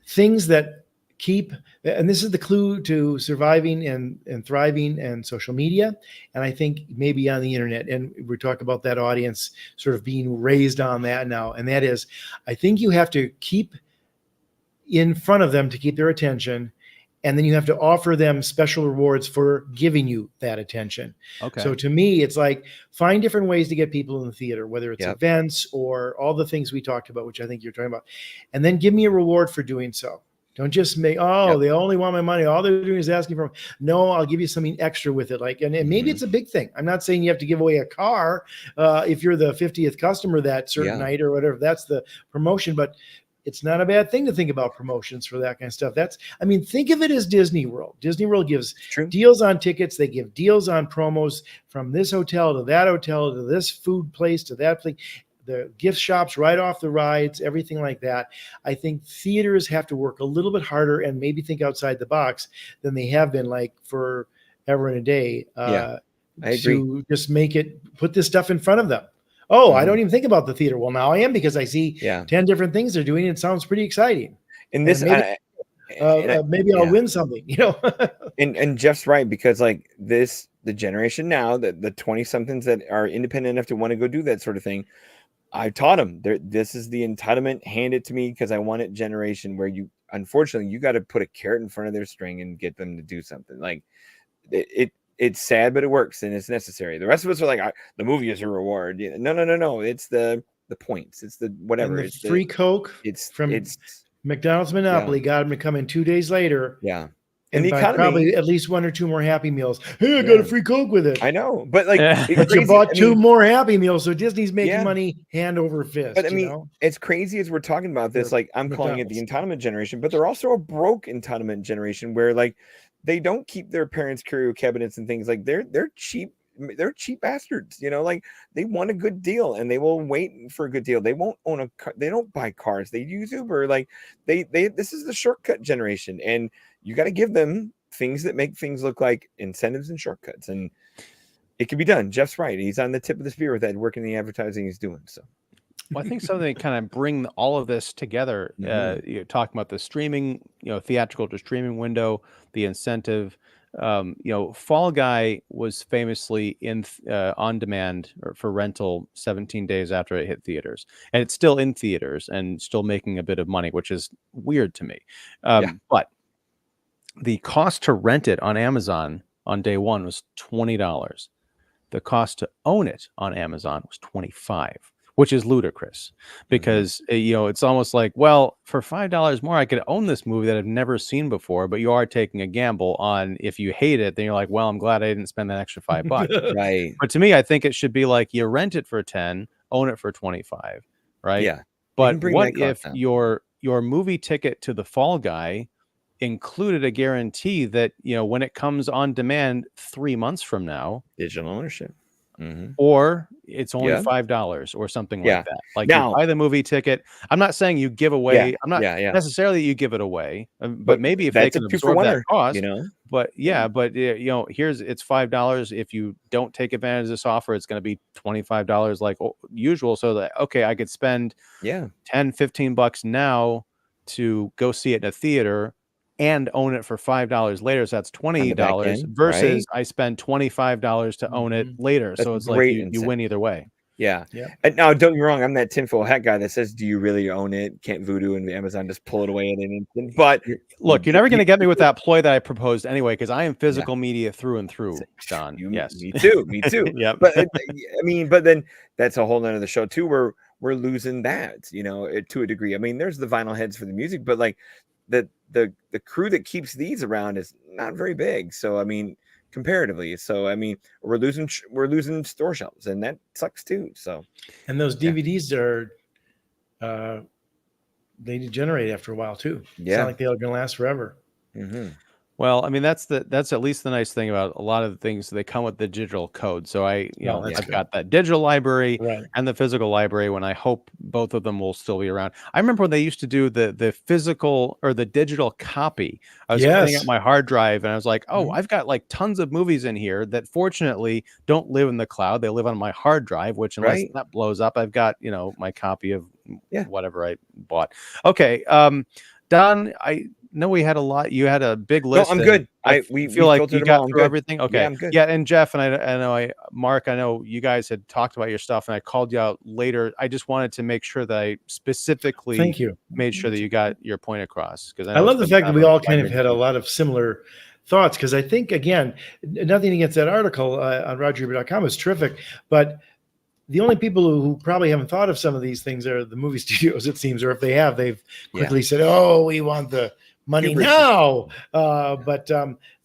C: things that keep, and this is the clue to surviving and thriving and social media. And I think maybe on the internet, and we're talking about that audience sort of being raised on that now. And that is, I think you have to keep in front of them to keep their attention. And then you have to offer them special rewards for giving you that attention.
B: Okay.
C: So to me, it's like, find different ways to get people in the theater, whether it's events or all the things we talked about, which I think you're talking about. And then give me a reward for doing so. Don't just make, they only want my money. All they're doing is asking for, no, I'll give you something extra with it. And maybe it's a big thing. I'm not saying you have to give away a car if you're the 50th customer that certain night or whatever. That's the promotion. But it's not a bad thing to think about promotions for that kind of stuff. Think of it as Disney World. Disney World gives deals on tickets. They give deals on promos from this hotel to that hotel to this food place to that place. The gift shops right off the rides, everything like that. I think theaters have to work a little bit harder and maybe think outside the box than they have been forever and a day.
A: I agree.
C: To just put this stuff in front of them. Oh, I don't even think about the theater. Well, now I am, because I see 10 different things they're doing. It sounds pretty exciting.
A: And this,
C: maybe I'll win something,
A: And Jeff's right, because the generation now, the 20-somethings that are independent enough to want to go do that sort of thing, I taught them this is the entitlement, hand it to me because I want it generation, where unfortunately you got to put a carrot in front of their string and get them to do something. it's sad, but it works and it's necessary. The rest of us are like, the movie is a reward. No. It's the points. It's the whatever.
C: And the
A: it's
C: free Coke.
A: It's
C: from McDonald's Monopoly. Got him to come in 2 days later.
A: Yeah.
C: And the economy, probably at least 1 or 2 more Happy Meals. Hey, I got a free Coke with it.
A: I know, but like,
C: but you bought 2 more Happy Meals, so Disney's making money hand over fist.
A: But I mean, it's crazy as we're talking about this. Like, I'm calling it the entitlement generation, but they're also a broke entitlement generation where like they don't keep their parents' curio cabinets and things. Like they're cheap. They're cheap bastards. Like they want a good deal and they will wait for a good deal. They won't own a car. They don't buy cars. They use Uber. Like this is the shortcut generation, and you got to give them things that make things look like incentives and shortcuts, and it can be done. Jeff's right. He's on the tip of the spear with that, working the advertising he's doing. So,
B: well, I think something kind of bring all of this together. You're talking about the streaming, theatrical to streaming window, the incentive. Fall Guy was famously in on demand or for rental 17 days after it hit theaters, and it's still in theaters and still making a bit of money, which is weird to me. But the cost to rent it on Amazon on day one was $20. The cost to own it on Amazon was $25, which is ludicrous because, it's almost like, well, for $5 more, I could own this movie that I've never seen before, but you are taking a gamble on if you hate it, then you're like, well, I'm glad I didn't spend that extra $5.
A: Right.
B: But to me, I think it should be like you rent it for 10, own it for 25. Right.
A: Yeah.
B: But what if your movie ticket to the Fall Guy included a guarantee that, when it comes on demand 3 months from now,
A: digital ownership,
B: or it's only $5 or something like that. Like
A: now,
B: you buy the movie ticket. I'm not saying you give away. I'm not necessarily you give it away, but maybe if they can absorb that cost, But here's it's $5. If you don't take advantage of this offer, it's going to be $25 like usual. So that I could spend $10-15 now to go see it in a theater and own it for $5 later. So that's $20 versus I spend $25 to own it later. So it's like you win either way.
A: Yeah. And now, don't get me wrong. I'm that tinfoil hat guy that says, do you really own it? Can't Voodoo and Amazon just pull it away in an instant? But
B: look, you're never going to get me with that ploy that I proposed anyway, because I am physical media through and through, Don. Yes.
A: Me too.
B: Yeah.
A: But but then that's a whole nother the show too, where we're losing that, to a degree. I mean, there's the vinyl heads for the music, but like the crew that keeps these around is not very big. So, I mean, comparatively. So, I mean, we're losing store shelves, and that sucks too. So,
C: and those DVDs they degenerate after a while too. It's not like they're going to last forever.
B: Well, I mean, that's at least the nice thing about a lot of the things. They come with the digital code. So I've got that digital library and the physical library, when I hope both of them will still be around. I remember when they used to do the physical or the digital copy. I was putting up my hard drive and I was like, I've got like tons of movies in here that fortunately don't live in the cloud. They live on my hard drive, which unless that blows up, I've got, my copy of whatever I bought. Okay. Don, I know we had a lot. You had a big list.
A: No, I'm good.
B: We feel like you got through everything. Okay.
A: Yeah, I'm good.
B: Yeah, and Jeff and I know Mark, I know you guys had talked about your stuff, and I called you out later. I just wanted to make sure that I specifically made sure that you got your point across. Because I
C: love the fact that we all kind of had a lot of similar thoughts. Because I think, again, nothing against that article on RogerEbert.com is terrific, but the only people who probably haven't thought of some of these things are the movie studios, it seems, or if they have, they've quickly said, we want the money now. But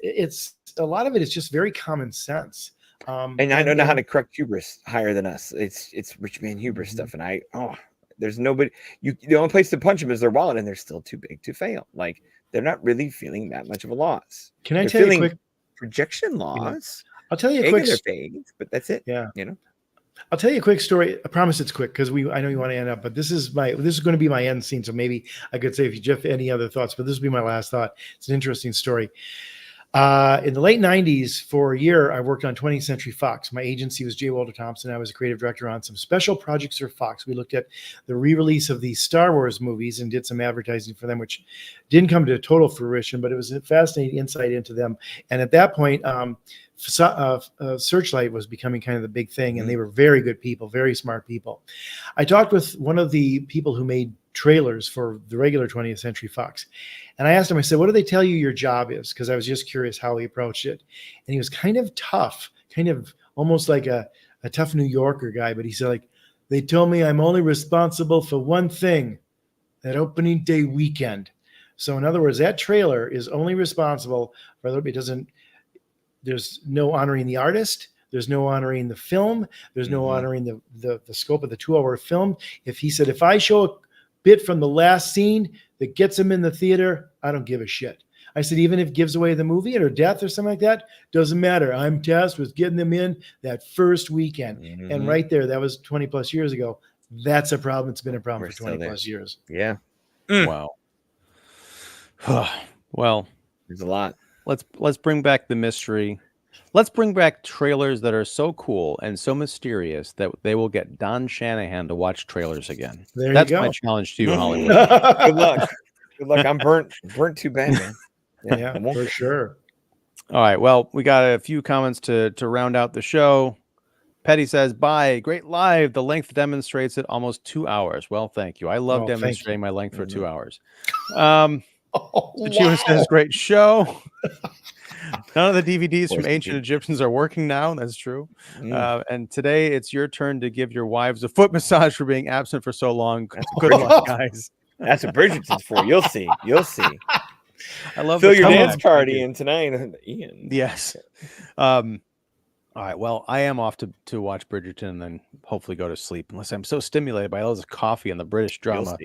C: it's a lot of it is just very common sense.
A: And I don't know how to correct hubris higher than us. It's rich man hubris stuff. And there's nobody, the only place to punch them is their wallet, and they're still too big to fail. Like, they're not really feeling that much of a loss.
C: Can I tell you a quick
A: projection loss?
C: I'll tell you a quick
A: but that's it.
C: Yeah. I'll tell you a quick story. I promise it's quick because I know you want to end up, but this is going to be my end scene. So maybe I could say, if you, Jeff, any other thoughts, but this will be my last thought. It's an interesting story. In the late 90s, for a year, I worked on 20th Century Fox. My agency was J. Walter Thompson. I was a creative director on some special projects for Fox. We looked at the re-release of the Star Wars movies and did some advertising for them, which didn't come to total fruition, but it was a fascinating insight into them. And at that point, Searchlight was becoming kind of the big thing, and they were very good people, very smart people. I talked with one of the people who made trailers for the regular 20th Century Fox. And I asked him, I said, what do they tell you your job is? Because I was just curious how he approached it. And he was kind of tough, kind of almost like a tough New Yorker guy. But he said, like, they told me I'm only responsible for one thing, that opening day weekend. So in other words, that trailer is only responsible for it doesn't, there's no honoring the artist. There's no honoring the film. There's no honoring the scope of the 2-hour film. If he said, if I show a bit from the last scene that gets him in the theater, I don't give a shit. I said, even if it gives away the movie or death or something like that, doesn't matter. I'm tasked with getting them in that first weekend. And right there, that was 20 plus years ago. That's a problem. It's been a problem for 20 plus years.
A: Yeah.
B: Wow. Well,
A: there's a lot.
B: Let's bring back the mystery. Let's bring back trailers that are so cool and so mysterious that they will get Don Shanahan to watch trailers again. That's my challenge to you, Hollywood.
A: Good luck. Good luck. I'm burnt too bad, man.
C: Yeah, for sure.
B: All right. Well, we got a few comments to round out the show. Petty says, bye. Great live. The length demonstrates it almost 2 hours. Well, thank you. I love demonstrating my length for 2 hours. Chiwa says, great show. None of the DVDs from Ancient Egyptians are working now. That's true. And today it's your turn to give your wives a foot massage for being absent for so long. Good luck, guys.
A: That's what Bridgerton's for. You'll see. You'll see.
B: I love
A: fill your dance card in tonight, Ian.
B: Yes. All right. Well, I am off to watch Bridgerton and then hopefully go to sleep, unless I'm so stimulated by all this coffee and the British drama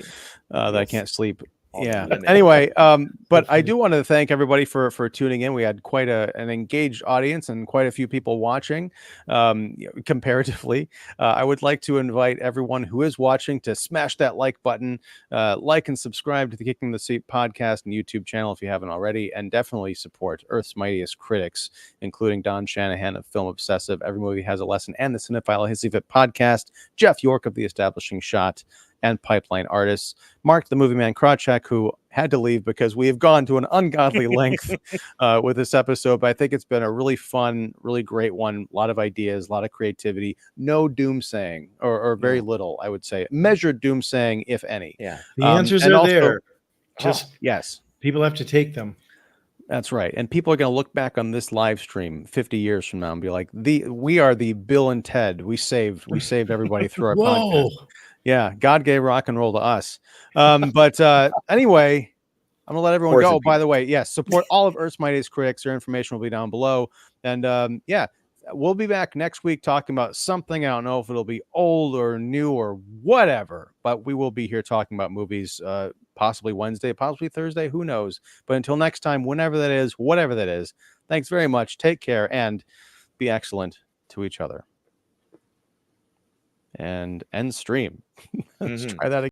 B: that I can't sleep. Yeah. Anyway, but I do want to thank everybody for tuning in. We had quite an engaged audience and quite a few people watching. Comparatively, I would like to invite everyone who is watching to smash that like button, like and subscribe to the Kicking the Seat podcast and YouTube channel if you haven't already, and definitely support Earth's Mightiest critics, including Don Shanahan of Film Obsessive, Every Movie Has a Lesson, and the Cinephile History of It podcast, Jeff York of The Establishing Shot, and Pipeline Artists, Mark the Movie Man Krawcheck, who had to leave because we have gone to an ungodly length with this episode, but I think it's been a really fun, really great one. A lot of ideas, a lot of creativity, no doomsaying, or very little, I would say. Measured doomsaying, if any.
C: Yeah. The answers are there. Just
B: yes.
C: People have to take them.
B: That's right. And people are going to look back on this live stream 50 years from now and be like, we are the Bill and Ted. We saved everybody through our podcast. Yeah, God gave rock and roll to us. But anyway, I'm going to let everyone go. By the way, yes, support all of Earth's Mightiest critics. Their information will be down below. And yeah, we'll be back next week talking about something. I don't know if it'll be old or new or whatever, but we will be here talking about movies, possibly Wednesday, possibly Thursday. Who knows? But until next time, whenever that is, whatever that is, thanks very much. Take care and be excellent to each other. And end stream. Let's try that again.